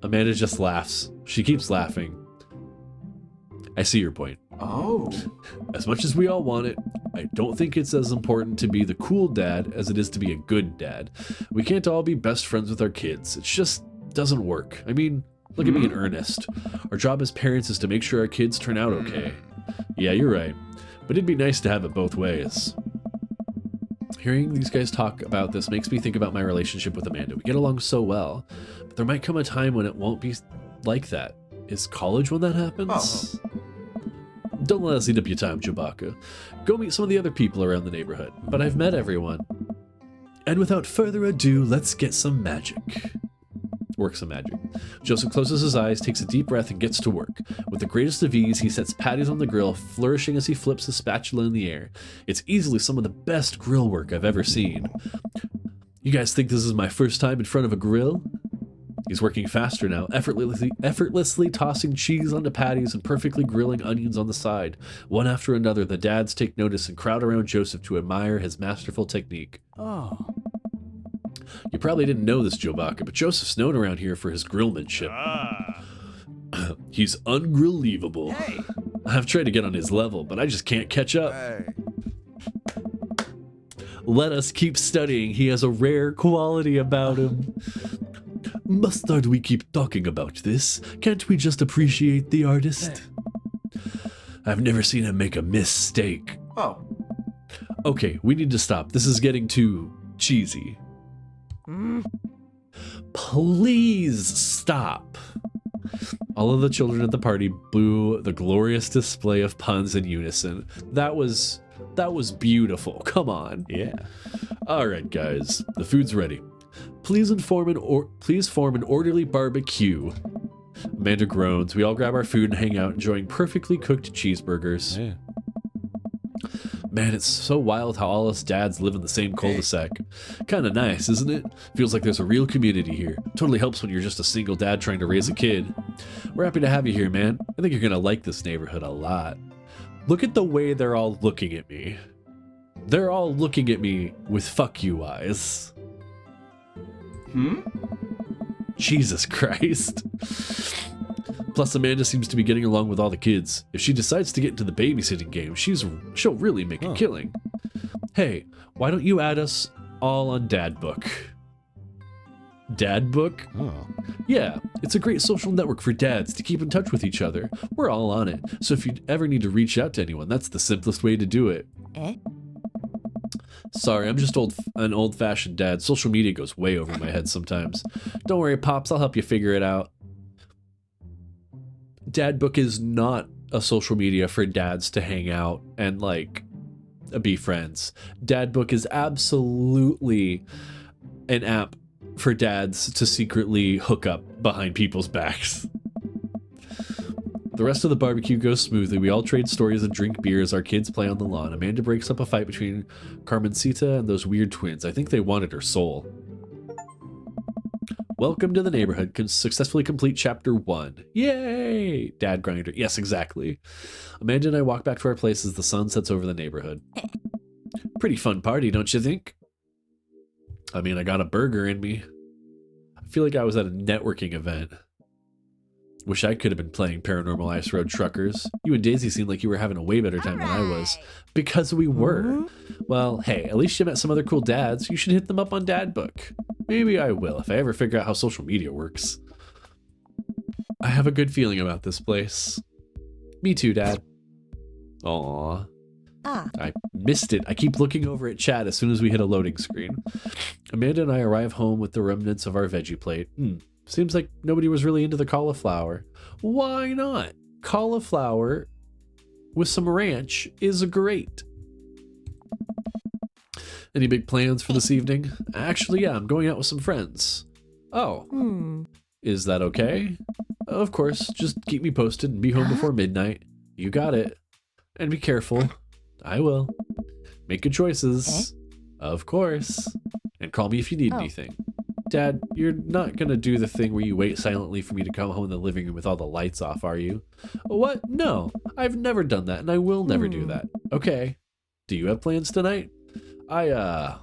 Amanda just laughs. She keeps laughing. I see your point. Oh. As much as we all want it, I don't think it's as important to be the cool dad as it is to be a good dad. We can't all be best friends with our kids. It just doesn't work. I mean, look at me in earnest. Our job as parents is to make sure our kids turn out okay. Yeah, you're right. But it'd be nice to have it both ways. Hearing these guys talk about this makes me think about my relationship with Amanda. We get along so well, but there might come a time when it won't be like that. Is college when that happens? Don't let us eat up your time, Chewbacca. Go meet some of the other people around the neighborhood. But I've met everyone. And without further ado, let's get some magic. Work some magic. Joseph closes his eyes, takes a deep breath, and gets to work. With the greatest of ease, he sets patties on the grill, flourishing as he flips the spatula in the air. It's easily some of the best grill work I've ever seen. You guys think this is my first time in front of a grill? He's working faster now, effortlessly tossing cheese onto patties and perfectly grilling onions on the side. One after another, the dads take notice and crowd around Joseph to admire his masterful technique. Oh. You probably didn't know this, Chewbacca, but Joseph's known around here for his grillmanship. He's ungrillevable. Hey. I've tried to get on his level, but I just can't catch up. Let us keep studying. He has a rare quality about him. Mustard, we keep talking about this. Can't we just appreciate the artist? I've never seen him make a mistake. Oh. Okay, we need to stop. This is getting too cheesy. Please stop. All of the children at the party blew the glorious display of puns in unison. That was beautiful. Come on. Yeah. All right, guys. The food's ready. Please form an orderly barbecue. Amanda groans. We all grab our food and hang out, enjoying perfectly cooked cheeseburgers. Yeah. Man, it's so wild how all us dads live in the same cul-de-sac. Kinda nice, isn't it? Feels like there's a real community here. Totally helps when you're just a single dad trying to raise a kid. We're happy to have you here, man. I think you're gonna like this neighborhood a lot. Look at the way they're all looking at me. They're all looking at me with fuck you eyes. Jesus Christ. Plus, Amanda seems to be getting along with all the kids. If she decides to get into the babysitting game, she'll really make a killing. Hey, why don't you add us all on Dad Book? Dad Book? Oh. Yeah, it's a great social network for dads to keep in touch with each other. We're all on it, so if you ever need to reach out to anyone, that's the simplest way to do it. Sorry, I'm just an old-fashioned dad. Social media goes way over my head sometimes. Don't worry, Pops, I'll help you figure it out. Dad Book is not a social media for dads to hang out and, like, be friends. Dad Book is absolutely an app for dads to secretly hook up behind people's backs. The rest of the barbecue goes smoothly. We all trade stories and drink beer as our kids play on the lawn. Amanda breaks up a fight between Carmencita and those weird twins. I think they wanted her soul. Welcome to the neighborhood. Can successfully complete chapter 1. Yay! Dad grinder. Yes, exactly. Amanda and I walk back to our place as the sun sets over the neighborhood. Pretty fun party, don't you think? I mean, I got a burger in me. I feel like I was at a networking event. Wish I could have been playing Paranormal Ice Road Truckers. You and Daisy seemed like you were having a way better time than I was. Because we were. Well, hey, at least you met some other cool dads. You should hit them up on Dad Book. Maybe I will if I ever figure out how social media works. I have a good feeling about this place. Me too, Dad. Aww. Ah. I missed it. I keep looking over at chat as soon as we hit a loading screen. Amanda and I arrive home with the remnants of our veggie plate. Seems like nobody was really into the cauliflower. Why not? Cauliflower with some ranch is great. Any big plans for this evening? Actually, yeah, I'm going out with some friends. Oh. Is that okay? Of course, just keep me posted and be home before midnight. You got it. And be careful. I will. Make good choices. Of course. And call me if you need anything. Dad, you're not gonna do the thing where you wait silently for me to come home in the living room with all the lights off, are you? What? No, I've never done that, and I will never do that. Okay. Do you have plans tonight? My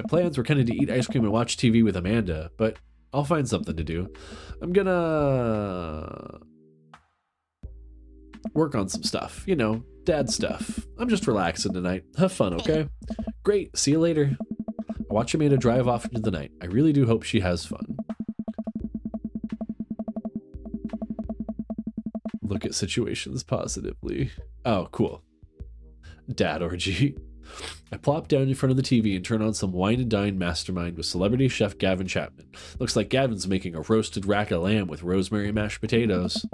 plans were kind of to eat ice cream and watch TV with Amanda, but I'll find something to do. I'm gonna work on some stuff, you know, dad stuff. I'm just relaxing tonight. Have fun, okay? Great, see you later. I watch Amanda drive off into the night. I really do hope she has fun. Look at situations positively. Oh, cool. Dad orgy. I plop down in front of the TV and turn on some Wine and Dine Mastermind with celebrity chef Gavin Chapman. Looks like Gavin's making a roasted rack of lamb with rosemary mashed potatoes.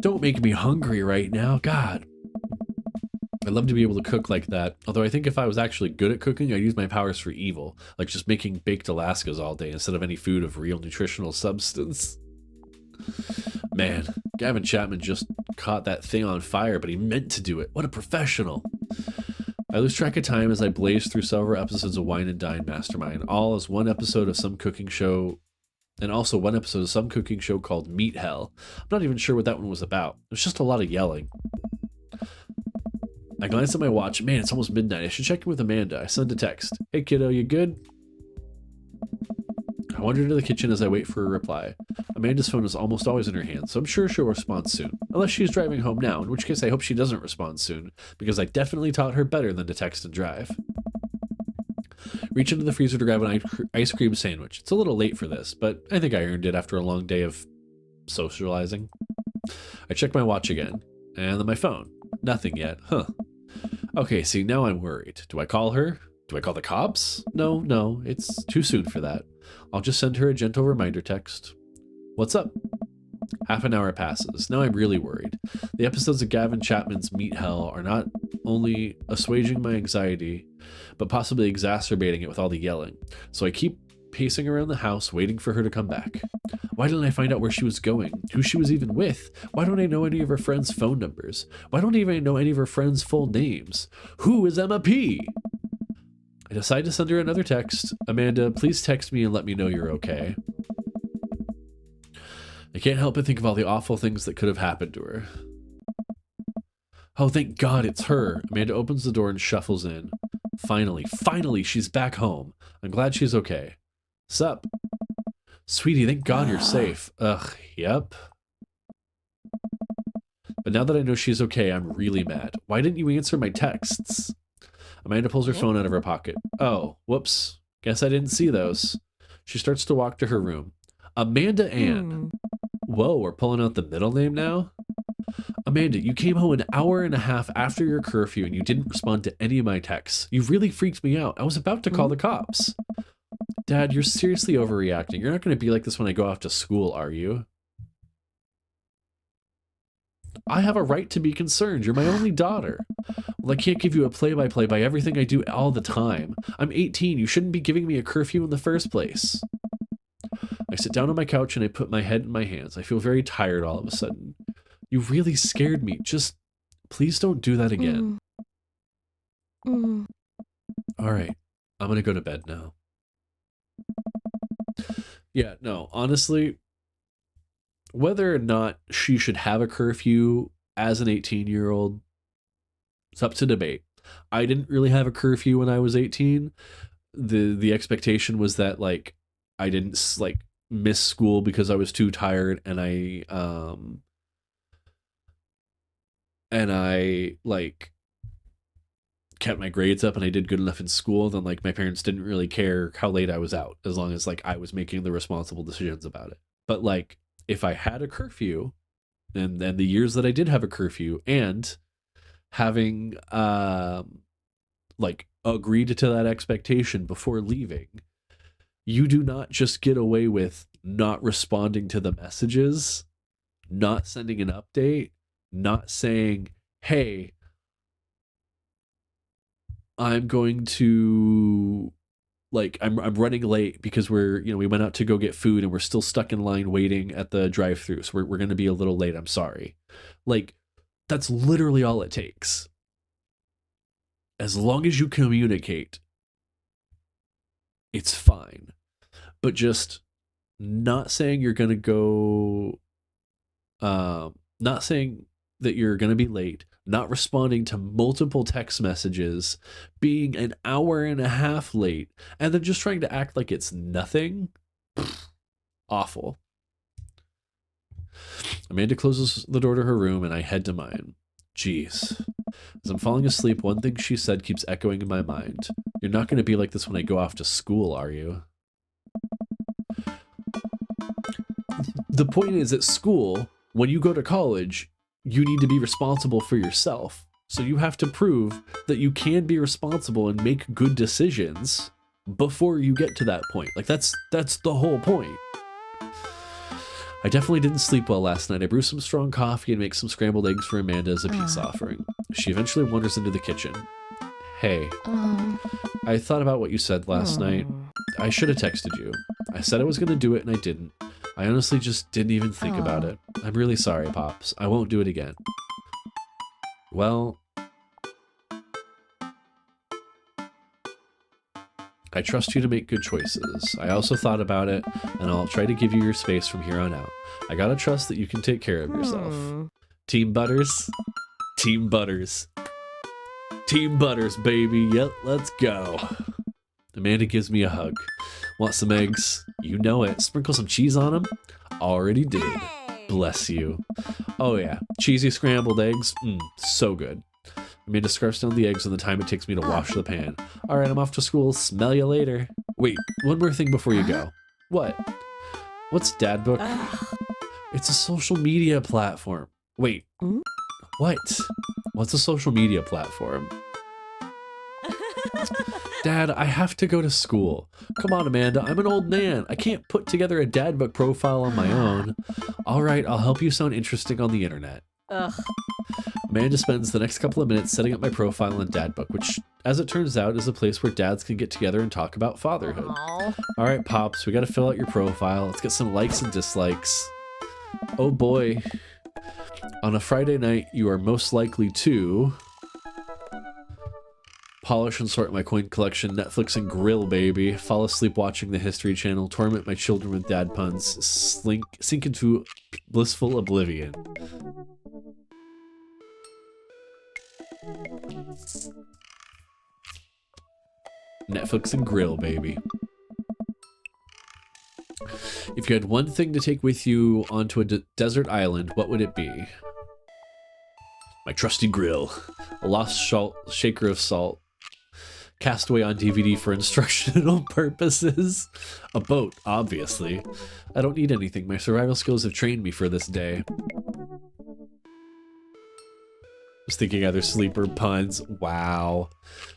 Don't make me hungry right now, God. I'd love to be able to cook like that, although I think if I was actually good at cooking, I'd use my powers for evil, like just making baked Alaskas all day instead of any food of real nutritional substance. Man, Gavin Chapman just caught that thing on fire, but he meant to do it. What a professional. I lose track of time as I blaze through several episodes of Wine and Dine Mastermind, all as one episode of some cooking show, and also one episode of some cooking show called Meat Hell. I'm not even sure what that one was about. It was just a lot of yelling. I glance at my watch. Man, it's almost midnight. I should check in with Amanda. I send a text. Hey, kiddo, you good? I wander into the kitchen as I wait for a reply. Amanda's phone is almost always in her hand, so I'm sure she'll respond soon. Unless she's driving home now, in which case I hope she doesn't respond soon, because I definitely taught her better than to text and drive. Reach into the freezer to grab an ice cream sandwich. It's a little late for this, but I think I earned it after a long day of socializing. I check my watch again, and then my phone. Nothing yet. Huh. Okay, see, now I'm worried. Do I call her? Do I call the cops? No, it's too soon for that. I'll just send her a gentle reminder text. What's up? Half an hour passes. Now I'm really worried. The episodes of Gavin Chapman's Meat Hell are not only assuaging my anxiety, but possibly exacerbating it with all the yelling. So I keep pacing around the house, waiting for her to come back. Why didn't I find out where she was going? Who she was even with? Why don't I know any of her friends' phone numbers? Why don't I even know any of her friends' full names? Who is Emma P? I decide to send her another text. Amanda, please text me and let me know you're okay. I can't help but think of all the awful things that could have happened to her. Oh, thank God it's her. Amanda opens the door and shuffles in. Finally, she's back home. I'm glad she's okay. Sup? Sweetie, thank God you're safe. Ugh, yep. But now that I know she's okay, I'm really mad. Why didn't you answer my texts? Amanda pulls her phone out of her pocket. Oh, whoops. Guess I didn't see those. She starts to walk to her room. Amanda Ann. Whoa, we're pulling out the middle name now? Amanda, you came home an hour and a half after your curfew and you didn't respond to any of my texts. You really freaked me out. I was about to call the cops. Dad, you're seriously overreacting. You're not going to be like this when I go off to school, are you? I have a right to be concerned. You're my only daughter. Well, I can't give you a play-by-play by everything I do all the time. I'm 18. You shouldn't be giving me a curfew in the first place. I sit down on my couch and I put my head in my hands. I feel very tired all of a sudden. You really scared me. Just please don't do that again. All right. I'm going to go to bed now. Yeah, no, honestly, whether or not she should have a curfew as an 18-year-old, it's up to debate. I didn't really have a curfew when I was 18. The expectation was that, like, I didn't, like, missed school because I was too tired, and I like kept my grades up and I did good enough in school, then like my parents didn't really care how late I was out as long as like I was making the responsible decisions about it. But like if I had a curfew, and then the years that I did have a curfew, and having like agreed to that expectation before leaving, you do not just get away with not responding to the messages, not sending an update, not saying, hey, I'm going to, like, I'm running late because we went out to go get food and we're still stuck in line waiting at the drive-thru, so we're going to be a little late, I'm sorry. Like, that's literally all it takes. As long as you communicate, it's fine. But just not saying you're going to go, not saying that you're going to be late, not responding to multiple text messages, being an hour and a half late, and then just trying to act like it's nothing. Awful. Amanda closes the door to her room and I head to mine. Jeez. As I'm falling asleep, one thing she said keeps echoing in my mind. You're not going to be like this when I go off to school, are you? The point is, at school, when you go to college, you need to be responsible for yourself. So you have to prove that you can be responsible and make good decisions before you get to that point. Like, that's the whole point. I definitely didn't sleep well last night. I brewed some strong coffee and make some scrambled eggs for Amanda as a peace offering. She eventually wanders into the kitchen. Hey, I thought about what you said last night. I should have texted you. I said I was going to do it and I didn't. I honestly just didn't even think about it. I'm really sorry, Pops. I won't do it again. Well, I trust you to make good choices. I also thought about it, and I'll try to give you your space from here on out. I gotta trust that you can take care of yourself. Team Butters? Team Butters. Team Butters, baby. Yep, let's go. Amanda gives me a hug. Want some eggs? You know it. Sprinkle some cheese on them? Already did. Bless you. Oh yeah, cheesy scrambled eggs. So good. Amanda scarfs down the eggs and the time it takes me to wash the pan. Alright, I'm off to school. Smell you later. Wait, one more thing before you go. What? What's Dad Book? It's a social media platform. Wait. What? What's a social media platform? Dad, I have to go to school. Come on, Amanda, I'm an old man. I can't put together a Dad Book profile on my own. Alright, I'll help you sound interesting on the internet. Amanda spends the next couple of minutes setting up my profile in Dad Book, which, as it turns out, is a place where dads can get together and talk about fatherhood. Alright, Pops, we gotta fill out your profile. Let's get some likes and dislikes. Oh boy. On a Friday night, you are most likely to polish and sort my coin collection, Netflix and grill, baby, fall asleep watching the History Channel, torment my children with dad puns, sink into blissful oblivion. Netflix and grill, baby. If you had one thing to take with you onto a desert island, what would it be? My trusty grill. A lost shaker of salt. Castaway on DVD for instructional purposes. A boat, obviously. I don't need anything. My survival skills have trained me for this day. Just thinking other sleeper puns. Wow.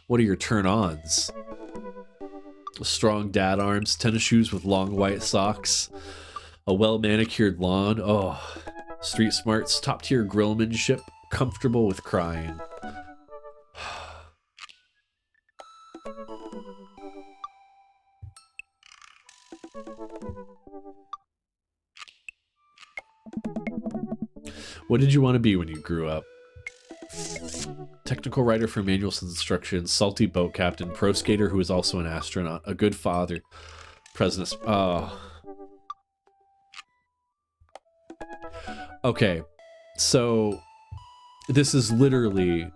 What are your turn-ons? Strong dad arms, tennis shoes with long white socks, a well-manicured lawn. Oh, street smarts, top-tier grillmanship, comfortable with crying. What did you want to be when you grew up? Technical writer for manuals and instructions, salty boat captain, pro skater who is also an astronaut, a good father, president. Oh. Okay, so this is literally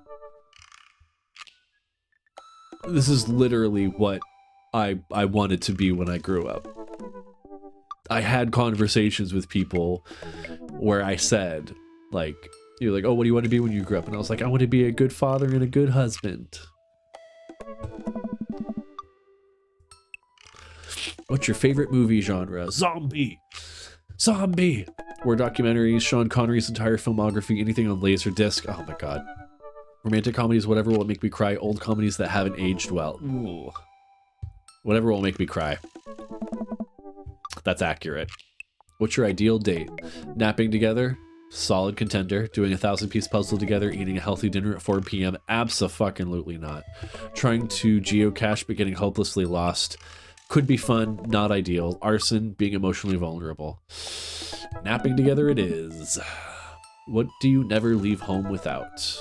what I wanted to be when I grew up. I had conversations with people where I said, like, you're like, oh, what do you want to be when you grow up? And I was like, I want to be a good father and a good husband. What's your favorite movie genre? Zombie! Zombie! War documentaries, Sean Connery's entire filmography, anything on Laserdisc. Oh my god. Romantic comedies, whatever will make me cry. Old comedies that haven't aged well. Ooh. Whatever will make me cry. That's accurate. What's your ideal date? Napping together? Solid contender. Doing a 1,000-piece puzzle together, eating a healthy dinner at 4 p.m. Abso-fucking-lutely not. Trying to geocache but getting hopelessly lost. Could be fun, not ideal. Arson, being emotionally vulnerable. Napping together it is. What do you never leave home without?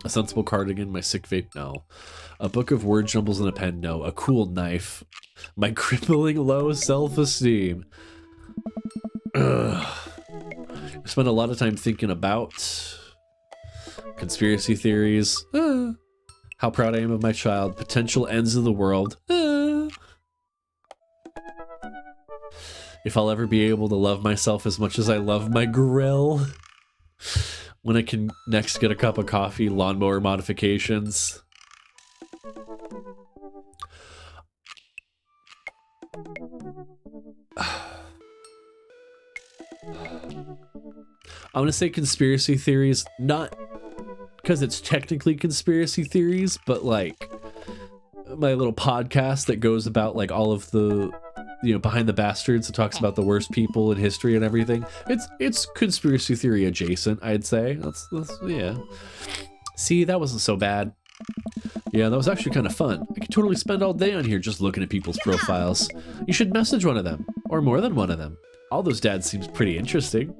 A sensible cardigan, my sick vape, no. A book of word jumbles and a pen, no. A cool knife. My crippling low self-esteem. I spent a lot of time thinking about conspiracy theories. How proud I am of my child. Potential ends of the world. If I'll ever be able to love myself as much as I love my grill. When I can next get a cup of coffee. Lawnmower modifications. I'm gonna say conspiracy theories, not because it's technically conspiracy theories, but like my little podcast that goes about like all of the, you know, behind the bastards. It talks about the worst people in history and everything. It's conspiracy theory adjacent, I'd say. That's yeah. See, that wasn't so bad. Yeah, that was actually kind of fun. I could totally spend all day on here just looking at people's profiles. You should message one of them, or more than one of them. All those dads seems pretty interesting.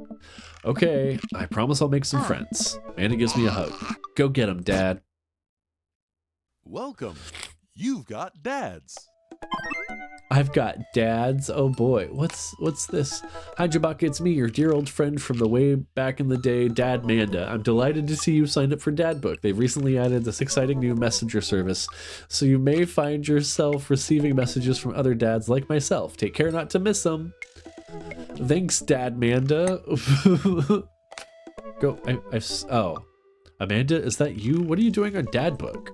Okay, I promise I'll make some friends. Amanda gives me a hug. Go get 'em, Dad. Welcome. You've got dads. I've got dads. Oh boy, what's this? Hi Jabaka, it's me, your dear old friend from the way back in the day, Dad Manda. I'm delighted to see you signed up for Dad Book. They've recently added this exciting new messenger service, so you may find yourself receiving messages from other dads like myself. Take care not to miss them. Thanks, Dad Manda. Oh, Amanda, is that you? What are you doing on Dad Book?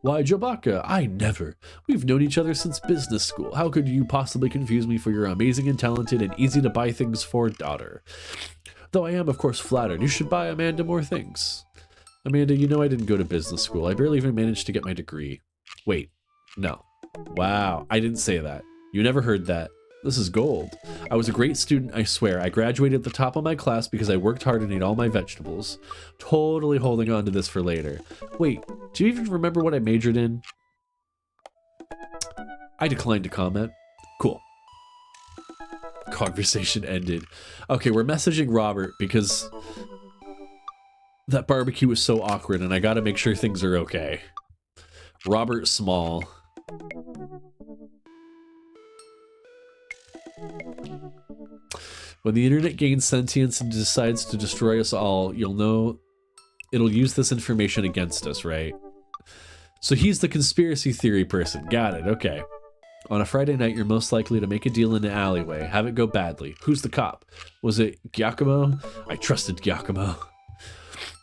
Why, Jabaka, I never. We've known each other since business school. How could you possibly confuse me for your amazing and talented and easy to buy things for daughter? Though I am, of course, flattered. You should buy Amanda more things. Amanda, you know I didn't go to business school. I barely even managed to get my degree. Wait, no. Wow, I didn't say that. You never heard that. This is gold. I was a great student, I swear. I graduated at the top of my class because I worked hard and ate all my vegetables. Totally holding on to this for later. Wait, do you even remember what I majored in? I declined to comment. Cool. Conversation ended. Okay, we're messaging Robert because that barbecue was so awkward and I gotta make sure things are okay. Robert Small. When the internet gains sentience and decides to destroy us all, you'll know it'll use this information against us, right? So he's the conspiracy theory person. Got it, okay. On a Friday night, you're most likely to make a deal in an alleyway, have it go badly. Who's the cop? Was it Giacomo? I trusted Giacomo.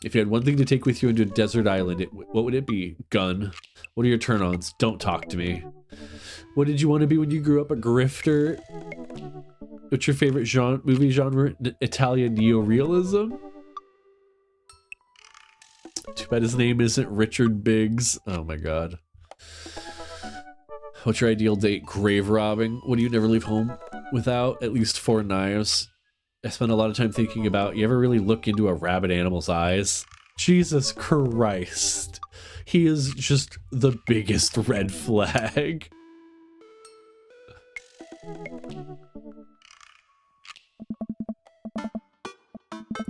If you had one thing to take with you into a desert island, what would it be? Gun. What are your turn-ons? Don't talk to me. What did you want to be when you grew up? A grifter? What's your favorite movie genre? Italian neorealism? Too bad his name isn't Richard Biggs. Oh my god. What's your ideal date? Grave robbing. What do you never leave home without? At least 4 knives. I spend a lot of time thinking about, you ever really look into a rabid animal's eyes? Jesus Christ. He is just the biggest red flag.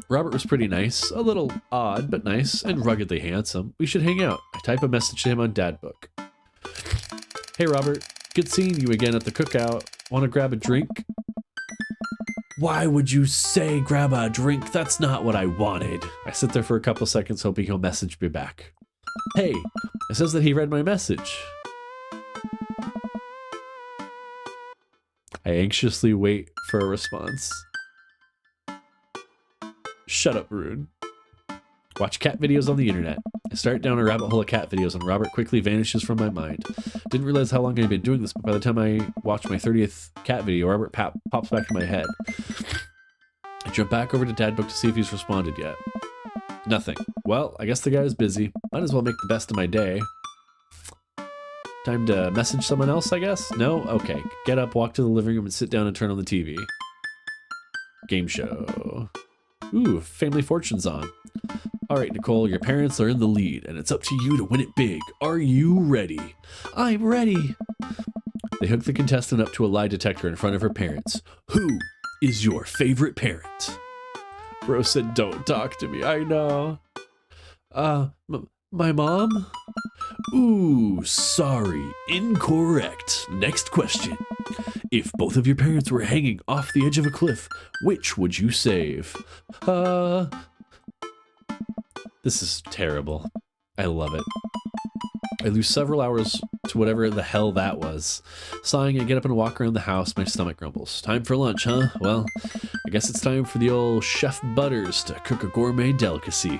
Robert was pretty nice, a little odd, but nice, and ruggedly handsome. We should hang out. I type a message to him on Dad Book. Hey Robert, good seeing you again at the cookout. Want to grab a drink? Why would you say grab a drink? That's not what I wanted. I sit there for a couple seconds hoping he'll message me back. Hey, it says that he read my message. I anxiously wait for a response. Shut up, Rude. Watch cat videos on the internet. I start down a rabbit hole of cat videos and Robert quickly vanishes from my mind. Didn't realize how long I'd been doing this, but by the time I watch my 30th cat video, Robert pops back in my head. I jump back over to Dadbook to see if he's responded yet. Nothing. Well, I guess the guy is busy. Might as well make the best of my day. Time to message someone else, I guess? No? Okay. Get up, walk to the living room, and sit down and turn on the TV. Game show. Ooh, Family Fortune's on. Alright, Nicole, your parents are in the lead, and it's up to you to win it big. Are you ready? I'm ready! They hook the contestant up to a lie detector in front of her parents. Who is your favorite parent? Bro said, don't talk to me, I know. My mom? Ooh, sorry, incorrect. Next question. If both of your parents were hanging off the edge of a cliff, which would you save? This is terrible. I love it. I lose several hours to whatever the hell that was. Sighing, I get up and walk around the house. My stomach grumbles. Time for lunch, huh? Well, I guess it's time for the old Chef Butters to cook a gourmet delicacy.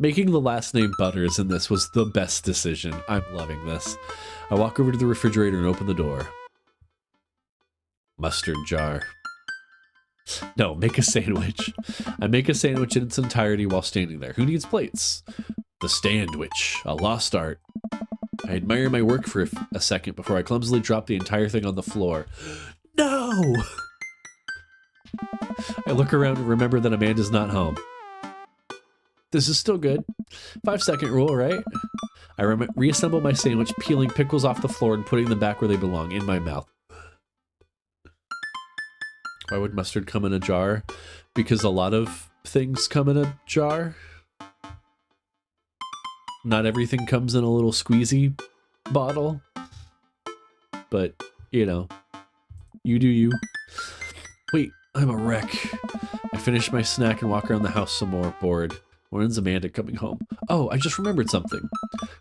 Making the last name Butters in this was the best decision. I'm loving this. I walk over to the refrigerator and open the door. Mustard jar. No, make a sandwich. I make a sandwich in its entirety while standing there. Who needs plates? The Standwich, a lost art. I admire my work for a second before I clumsily drop the entire thing on the floor. No! I look around and remember that Amanda's not home. This is still good. 5-second rule, right? I reassemble my sandwich, peeling pickles off the floor and putting them back where they belong, in my mouth. Why would mustard come in a jar? Because a lot of things come in a jar. Not everything comes in a little squeezy bottle. But, you know, you do you. Wait, I'm a wreck. I finish my snack and walk around the house some more, bored. When's Amanda coming home? Oh, I just remembered something.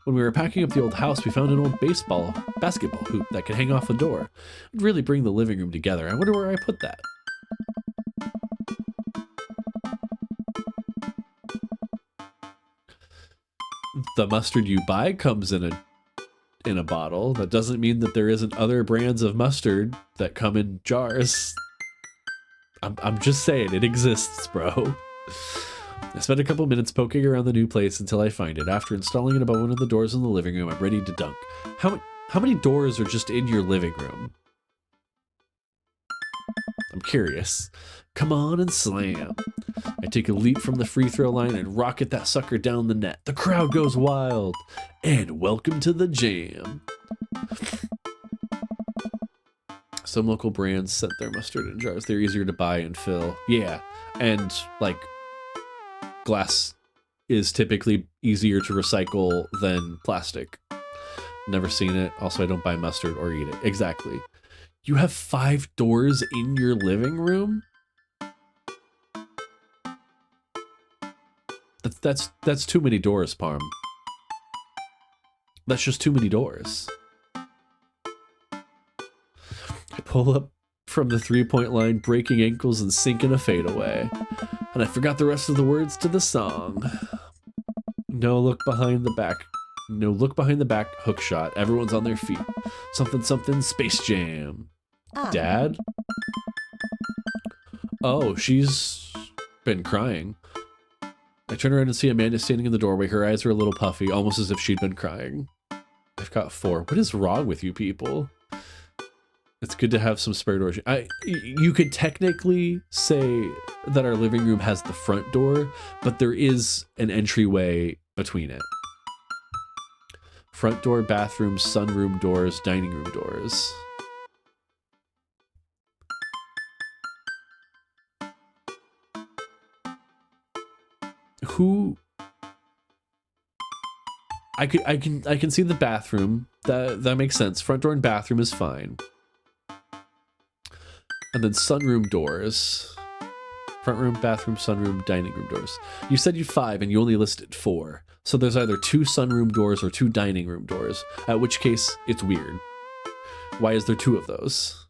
When we were packing up the old house, we found an old basketball hoop that could hang off the door. It'd really bring the living room together. I wonder where I put that. The mustard you buy comes in a bottle. That doesn't mean that there isn't other brands of mustard that come in jars. I'm just saying, it exists, bro. I spend a couple minutes poking around the new place until I find it. After installing it above one of the doors in the living room, I'm ready to dunk. How many doors are just in your living room? I'm curious. Come on and slam. I take a leap from the free throw line and rocket that sucker down the net. The crowd goes wild. And welcome to the jam. Some local brands set their mustard in jars. They're easier to buy and fill. Yeah, and like glass is typically easier to recycle than plastic. Never seen it. Also, I don't buy mustard or eat it. Exactly. You have 5 doors in your living room? That's too many doors, Parm. That's just too many doors. I pull up from the 3-point line, breaking ankles and sinking a fadeaway. And I forgot the rest of the words to the song. No look behind the back. No look behind the back, hook shot. Everyone's on their feet. Something, something, Space Jam. Dad? Oh, she's been crying. I turn around and see Amanda standing in the doorway. Her eyes are a little puffy, almost as if she'd been crying. I've got 4. What is wrong with you people? It's good to have some spare doors. You could technically say that our living room has the front door, but there is an entryway between it. Front door, bathroom, sunroom doors, dining room doors. Who? I can see the bathroom. That makes sense. Front door and bathroom is fine. And then sunroom doors. Front room, bathroom, sunroom, dining room doors. You said you 5 and you only listed 4. So there's either 2 sunroom doors or 2 dining room doors. At which case, it's weird. Why is there 2 of those?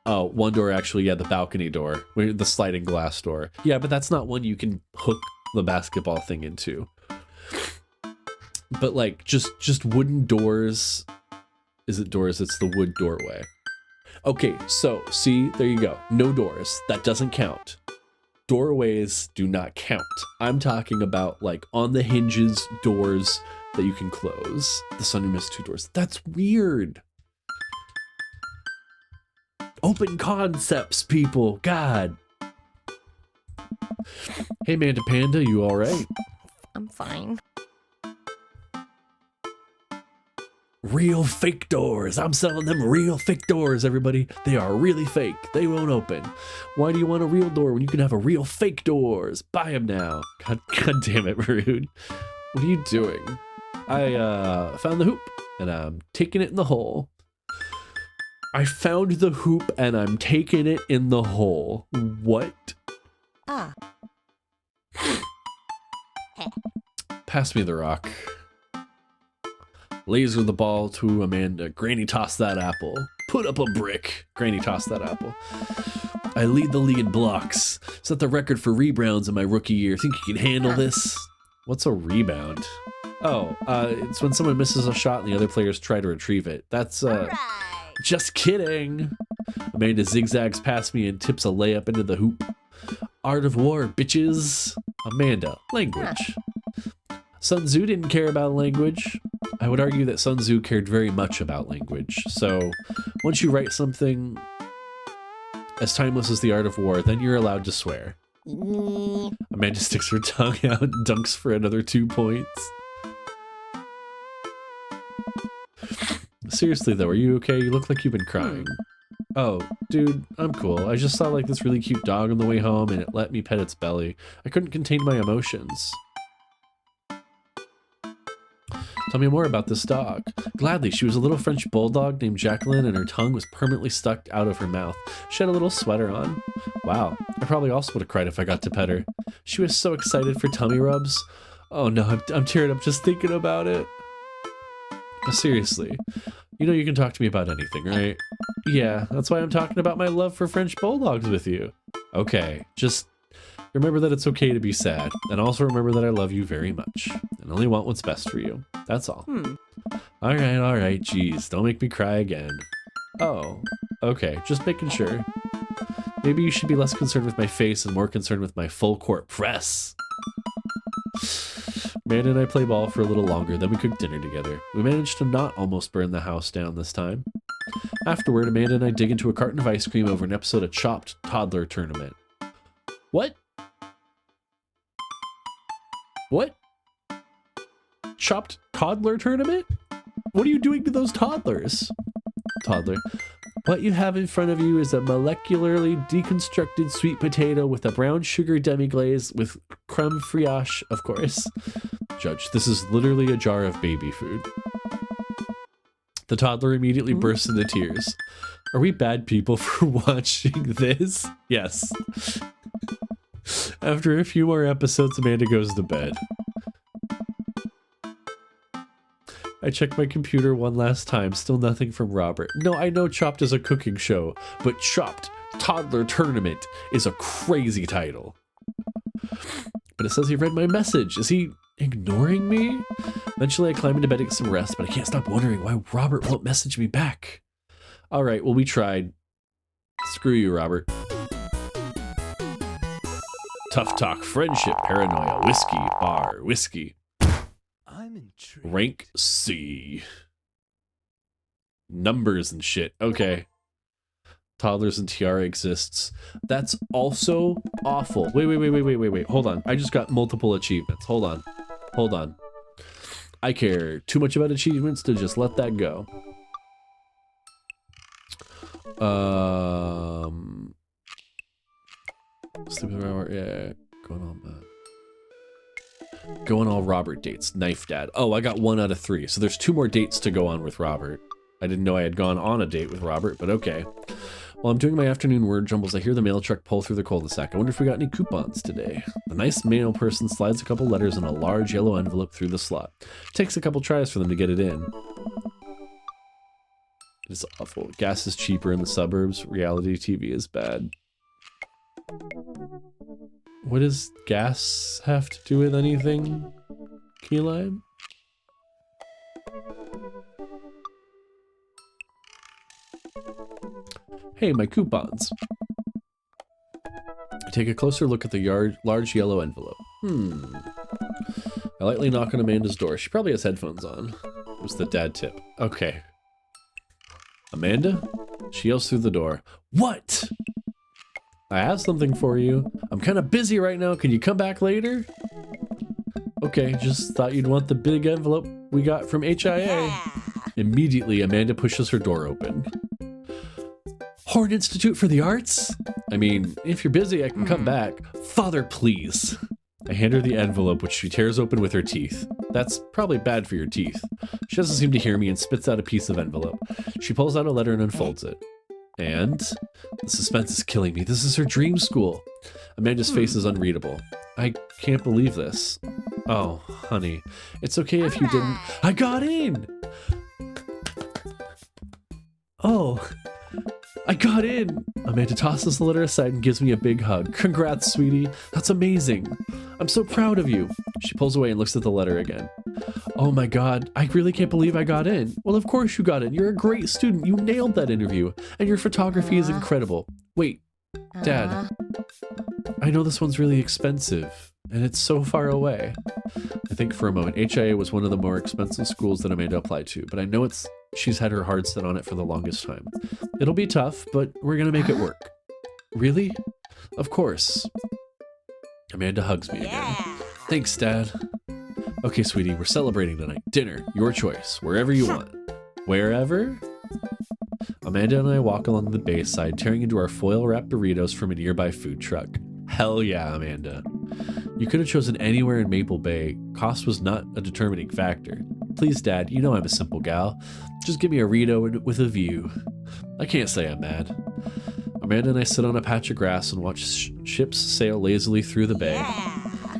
Oh, one door actually, yeah, the balcony door, the sliding glass door. Yeah, but that's not one you can hook the basketball thing into. But like just wooden doors. Is it doors? It's the wood doorway. Okay, so see, there you go. No doors. That doesn't count. Doorways do not count. I'm talking about like on the hinges doors that you can close. The Sun and Mist 2 doors. That's weird. Open concepts, people. God. Hey, Manda Panda, you all right? I'm fine. Real fake doors. I'm selling them real fake doors, everybody. They are really fake. They won't open. Why do you want a real door when you can have a real fake doors? Buy them now. God damn it, Rude. What are you doing? I found the hoop and I'm taking it in the hole. I found the hoop and I'm taking it in the hole. What? Ah. Pass me the rock. Laser the ball to Amanda. Granny toss that apple. Put up a brick. Granny toss that apple. I lead the league in blocks. Set the record for rebounds in my rookie year. Think you can handle this? What's a rebound? Oh, it's when someone misses a shot and the other players try to retrieve it. That's, just kidding. Amanda zigzags past me and tips a layup into the hoop. Art of war, bitches. Amanda, language. Sun Tzu didn't care about language. I would argue that Sun Tzu cared very much about language. So once you write something as timeless as the art of war, then you're allowed to swear. Amanda sticks her tongue out and dunks for another 2 points. Seriously though, are you okay? You look like you've been crying. Oh, dude, I'm cool. I just saw like this really cute dog on the way home and it let me pet its belly. I couldn't contain my emotions. Tell me more about this dog. Gladly, she was a little French bulldog named Jacqueline and her tongue was permanently stuck out of her mouth. She had a little sweater on. Wow, I probably also would have cried if I got to pet her. She was so excited for tummy rubs. Oh no, I'm tearing up just thinking about it. But seriously, you know you can talk to me about anything, right? Yeah, that's why I'm talking about my love for French bulldogs with you. Okay, just remember that it's okay to be sad, and also remember that I love you very much, and only want what's best for you. That's all. Alright, geez, don't make me cry again. Oh, okay, just making sure. Maybe you should be less concerned with my face and more concerned with my full court press. Amanda and I play ball for a little longer, then we cook dinner together. We managed to not almost burn the house down this time. Afterward, Amanda and I dig into a carton of ice cream over an episode of Chopped Toddler Tournament. What? What? Chopped Toddler Tournament? What are you doing to those toddlers? Toddler. What you have in front of you is a molecularly deconstructed sweet potato with a brown sugar demi-glaze with creme fraiche, of course. Judge, this is literally a jar of baby food. The toddler immediately bursts into tears. Are we bad people for watching this? Yes. After a few more episodes, Amanda goes to bed. I checked my computer one last time, still nothing from Robert. No, I know Chopped is a cooking show, but Chopped Toddler Tournament is a crazy title. But it says he read my message. Is he ignoring me? Eventually I climb into bed to get some rest, but I can't stop wondering why Robert won't message me back. Alright, well we tried. Screw you, Robert. Tough talk, friendship, paranoia, whiskey, bar, whiskey. I'm intrigued. Rank C. Numbers and shit. Okay. Toddlers and Tiara exists. That's also awful. Wait. Hold on. I just got multiple achievements. Hold on. I care too much about achievements to just let that go. Sleeping hour, yeah. Going all Robert dates. Knife dad. Oh, I got 1 out of 3. So there's 2 more dates to go on with Robert. I didn't know I had gone on a date with Robert, but okay. While I'm doing my afternoon word jumbles, I hear the mail truck pull through the cul-de-sac. I wonder if we got any coupons today. The nice mail person slides a couple letters in a large yellow envelope through the slot. Takes a couple tries for them to get it in. It's awful. Gas is cheaper in the suburbs. Reality TV is bad. What does gas have to do with anything, Keyline? Hey, my coupons. I take a closer look at the large yellow envelope. I lightly knock on Amanda's door. She probably has headphones on. It was the dad tip. Okay. Amanda? She yells through the door. What? I have something for you. I'm kind of busy right now. Can you come back later? Okay, just thought you'd want the big envelope we got from HIA. Yeah. Immediately, Amanda pushes her door open. Horn Institute for the Arts? I mean, if you're busy, I can come back. Father, please. I hand her the envelope, which she tears open with her teeth. That's probably bad for your teeth. She doesn't seem to hear me and spits out a piece of envelope. She pulls out a letter and unfolds it. And the suspense is killing me. This is her dream school. Amanda's face is unreadable. I can't believe this. Oh, honey. It's okay if you didn't. I got in! Oh, I got in! Amanda tosses the letter aside and gives me a big hug. Congrats, sweetie. That's amazing. I'm so proud of you. She pulls away and looks at the letter again. Oh my god, I really can't believe I got in. Well, of course you got in. You're a great student. You nailed that interview. And your photography is incredible. Wait, Dad. I know this one's really expensive, and it's so far away. I think for a moment, HIA was one of the more expensive schools that Amanda applied to, but I know she's had her heart set on it for the longest time. It'll be tough, but we're gonna make it work. Really? Of course. Amanda hugs me again. Thanks, Dad. Okay, sweetie, we're celebrating tonight. Dinner, your choice, wherever you want. Wherever? Amanda and I walk along the bayside, tearing into our foil-wrapped burritos from a nearby food truck. Hell yeah, Amanda. You could have chosen anywhere in Maple Bay. Cost was not a determining factor. Please, Dad, you know I'm a simple gal. Just give me a Rito with a view. I can't say I'm mad. Amanda and I sit on a patch of grass and watch ships sail lazily through the bay.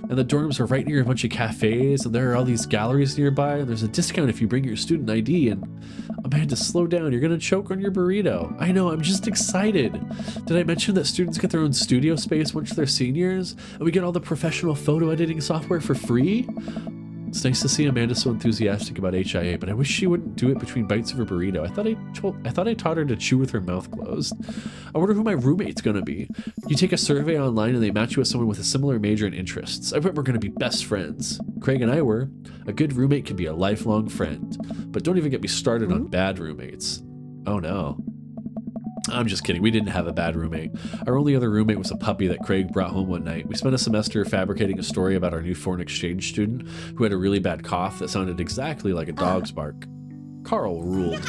And the dorms are right near a bunch of cafes, and there are all these galleries nearby, and there's a discount if you bring your student ID, and Amanda, slow down, you're gonna choke on your burrito. I know, I'm just excited. Did I mention that students get their own studio space once they're seniors, and we get all the professional photo editing software for free? It's nice to see Amanda so enthusiastic about HIA, but I wish she wouldn't do it between bites of her burrito. I thought I taught her to chew with her mouth closed. I wonder who my roommate's gonna be. You take a survey online and they match you with someone with a similar major and interests. I bet we're gonna be best friends. Craig and I were. A good roommate can be a lifelong friend. But don't even get me started on bad roommates. Oh no. I'm just kidding. We didn't have a bad roommate. Our only other roommate was a puppy that Craig brought home one night. We spent a semester fabricating a story about our new foreign exchange student who had a really bad cough that sounded exactly like a dog's bark. Carl ruled.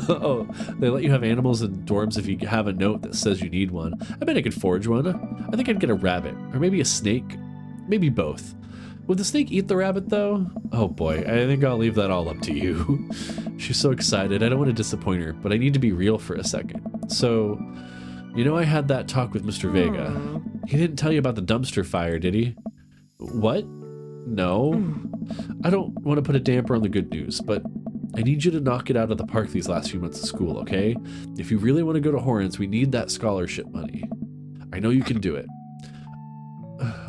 Oh, they let you have animals in dorms if you have a note that says you need one. I bet I could forge one. I think I'd get a rabbit, or maybe a snake. Maybe both. Would the snake eat the rabbit, though? Oh boy, I think I'll leave that all up to you. She's so excited. I don't want to disappoint her, but I need to be real for a second. So, you know I had that talk with Mr. Vega. He didn't tell you about the dumpster fire, did he? What? No. I don't want to put a damper on the good news, but I need you to knock it out of the park these last few months of school, okay? If you really want to go to Horns, we need that scholarship money. I know you can do it.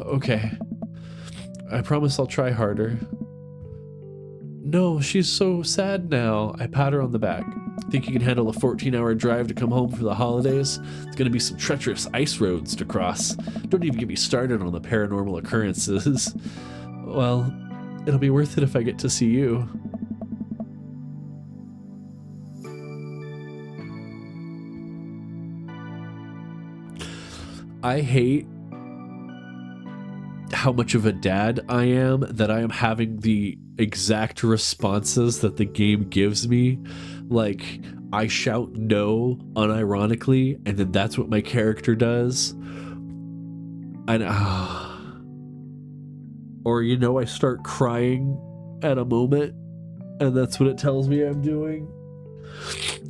Okay. I promise I'll try harder. No, she's so sad now. I pat her on the back. Think you can handle a 14-hour drive to come home for the holidays? It's gonna be some treacherous ice roads to cross. Don't even get me started on the paranormal occurrences. Well, it'll be worth it if I get to see you. I hate how much of a dad I am that I am having the exact responses that the game gives me. Like, I shout no unironically, and then that's what my character does. And or, you know, I start crying at a moment, and that's what it tells me I'm doing.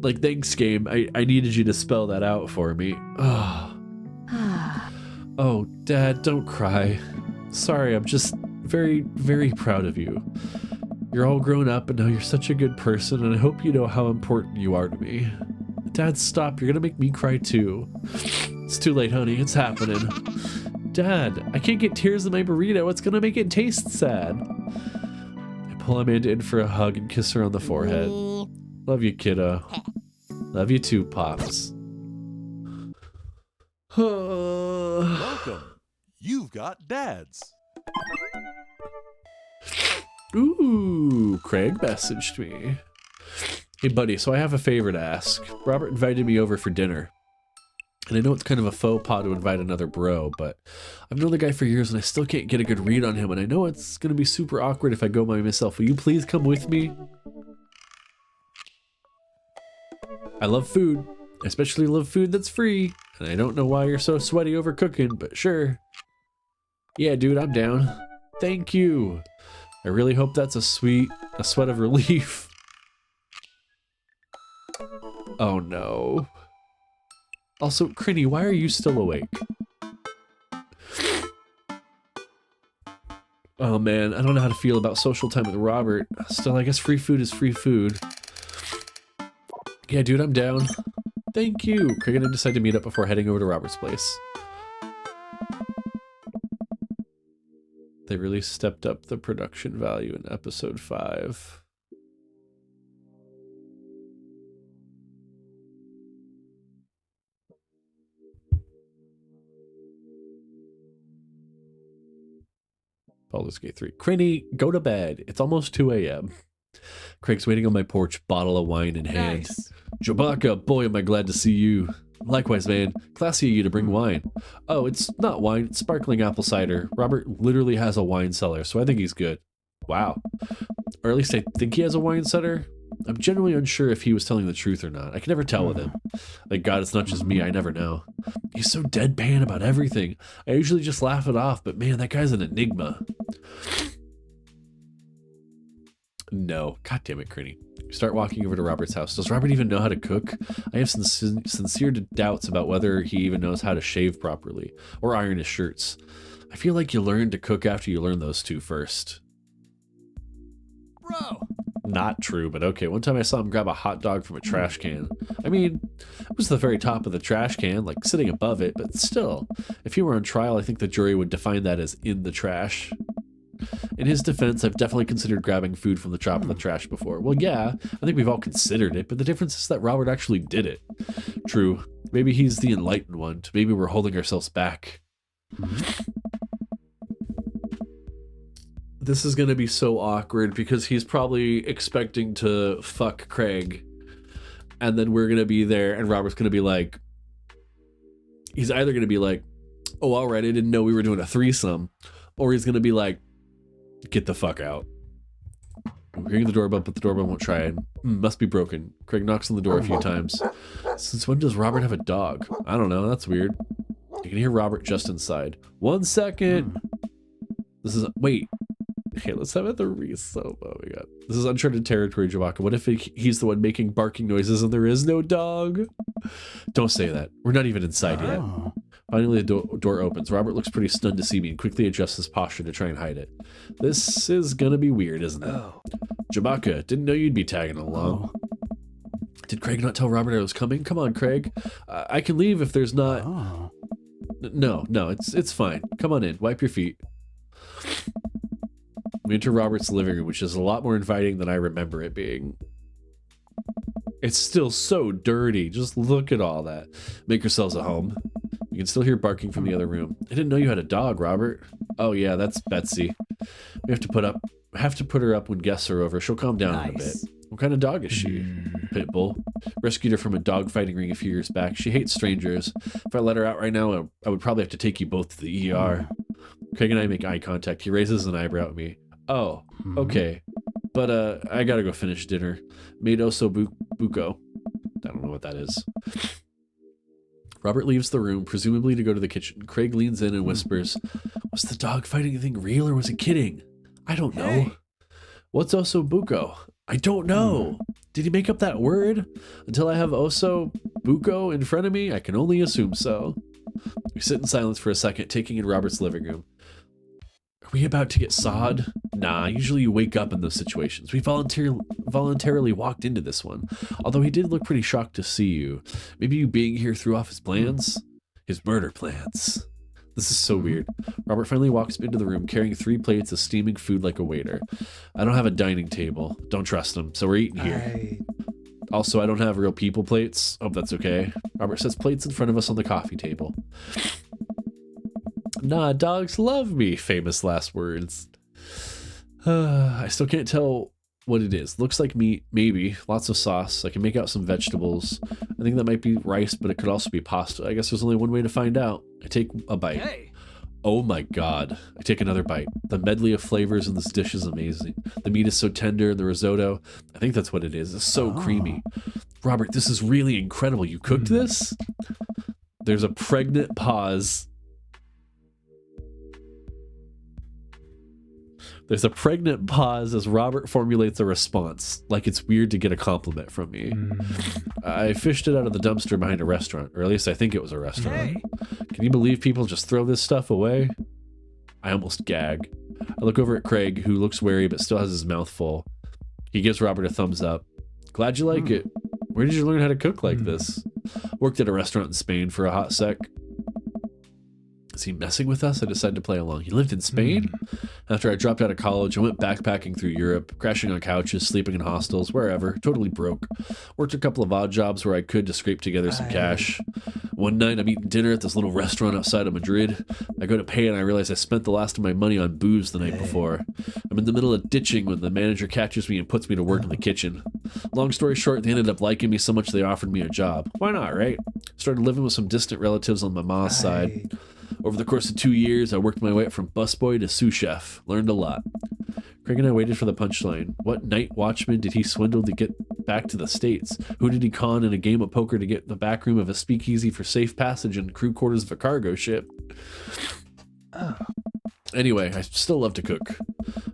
Like, thanks, game. I needed you to spell that out for me. Oh, Dad, don't cry. Sorry, I'm just very, very proud of you. You're all grown up and now you're such a good person, and I hope you know how important you are to me. Dad, stop. You're gonna make me cry too. It's too late, honey. It's happening. Dad, I can't get tears in my burrito. It's gonna make it taste sad. I pull Amanda in for a hug and kiss her on the forehead. Love you, kiddo. Love you too, Pops. Welcome. You've got dads. Ooh, Craig messaged me. Hey, buddy, so I have a favor to ask. Robert invited me over for dinner. And I know it's kind of a faux pas to invite another bro, but I've known the guy for years and I still can't get a good read on him, and I know it's going to be super awkward if I go by myself. Will you please come with me? I love food. I especially love food that's free. And I don't know why you're so sweaty over cooking, but sure. Yeah, dude, I'm down. Thank you. I really hope that's a sweat of relief. Oh no. Also, Crinny, why are you still awake? Oh man, I don't know how to feel about social time with Robert. Still, I guess free food is free food. Yeah, dude, I'm down. Thank you. Craig and I decided to meet up before heading over to Robert's place. They really stepped up the production value in episode 5. Baldur's Gate 3. Crinny, go to bed. It's almost 2 a.m. Craig's waiting on my porch, bottle of wine in hand. Nice. Jabaka, boy, am I glad to see you. Likewise, man. Classy of you to bring wine. Oh, it's not wine, it's sparkling apple cider. Robert literally has a wine cellar, so I think he's good. Wow. Or at least I think he has a wine cellar. I'm genuinely unsure if he was telling the truth or not. I can never tell with him. Like, God, it's not just me, I never know. He's so deadpan about everything. I usually just laugh it off, but man, that guy's an enigma. No. God damn it, Crinny. Start walking over to Robert's house. Does Robert even know how to cook? I have sincere doubts about whether he even knows how to shave properly or iron his shirts. I feel like you learn to cook after you learn those two first. Bro. Not true, but okay. One time I saw him grab a hot dog from a trash can. I mean, it was the very top of the trash can, like sitting above it, but still, if he were on trial, I think the jury would define that as in the trash. In his defense, I've definitely considered grabbing food from the top of the trash before. Well, yeah, I think we've all considered it, but the difference is that Robert actually did it. True. Maybe he's the enlightened one. Maybe we're holding ourselves back. This is going to be so awkward because he's probably expecting to fuck Craig. And then we're going to be there and Robert's going to be like... He's either going to be like, oh, all right, I didn't know we were doing a threesome. Or he's going to be like, get the fuck out. I'm hearing the doorbell, but the doorbell won't try it. Must be broken. Craig knocks on the door a few times. Since when does Robert have a dog? I don't know, that's weird. You can hear Robert just inside. 1 second. This is... Wait. Okay, let's have a threesome. Oh my god. This is uncharted territory, Jabaka. What if he's the one making barking noises and there is no dog? Don't say that. We're not even inside yet. Finally, the door opens. Robert looks pretty stunned to see me and quickly adjusts his posture to try and hide it. This is gonna be weird, isn't it? Jabaka, didn't know you'd be tagging along. Did Craig not tell Robert I was coming? Come on, Craig. I can leave if there's not... No, it's fine. Come on in. Wipe your feet. We enter Robert's living room, which is a lot more inviting than I remember it being. It's still so dirty. Just look at all that. Make yourselves at home. You can still hear barking from the other room. I didn't know you had a dog, Robert. Oh yeah, that's Betsy. We have to put her up when guests are over. She'll calm down in a bit. What kind of dog is she? Pitbull. Rescued her from a dog fighting ring a few years back. She hates strangers. If I let her out right now, I would probably have to take you both to the ER. Craig and I make eye contact. He raises an eyebrow at me. Oh, okay. But I gotta go finish dinner. Made oso buco. I don't know what that is. Robert leaves the room, presumably to go to the kitchen. Craig leans in and whispers, was the dog fighting thing real or was it kidding? I don't know. Hey. What's oso buco? I don't know. Did he make up that word? Until I have oso buco in front of me, I can only assume so. We sit in silence for a second, taking in Robert's living room. We about to get sawed? Nah, usually you wake up in those situations. We voluntarily walked into this one. Although he did look pretty shocked to see you. Maybe you being here threw off his plans? His murder plans. This is so weird. Robert finally walks into the room carrying 3 plates of steaming food like a waiter. I don't have a dining table. Don't trust him, so we're eating here. Also, I don't have real people plates. Hope that's okay. Robert sets plates in front of us on the coffee table. Nah, dogs love me. Famous last words. I still can't tell what it is. Looks like meat, maybe. Lots of sauce. I can make out some vegetables. I think that might be rice, but it could also be pasta. I guess there's only one way to find out. I take a bite. Hey. Oh my god. I take another bite. The medley of flavors in this dish is amazing. The meat is so tender and the risotto, I think that's what it is. It's so creamy. Robert, this is really incredible. You cooked this? There's a pregnant pause. There's a pregnant pause as Robert formulates a response, like it's weird to get a compliment from me. I fished it out of the dumpster behind a restaurant, or at least I think it was a restaurant. Hey. Can you believe people just throw this stuff away? I almost gag. I look over at Craig, who looks wary but still has his mouth full. He gives Robert a thumbs up. Glad you like it. Where did you learn how to cook like this? Worked at a restaurant in Spain for a hot sec. Is he messing with us? I decided to play along. He lived in Spain? After I dropped out of college, I went backpacking through Europe, crashing on couches, sleeping in hostels, wherever, totally broke. Worked a couple of odd jobs where I could to scrape together some cash. One night, I'm eating dinner at this little restaurant outside of Madrid. I go to pay and I realize I spent the last of my money on booze the night before. I'm in the middle of ditching when the manager catches me and puts me to work in the kitchen. Long story short, they ended up liking me so much they offered me a job. Why not, right? Started living with some distant relatives on my mom's side. Over the course of 2 years, I worked my way up from busboy to sous chef. Learned a lot. Craig and I waited for the punchline. What night watchman did he swindle to get back to the States? Who did he con in a game of poker to get in the back room of a speakeasy for safe passage and crew quarters of a cargo ship? Anyway, I still love to cook.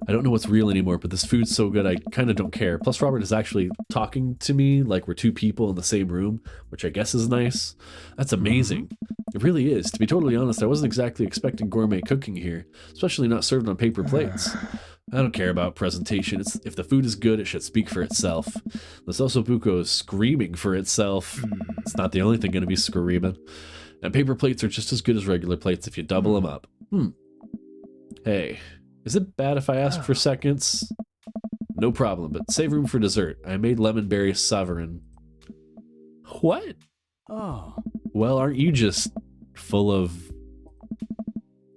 I don't know what's real anymore, but this food's so good I kind of don't care. Plus, Robert is actually talking to me like we're 2 people in the same room, which I guess is nice. That's amazing. It really is. To be totally honest, I wasn't exactly expecting gourmet cooking here, especially not served on paper plates. I don't care about presentation. If the food is good, it should speak for itself. This Osobuco is screaming for itself. It's not the only thing going to be screaming. And paper plates are just as good as regular plates if you double them up. Hey, is it bad if I ask for seconds? No problem, but save room for dessert. I made lemonberry sovereign. What? Oh. Well, aren't you just full of...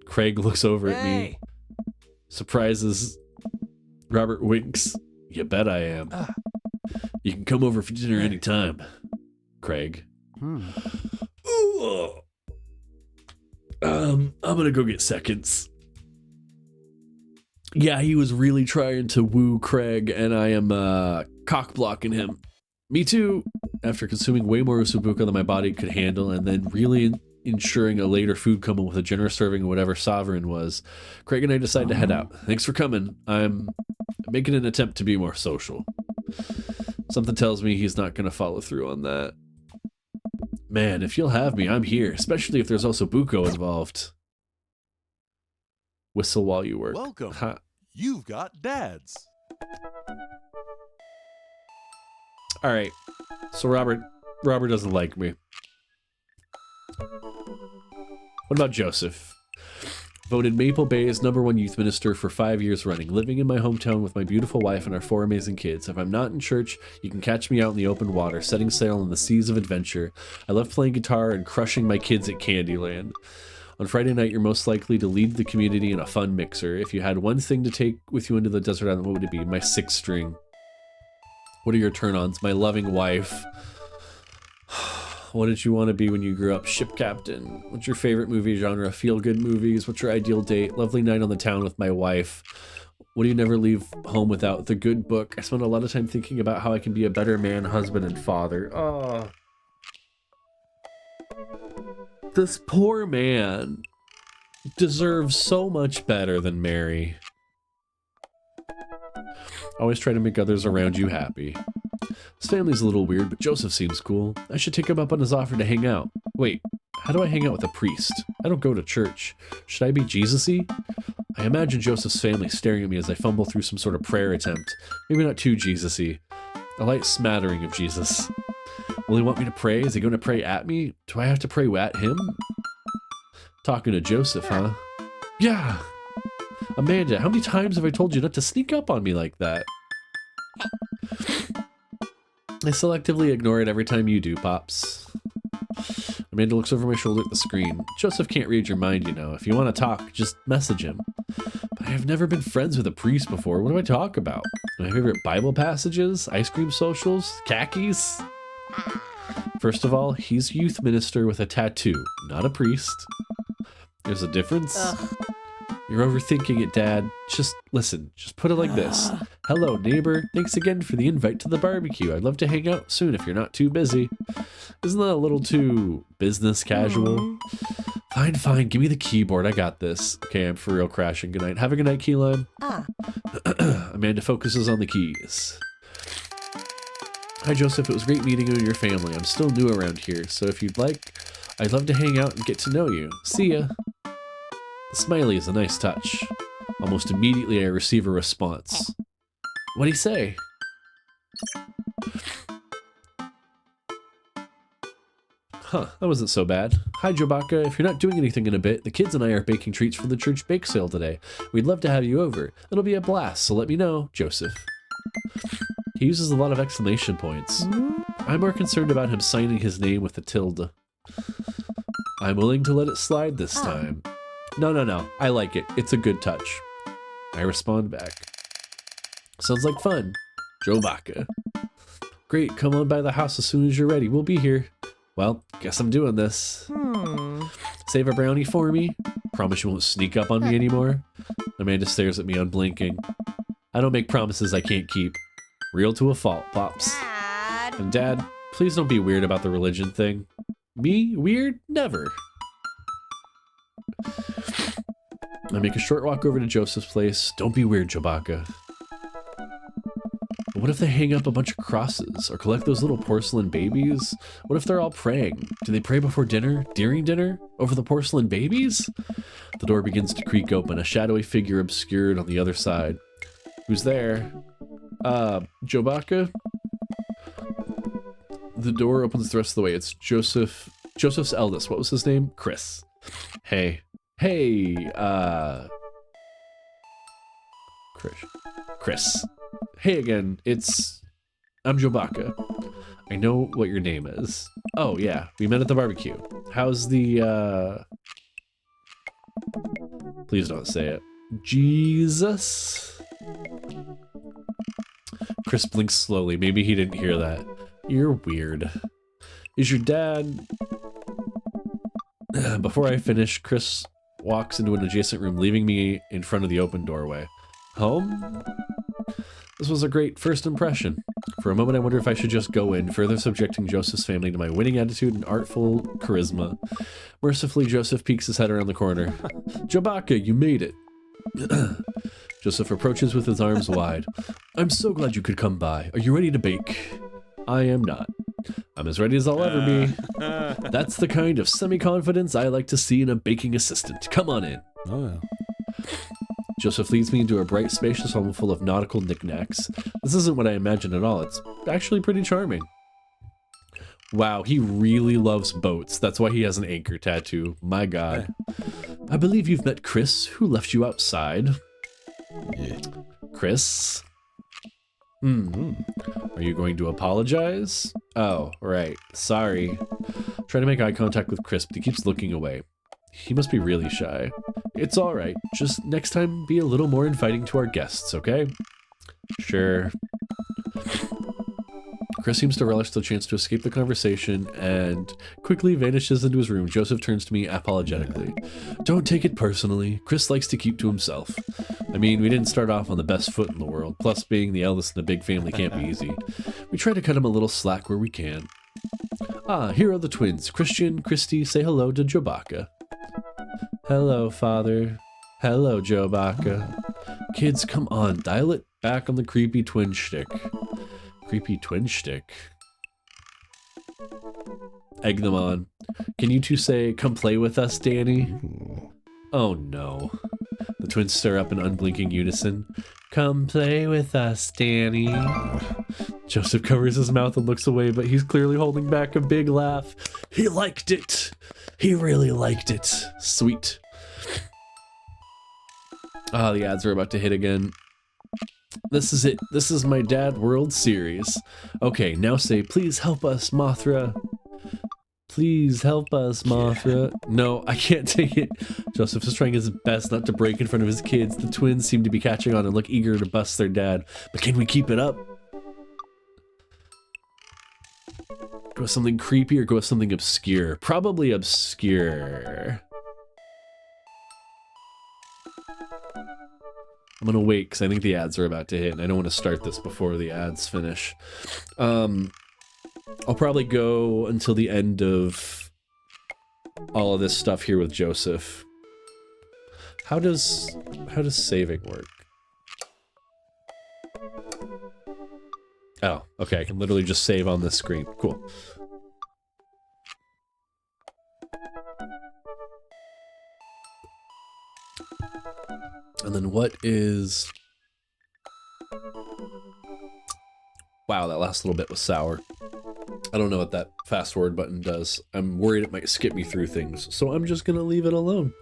Craig looks over at me. Surprises. Robert winks. You bet I am. You can come over for dinner anytime. Craig. Ooh. I'm gonna go get seconds. Yeah, he was really trying to woo Craig, and I am cock blocking him. Me too. After consuming way more usubuka than my body could handle, and then really ensuring a later food coma with a generous serving of whatever sovereign was, Craig and I decided to head out. Thanks for coming. I'm making an attempt to be more social. Something tells me he's not going to follow through on that. Man, if you'll have me, I'm here, especially if there's also buko involved. Whistle while you work. Welcome. Ha. You've got dads. All right. So Robert doesn't like me. What about Joseph? Voted Maple Bay's #1 youth minister for 5 years running, living in my hometown with my beautiful wife and our 4 amazing kids. If I'm not in church, you can catch me out in the open water, setting sail on the seas of adventure. I love playing guitar and crushing my kids at Candyland. On Friday night, you're most likely to lead the community in a fun mixer. If you had one thing to take with you into the desert island, what would it be? My 6 string. What are your turn-ons? My loving wife. What did you want to be when you grew up? Ship captain. What's your favorite movie genre? Feel-good movies. What's your ideal date? Lovely night on the town with my wife. What do you never leave home without? The good book. I spend a lot of time thinking about how I can be a better man, husband, and father. Oh. This poor man deserves so much better than Mary. Always try to make others around you happy. His family's a little weird, but Joseph seems cool. I should take him up on his offer to hang out. Wait, how do I hang out with a priest? I don't go to church. Should I be Jesus-y? I imagine Joseph's family staring at me as I fumble through some sort of prayer attempt. Maybe not too Jesus-y. A light smattering of Jesus. Will he want me to pray? Is he going to pray at me? Do I have to pray at him? Talking to Joseph, huh? Yeah! Amanda, how many times have I told you not to sneak up on me like that? I selectively ignore it every time you do, Pops. Amanda looks over my shoulder at the screen. Joseph can't read your mind, you know. If you want to talk, just message him. But I have never been friends with a priest before. What do I talk about? My favorite Bible passages? Ice cream socials? Khakis? First of all, he's youth minister with a tattoo, not a priest. There's a difference. You're overthinking it, Dad. Just listen. Just put it like this. Hello, neighbor. Thanks again for the invite to the barbecue. I'd love to hang out soon if you're not too busy. Isn't that a little too business casual? Fine, fine. Give me the keyboard. I got this. Okay, I'm for real crashing. Good night. Have a good night, Key Lime. Amanda focuses on the keys. Hi, Joseph. It was great meeting you and your family. I'm still new around here, so if you'd like, I'd love to hang out and get to know you. See ya. The smiley is a nice touch. Almost immediately I receive a response. What'd he say? Huh, that wasn't so bad. Hi, Jobaka. If you're not doing anything in a bit, the kids and I are baking treats for the church bake sale today. We'd love to have you over. It'll be a blast, so let me know, Joseph. He uses a lot of exclamation points. I'm more concerned about him signing his name with a tilde. I'm willing to let it slide this time. No. I like it. It's a good touch. I respond back. Sounds like fun. Jobaka. Great, come on by the house as soon as you're ready. We'll be here. Well, guess I'm doing this. Save a brownie for me? Promise you won't sneak up on me anymore? Amanda stares at me unblinking. I don't make promises I can't keep. Real to a fault, Pops. Dad. And Dad, please don't be weird about the religion thing. Me? Weird? Never. I make a short walk over to Joseph's place. Don't be weird, Jobaka. But what if they hang up a bunch of crosses or collect those little porcelain babies? What if they're all praying? Do they pray before dinner? During dinner? Over the porcelain babies? The door begins to creak open, a shadowy figure obscured on the other side. Who's there? Jobaka? The door opens the rest of the way. It's Joseph's eldest. What was his name? Chris. Hey, Chris. Hey again, I'm Jobaka. I know what your name is. Oh yeah, we met at the barbecue. How's the, Please don't say it. Jesus? Chris blinks slowly. Maybe he didn't hear that. You're weird. Is your dad... Before I finish, Chris walks into an adjacent room, leaving me in front of the open doorway. Home? This was a great first impression. For a moment I wonder if I should just go in, further subjecting Joseph's family to my winning attitude and artful charisma. Mercifully, Joseph peeks his head around the corner. Jobaka, you made it. Joseph approaches with his arms wide. I'm so glad you could come by. Are you ready to bake? I am not. I'm as ready as I'll ever be. That's the kind of semi-confidence I like to see in a baking assistant. Come on in. Oh, yeah. Joseph leads me into a bright, spacious home full of nautical knickknacks. This isn't what I imagined at all. It's actually pretty charming. Wow, he really loves boats. That's why he has an anchor tattoo. My God. I believe you've met Chris, who left you outside. Yeah. Chris? Are you going to apologize? Oh, right. Sorry. Try to make eye contact with Chris, but he keeps looking away. He must be really shy. It's alright. Just next time be a little more inviting to our guests, okay? Sure. Chris seems to relish the chance to escape the conversation and quickly vanishes into his room. Joseph turns to me apologetically. Don't take it personally. Chris likes to keep to himself. I mean, we didn't start off on the best foot in the world. Plus, being the eldest in a big family can't be easy. We try to cut him a little slack where we can. Ah, here are the twins. Christian, Christy, say hello to Jobaka. Hello, Father. Hello, Jobaka. Kids, come on. Dial it back on the creepy twin shtick. Creepy twin shtick. Egg them on. Can you two say, come play with us, Danny? Oh no. The twins stare up in unblinking unison. Come play with us, Danny. Joseph covers his mouth and looks away, but he's clearly holding back a big laugh. He liked it. He really liked it. Sweet. Ah, the ads are about to hit again. This is it. This is my Dad World Series. Okay, now say, please help us, Mothra. Please help us, Mothra. No, I can't take it. Joseph is trying his best not to break in front of his kids. The twins seem to be catching on and look eager to bust their dad. But can we keep it up? Go with something creepy or go with something obscure? Probably obscure. I'm gonna wait because I think the ads are about to hit and I don't want to start this before the ads finish. I'll probably go until the end of all of this stuff here with Joseph. How does saving work? Oh, okay, I can literally just save on this screen. Cool. And then what is... Wow, that last little bit was sour. I don't know what that fast forward button does. I'm worried it might skip me through things, so I'm just gonna leave it alone.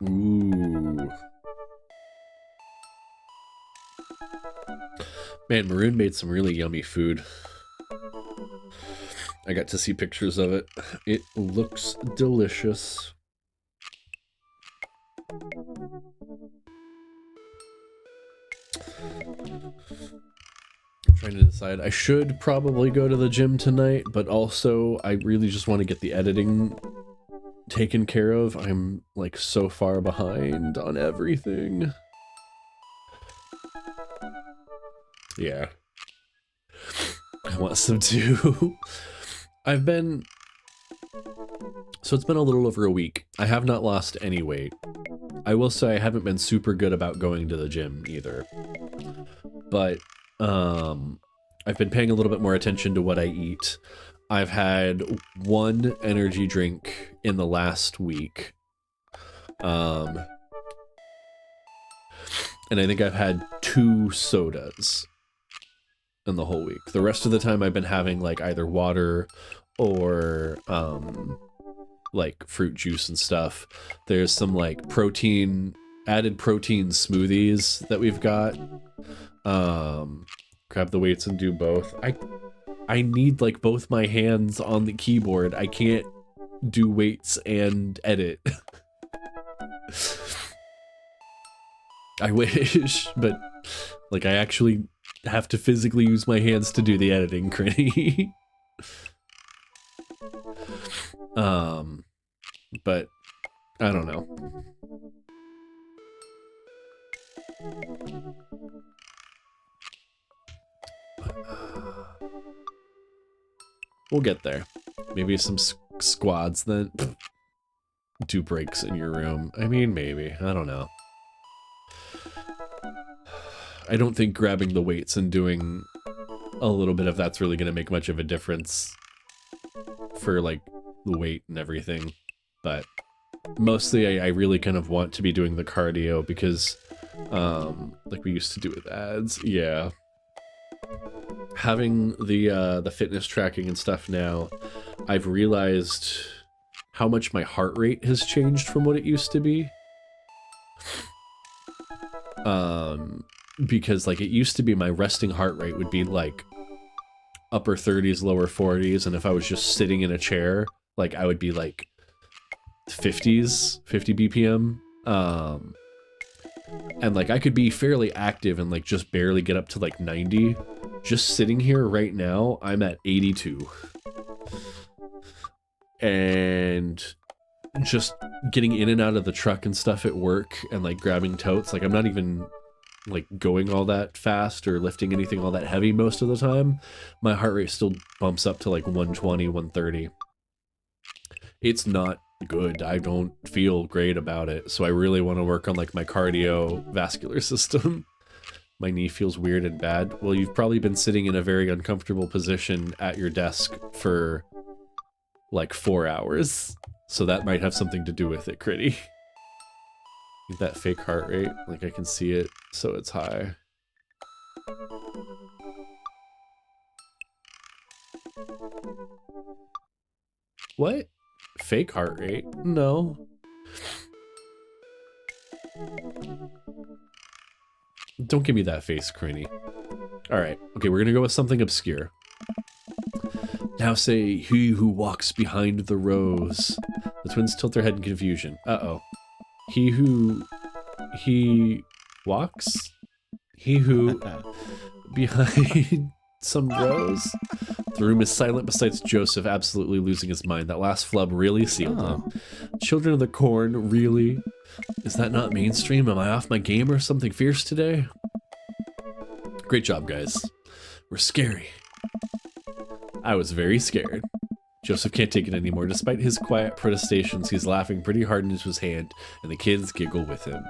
Ooh. Man, Maroon made some really yummy food. I got to see pictures of it. It looks delicious. I'm trying to decide. I should probably go to the gym tonight, but also I really just want to get the editing taken care of. I'm like so far behind on everything. Yeah. I want some too. So it's been a little over a week. I have not lost any weight. I will say I haven't been super good about going to the gym either. But, I've been paying a little bit more attention to what I eat. I've had one energy drink in the last week. And I think I've had 2 sodas in the whole week. The rest of the time I've been having like either water or like fruit juice and stuff. There's some like added protein smoothies that we've got. Grab the weights and do both. I need like both my hands on the keyboard. I can't do weights and edit. I wish, but like I actually have to physically use my hands to do the editing, Critty. But I don't know. We'll get there. Maybe some squads then. 2 breaks in your room. I mean, maybe. I don't know. I don't think grabbing the weights and doing a little bit of that's really going to make much of a difference for like the weight and everything. But mostly I really kind of want to be doing the cardio because like we used to do with ads. Yeah. Having the fitness tracking and stuff now, I've realized how much my heart rate has changed from what it used to be. Because like it used to be my resting heart rate would be like upper 30s, lower 40s, and if I was just sitting in a chair, like I would be like 50s, 50 BPM. And like I could be fairly active and like just barely get up to like 90. Just sitting here right now, I'm at 82. And just getting in and out of the truck and stuff at work and like grabbing totes, like I'm not even like going all that fast or lifting anything all that heavy most of the time. My heart rate still bumps up to like 120, 130. It's not good. I don't feel great about it. So I really want to work on like my cardiovascular system My knee feels weird and bad. Well, you've probably been sitting in a very uncomfortable position at your desk for like 4 hours. So that might have something to do with it, Critty. That fake heart rate, like I can see it, so it's high. What? Fake heart rate? No. Don't give me that face, Crinny. Alright, okay, we're gonna go with something obscure. Now say, he who walks behind the rose. The twins tilt their head in confusion. Uh-oh. He walks? He who behind some rose? The room is silent besides Joseph absolutely losing his mind. That last flub really sealed him. Children of the Corn, really? Is that not mainstream? Am I off my game or something fierce today? Great job, guys. We're scary. I was very scared. Joseph can't take it anymore. Despite his quiet protestations, he's laughing pretty hard into his hand, and the kids giggle with him.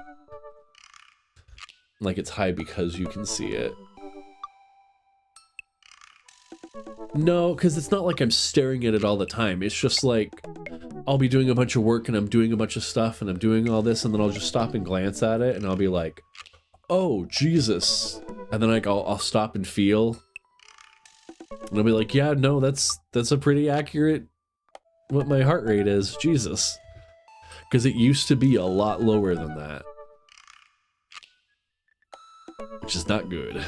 Like it's high because you can see it. No, because it's not like I'm staring at it all the time. It's just like, I'll be doing a bunch of work, and I'm doing a bunch of stuff, and I'm doing all this, and then I'll just stop and glance at it, and I'll be like, oh, Jesus. And then like I'll stop and feel. And I'll be like, yeah, no, that's a pretty accurate what my heart rate is. Jesus. Because it used to be a lot lower than that. Which is not good.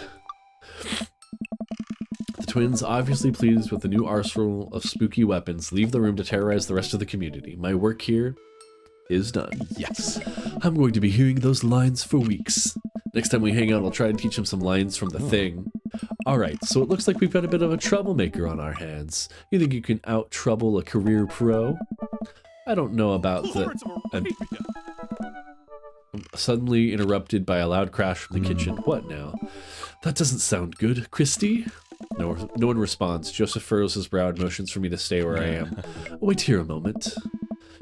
The twins, obviously pleased with the new arsenal of spooky weapons, leave the room to terrorize the rest of the community. My work here is done. Yes. I'm going to be hearing those lines for weeks. Next time we hang out, I'll try and teach him some lines from The Thing. Alright, so it looks like we've got a bit of a troublemaker on our hands. You think you can out-trouble a career pro? I don't know about the... I'm suddenly interrupted by a loud crash from the kitchen. What now? That doesn't sound good. Christy? No one responds. Joseph furrows his brow and motions for me to stay where I am. Wait here a moment.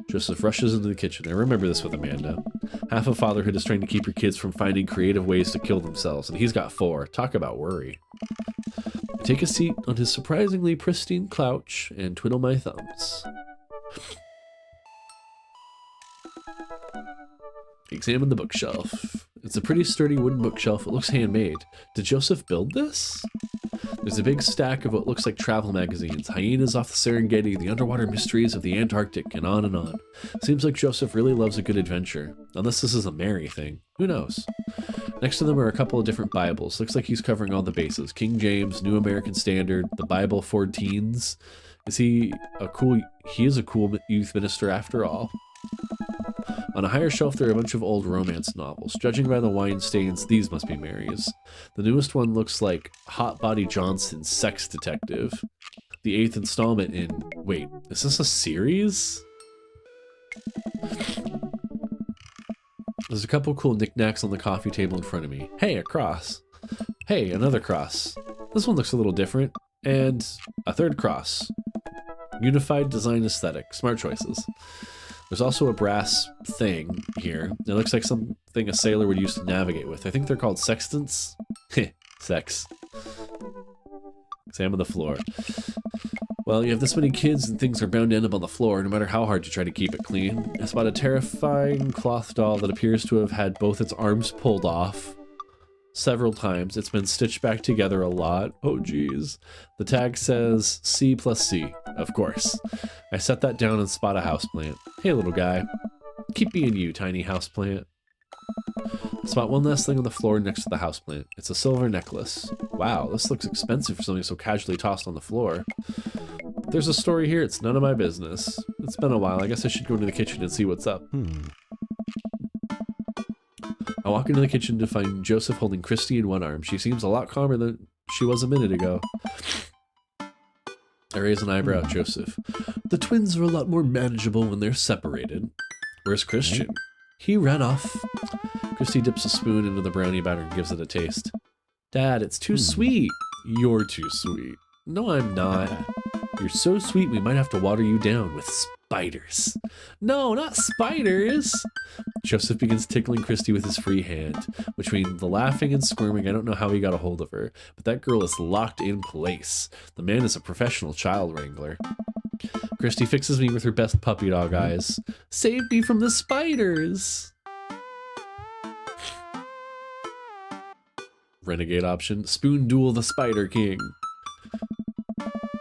Joseph rushes into the kitchen. I remember this with Amanda. Half of fatherhood is trying to keep your kids from finding creative ways to kill themselves, and he's got 4. Talk about worry. I take a seat on his surprisingly pristine couch and twiddle my thumbs. Examine the bookshelf. It's a pretty sturdy wooden bookshelf. It looks handmade. Did Joseph build this? There's a big stack of what looks like travel magazines, hyenas off the Serengeti, the underwater mysteries of the Antarctic, and on and on. Seems like Joseph really loves a good adventure. Unless this is a Mary thing. Who knows? Next to them are a couple of different Bibles. Looks like he's covering all the bases. King James, New American Standard, the Bible for teens. He is a cool youth minister after all. On a higher shelf, there are a bunch of old romance novels. Judging by the wine stains, these must be Mary's. The newest one looks like Hot Body Johnson's Sex Detective. The 8th installment in... Wait, is this a series? There's a couple cool knickknacks on the coffee table in front of me. Hey, a cross. Hey, another cross. This one looks a little different. And a third cross. Unified design aesthetic. Smart choices. There's also a brass thing here. It looks like something a sailor would use to navigate with. I think they're called sextants. Heh, sex. Examine the floor. Well, you have this many kids and things are bound to end up on the floor, no matter how hard you try to keep it clean. I spot a terrifying cloth doll that appears to have had both its arms pulled off several times. It's been stitched back together a lot. Oh, geez. The tag says C plus C, of course. I set that down and spot a houseplant. Hey, little guy. Keep being you, tiny houseplant. I spot one last thing on the floor next to the houseplant. It's a silver necklace. Wow, this looks expensive for something so casually tossed on the floor. If there's a story here, it's none of my business. It's been a while. I guess I should go into the kitchen and see what's up. I walk into the kitchen to find Joseph holding Christy in one arm. She seems a lot calmer than she was a minute ago. I raise an eyebrow at Joseph. The twins are a lot more manageable when they're separated. Where's Christian? He ran off. Christy dips a spoon into the brownie batter and gives it a taste. Dad, it's too sweet. You're too sweet. No, I'm not. You're so sweet we might have to water you down with spiders. No, not spiders. Joseph begins tickling Christy with his free hand. Between the laughing and squirming, I don't know how he got a hold of her, but that girl is locked in place. The man is a professional child wrangler. Christy fixes me with her best puppy dog eyes. Save me from the spiders! Renegade option. Spoon duel the Spider King.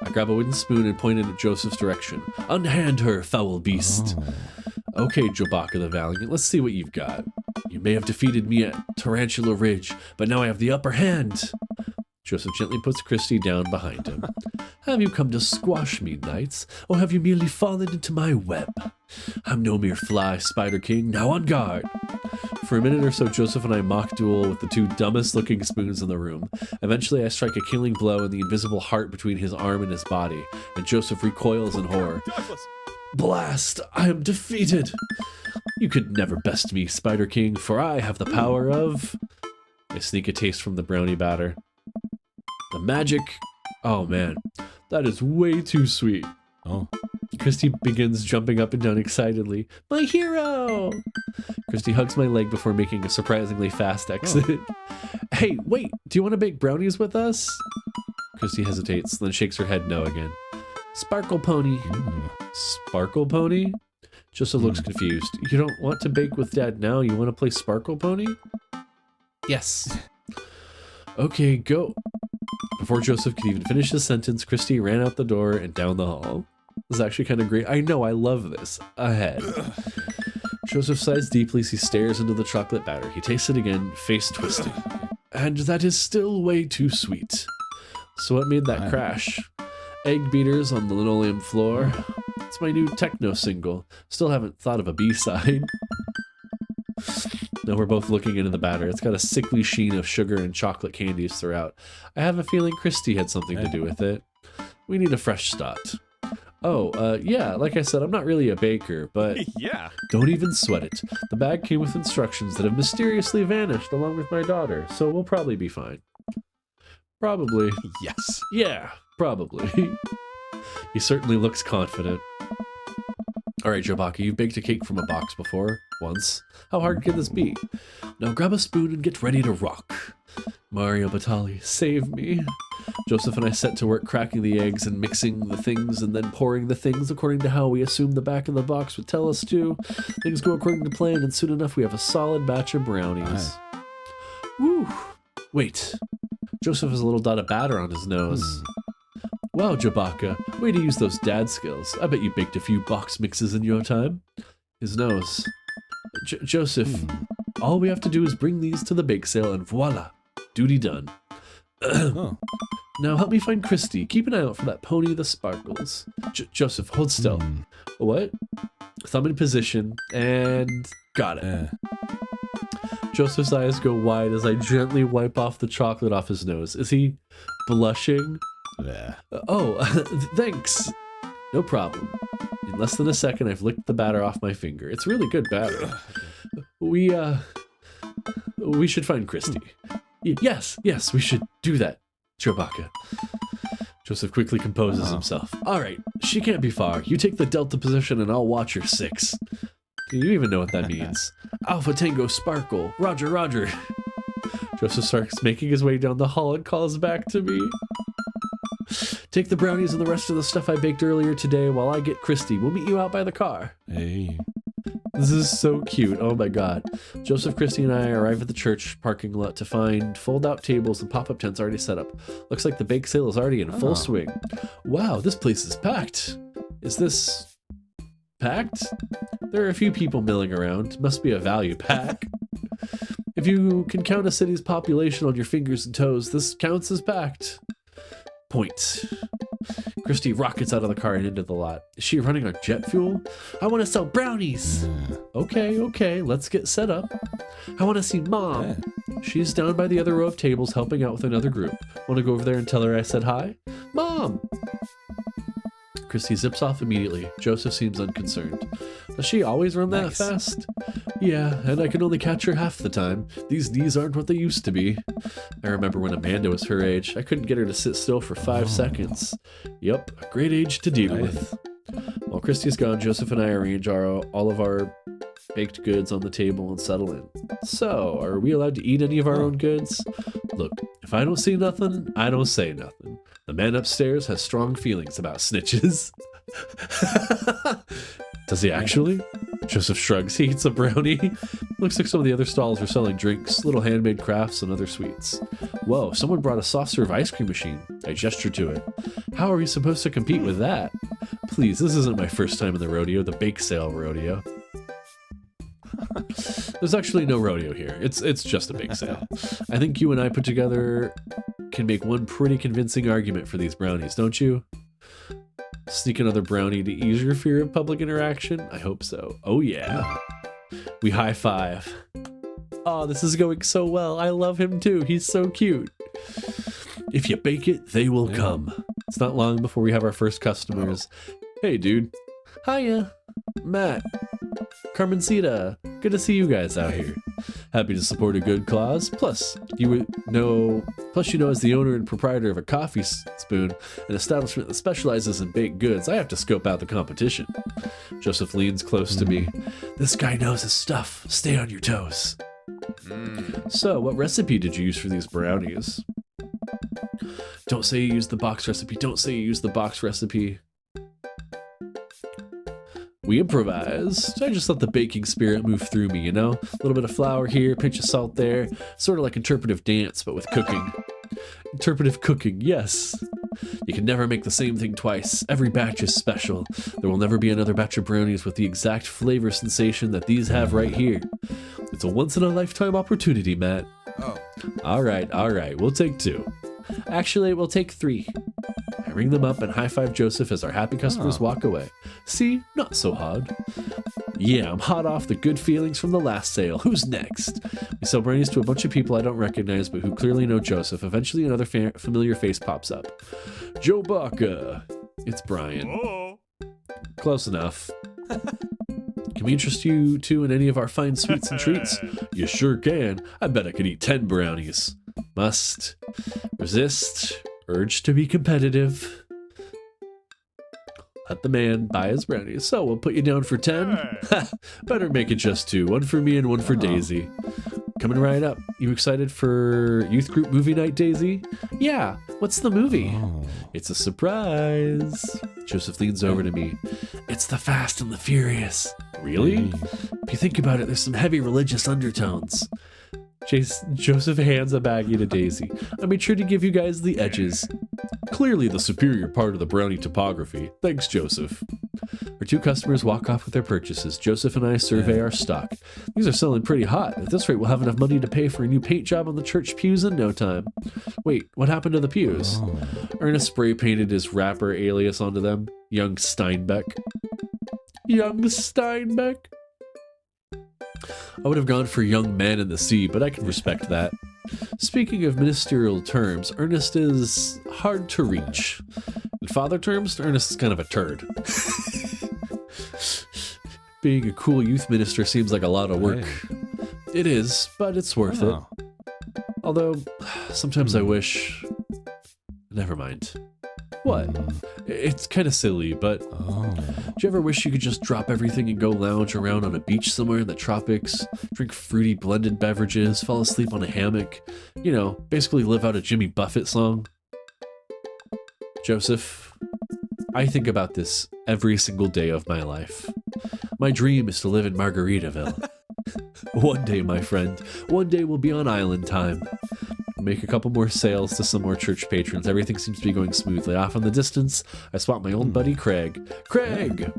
I grab a wooden spoon and point it at Joseph's direction. Unhand her, foul beast. Okay, Jobaka the Valiant, let's see what you've got. You may have defeated me at Tarantula Ridge, but now I have the upper hand. Joseph gently puts Christy down behind him. Have you come to squash me, knights, or have you merely fallen into my web? I'm no mere fly, Spider King, now on guard. For a minute or so, Joseph and I mock duel with the two dumbest looking spoons in the room. Eventually, I strike a killing blow in the invisible heart between his arm and his body, and Joseph recoils in horror. Blast! I am defeated! You could never best me, Spider King, for I have the power of... I sneak a taste from the brownie batter. The magic... Oh man, that is way too sweet. Oh. Christy begins jumping up and down excitedly. My hero! Christy hugs my leg before making a surprisingly fast exit. Hey, wait, do you want to bake brownies with us? Christy hesitates, then shakes her head no again. Sparkle Pony. Sparkle Pony? Joseph looks confused. You don't want to bake with Dad now? You want to play Sparkle Pony? Yes. Okay, go. Before Joseph could even finish his sentence, Christy ran out the door and down the hall. This is actually kind of great. I know, I love this. Ahead. Joseph sighs deeply as he stares into the chocolate batter. He tastes it again, face twisting. And that is still way too sweet. So what made that crash? Egg beaters on the linoleum floor. It's my new techno single. Still haven't thought of a B-side. Now we're both looking into the batter. It's got a sickly sheen of sugar and chocolate candies throughout. I have a feeling Christy had something to do with it. We need a fresh start. Oh, yeah, like I said, I'm not really a baker, but Yeah. don't even sweat it. The bag came with instructions that have mysteriously vanished along with my daughter, so we'll probably be fine. Probably. Yes. Yeah, probably. He certainly looks confident. Alright, Jobaka, you've baked a cake from a box before. Once. How hard can this be? Now grab a spoon and get ready to rock. Mario Batali, save me. Joseph and I set to work cracking the eggs and mixing the things and then pouring the things according to how we assumed the back of the box would tell us to. Things go according to plan, and soon enough we have a solid batch of brownies. Woo! Wait. Joseph has a little dot of batter on his nose. Wow, Jobaka, way to use those dad skills. I bet you baked a few box mixes in your time. His nose. Joseph, all we have to do is bring these to the bake sale and voila, duty done. Oh. Now help me find Christy. Keep an eye out for that pony the sparkles. Joseph, hold still. What? Thumb in position, and got it. Joseph's eyes go wide as I gently wipe off the chocolate off his nose. Is he blushing? Yeah. Oh, thanks. No problem. In less than a second, I've licked the batter off my finger. It's really good batter. We should find Christy. Yes, we should do that, Jobaka. Joseph quickly composes himself. All right, she can't be far. You take the Delta position and I'll watch her 6. Do you even know what that means? Alpha Tango Sparkle. Roger, roger. Joseph starts making his way down the hall and calls back to me. Take the brownies and the rest of the stuff I baked earlier today while I get Christy. We'll meet you out by the car. Hey. This is so cute. Oh my god. Joseph, Christy, and I arrive at the church parking lot to find fold-out tables and pop-up tents already set up. Looks like the bake sale is already in full swing. Wow, this place is packed. Is this... packed? There are a few people milling around. Must be a value pack. If you can count a city's population on your fingers and toes, this counts as packed. Point. Christy rockets out of the car and into the lot. Is she running on jet fuel? I want to sell brownies. Okay, let's get set up. I want to see Mom. She's down by the other row of tables helping out with another group. Want to go over there and tell her I said hi? Mom! Christy zips off immediately. Joseph seems unconcerned. Does she always run that fast? Yeah, and I can only catch her half the time. These knees aren't what they used to be. I remember when Amanda was her age. I couldn't get her to sit still for 5 seconds. Yep, a great age to deal with. While Christy's gone, Joseph and I arrange all of our baked goods on the table and settle in. So, are we allowed to eat any of our own goods? Look, if I don't see nothing, I don't say nothing. The man upstairs has strong feelings about snitches. Does he actually? Joseph shrugs. He eats a brownie. Looks like some of the other stalls are selling drinks, little handmade crafts, and other sweets. Whoa, someone brought a soft-serve ice cream machine. I gesture to it. How are we supposed to compete with that? Please, this isn't my first time in the rodeo, the bake sale rodeo. There's actually no rodeo here. It's just a bake sale. I think you and I put together can make one pretty convincing argument for these brownies, don't you? Sneak another brownie to ease your fear of public interaction? I hope so. Oh yeah. We high five. Oh, this is going so well. I love him too. He's so cute. If you bake it, they will come. It's not long before we have our first customers. Hey, dude. Hiya. Matt. Carmencita. Good to see you guys out here. Happy to support a good cause. Plus, you know, as the owner and proprietor of a coffee spoon, an establishment that specializes in baked goods, I have to scope out the competition. Joseph leans close to me. This guy knows his stuff. Stay on your toes. So, what recipe did you use for these brownies? Don't say you used the box recipe. Don't say you used the box recipe. We improvised. I just let the baking spirit move through me, you know? A little bit of flour here, pinch of salt there. Sort of like interpretive dance, but with cooking. Interpretive cooking, yes. You can never make the same thing twice. Every batch is special. There will never be another batch of brownies with the exact flavor sensation that these have right here. It's a once-in-a-lifetime opportunity, Matt. Oh. All right. We'll take 2. Actually, we'll take 3. I ring them up and high-five Joseph as our happy customers walk away. See? Not so hard. Yeah, I'm hot off the good feelings from the last sale. Who's next? We sell brownies to a bunch of people I don't recognize, but who clearly know Joseph. Eventually, another familiar face pops up. Joe Baca. It's Brian. Oh. Close enough. Can we interest you two in any of our fine sweets and treats? You sure can. I bet I could eat 10 brownies. Must resist urge to be competitive. Let the man buy his brownies. So we'll put you down for 10. Better make it just 2. 1 for me and 1 for Daisy. Coming right up. You excited for youth group movie night, Daisy? Yeah. What's the movie? It's a surprise. Joseph leans over to me. It's The Fast and the Furious. Really? If you think about it, there's some heavy religious undertones. Joseph hands a baggie to Daisy. I made sure to give you guys the edges. Clearly the superior part of the brownie topography. Thanks, Joseph. Our 2 customers walk off with their purchases. Joseph and I survey our stock. These are selling pretty hot. At this rate, we'll have enough money to pay for a new paint job on the church pews in no time. Wait, what happened to the pews? Ernest spray painted his rapper alias onto them. Young Steinbeck. Young Steinbeck? I would have gone for Young Man in the Sea, but I can respect that. Speaking of ministerial terms, Ernest is hard to reach. In father terms, Ernest is kind of a turd. Being a cool youth minister seems like a lot of work. It is, but it's worth it. Although, sometimes I wish... Never mind. What? It's kind of silly, but do you ever wish you could just drop everything and go lounge around on a beach somewhere in the tropics, drink fruity blended beverages, fall asleep on a hammock, you know, basically live out a Jimmy Buffett song? Joseph, I think about this every single day of my life. My dream is to live in Margaritaville. One day, my friend, one day we'll be on island time. Make a couple more sales to some more church patrons. Everything seems to be going smoothly. Off in the distance, I spot my old buddy Craig. Craig!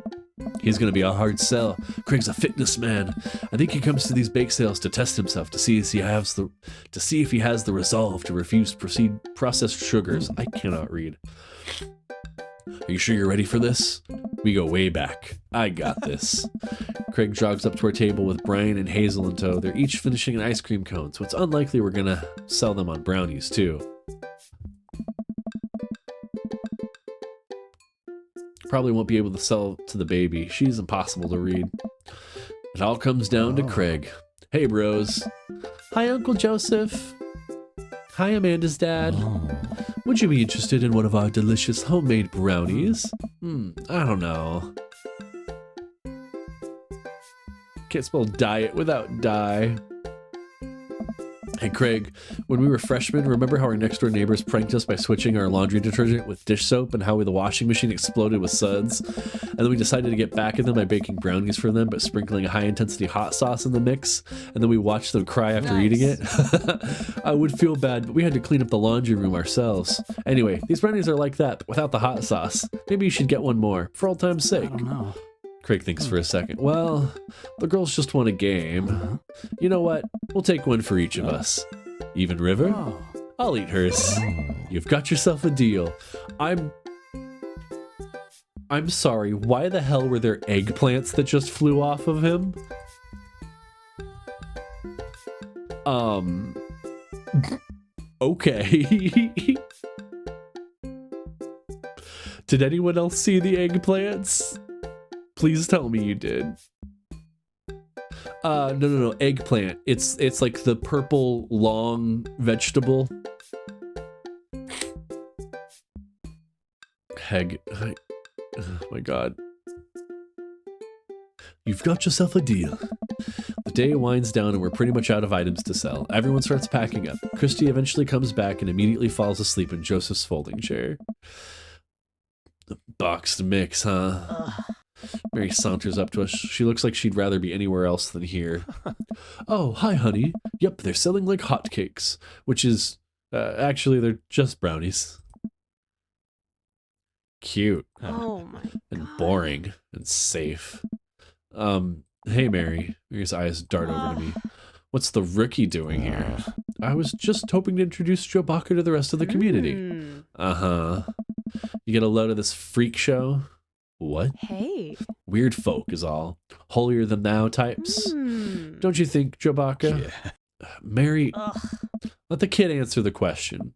He's gonna be a hard sell. Craig's a fitness man. I think he comes to these bake sales to test himself, to see if he has the resolve to refuse processed sugars. I cannot read. Are you sure you're ready for this? We go way back. I got this. Craig jogs up to our table with Brian and Hazel in tow. They're each finishing an ice cream cone, so it's unlikely we're gonna sell them on brownies, too. Probably won't be able to sell to the baby. She's impossible to read. It all comes down to Craig. Hey, bros. Hi, Uncle Joseph. Hi, Amanda's dad. Would you be interested in one of our delicious homemade brownies? I don't know. Can't spell diet without die. Hey Craig, when we were freshmen, remember how our next door neighbors pranked us by switching our laundry detergent with dish soap and how the washing machine exploded with suds? And then we decided to get back at them by baking brownies for them, but sprinkling a high intensity hot sauce in the mix. And then we watched them cry after eating it. I would feel bad, but we had to clean up the laundry room ourselves. Anyway, these brownies are like that, but without the hot sauce. Maybe you should get one more, for old time's sake. I don't know. Craig thinks for a second. Well, the girls just want a game. You know what? We'll take one for each of us. Even River? Oh. I'll eat hers. You've got yourself a deal. I'm sorry, why the hell were there eggplants that just flew off of him? Okay. Did anyone else see the eggplants? Please tell me you did. No, eggplant. It's like the purple long vegetable. Oh my god. You've got yourself a deal. The day winds down and we're pretty much out of items to sell. Everyone starts packing up. Christy eventually comes back and immediately falls asleep in Joseph's folding chair. The boxed mix, huh? Mary saunters up to us. She looks like she'd rather be anywhere else than here. Oh, hi, honey. Yep, they're selling like hotcakes, which is, actually, they're just brownies. Cute. Oh my And God. boring and safe. Hey, Mary. Mary's eyes dart over to me. What's the rookie doing here? I was just hoping to introduce Joe Baca to the rest of the community. Uh-huh. You get a load of this freak show? What? Hey. Weird folk is all. Holier than thou types. Don't you think, Joe Baca? Yeah. Mary, let the kid answer the question.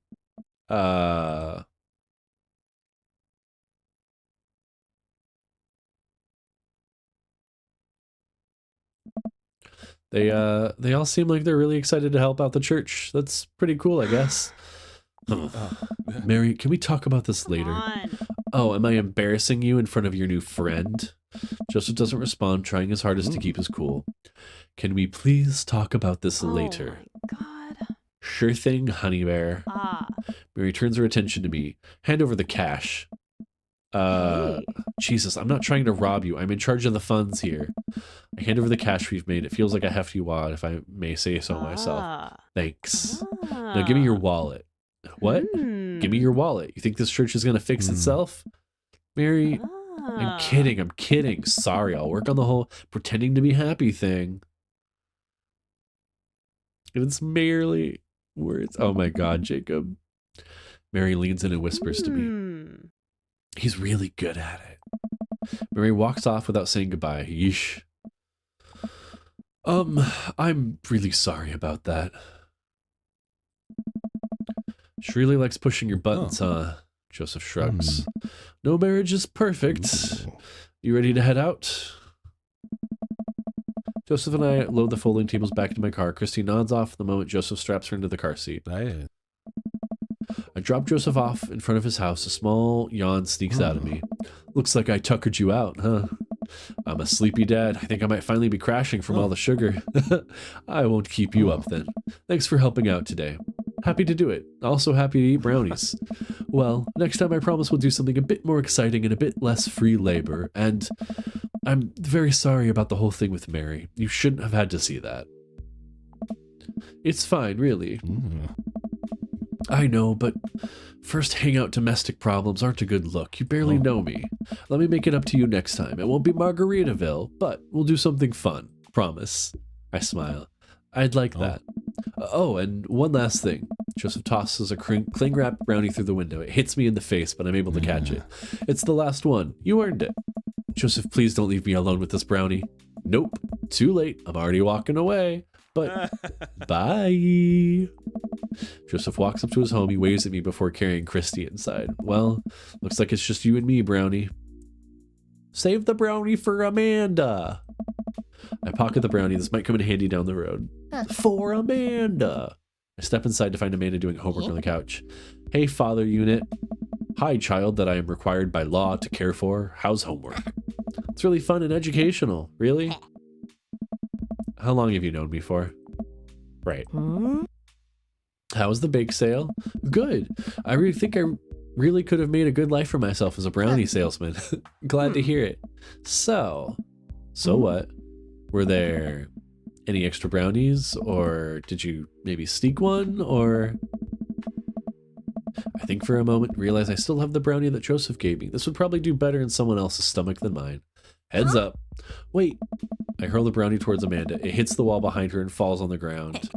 They all seem like they're really excited to help out the church. That's pretty cool, I guess. Mary, can we talk about this later? Oh, am I embarrassing you in front of your new friend? Joseph doesn't respond, trying his hardest to keep his cool. Can we please talk about this later? Oh my God. Sure thing, honey bear. Mary turns her attention to me. Hand over the cash. Hey. Jesus, I'm not trying to rob you. I'm in charge of the funds here. I hand over the cash we've made. It feels like a hefty wad, if I may say so myself. Thanks. Now give me your wallet. What? Give me your wallet. You think this church is going to fix itself? Mary, I'm kidding. Sorry, I'll work on the whole pretending to be happy thing. And it's merely words. Oh my God, Jacob. Mary leans in and whispers to me. He's really good at it. Mary walks off without saying goodbye. Yeesh. I'm really sorry about that. She really likes pushing your buttons, huh? Joseph shrugs. No marriage is perfect. You ready to head out? Joseph and I load the folding tables back into my car. Christy nods off the moment Joseph straps her into the car seat. I drop Joseph off in front of his house. A small yawn sneaks out of me. Looks like I tuckered you out, huh? I'm a sleepy dad. I think I might finally be crashing from all the sugar. I won't keep you up then. Thanks for helping out today. Happy to do it. Also happy to eat brownies. Well, next time I promise we'll do something a bit more exciting and a bit less free labor. And I'm very sorry about the whole thing with Mary. You shouldn't have had to see that. It's fine, really. I know, but first hangout domestic problems aren't a good look. You barely know me. Let me make it up to you next time. It won't be Margaritaville, but we'll do something fun. Promise. I smile. I'd like that. Oh, and one last thing. Joseph tosses a cling wrap brownie through the window. It hits me in the face, but I'm able to catch it. It's the last one. You earned it. Joseph, please don't leave me alone with this brownie. Nope. Too late. I'm already walking away. But bye. Joseph walks up to his home. He waves at me before carrying Christy inside. Well, looks like it's just you and me, Brownie. Save the brownie for Amanda. I pocket the brownie. This might come in handy down the road. For Amanda. I step inside to find Amanda doing homework on the couch. Hey, father unit. Hi, child that I am required by law to care for. How's homework? It's really fun and educational. Really? How long have you known me for? Right. Hmm? How was the bake sale? Good. I really think I really could have made a good life for myself as a brownie salesman. Glad to hear it. So what? Were there any extra brownies, or did you maybe sneak one, or... I think for a moment realized I still have the brownie that Joseph gave me. This would probably do better in someone else's stomach than mine. Heads up. Wait. I hurl the brownie towards Amanda. It hits the wall behind her and falls on the ground.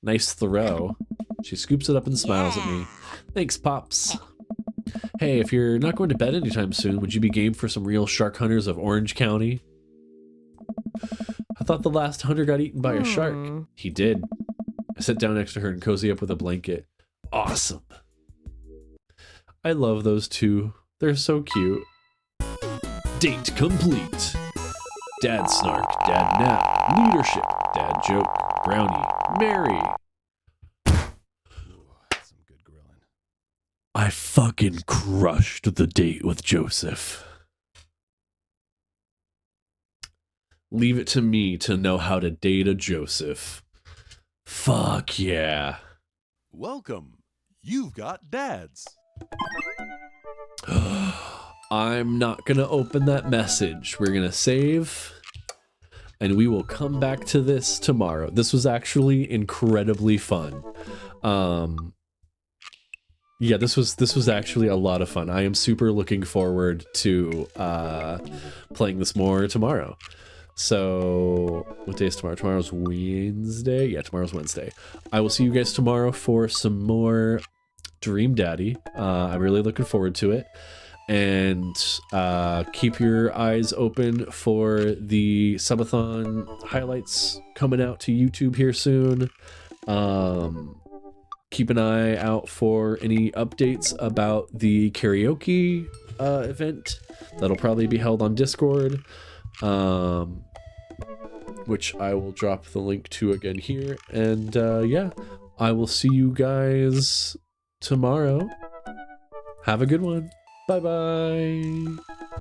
Nice throw. She scoops it up and smiles at me. Thanks, Pops. Hey, if you're not going to bed anytime soon, would you be game for some real shark hunters of Orange County? I thought the last hunter got eaten by a shark. He did. I sit down next to her and cozy up with a blanket. Awesome. I love those two. They're so cute. Date complete. Dad snark, dad nap, leadership, dad joke, brownie, Mary. Ooh, that's some good grilling. I fucking crushed the date with Joseph. Leave it to me to know how to date a Joseph. Fuck yeah. Welcome. You've got dads. I'm not gonna open that message. We're gonna save, and we will come back to this tomorrow. This was actually incredibly fun. Yeah, this was actually a lot of fun. I am super looking forward to playing this more tomorrow. So, what day is tomorrow? Tomorrow's Wednesday? Yeah, tomorrow's Wednesday. I will see you guys tomorrow for some more Dream Daddy. I'm really looking forward to it. And keep your eyes open for the subathon highlights coming out to YouTube here soon. Keep an eye out for any updates about the karaoke event that'll probably be held on Discord, which I will drop the link to again here. And yeah, I will see you guys tomorrow. Have a good one. Bye bye.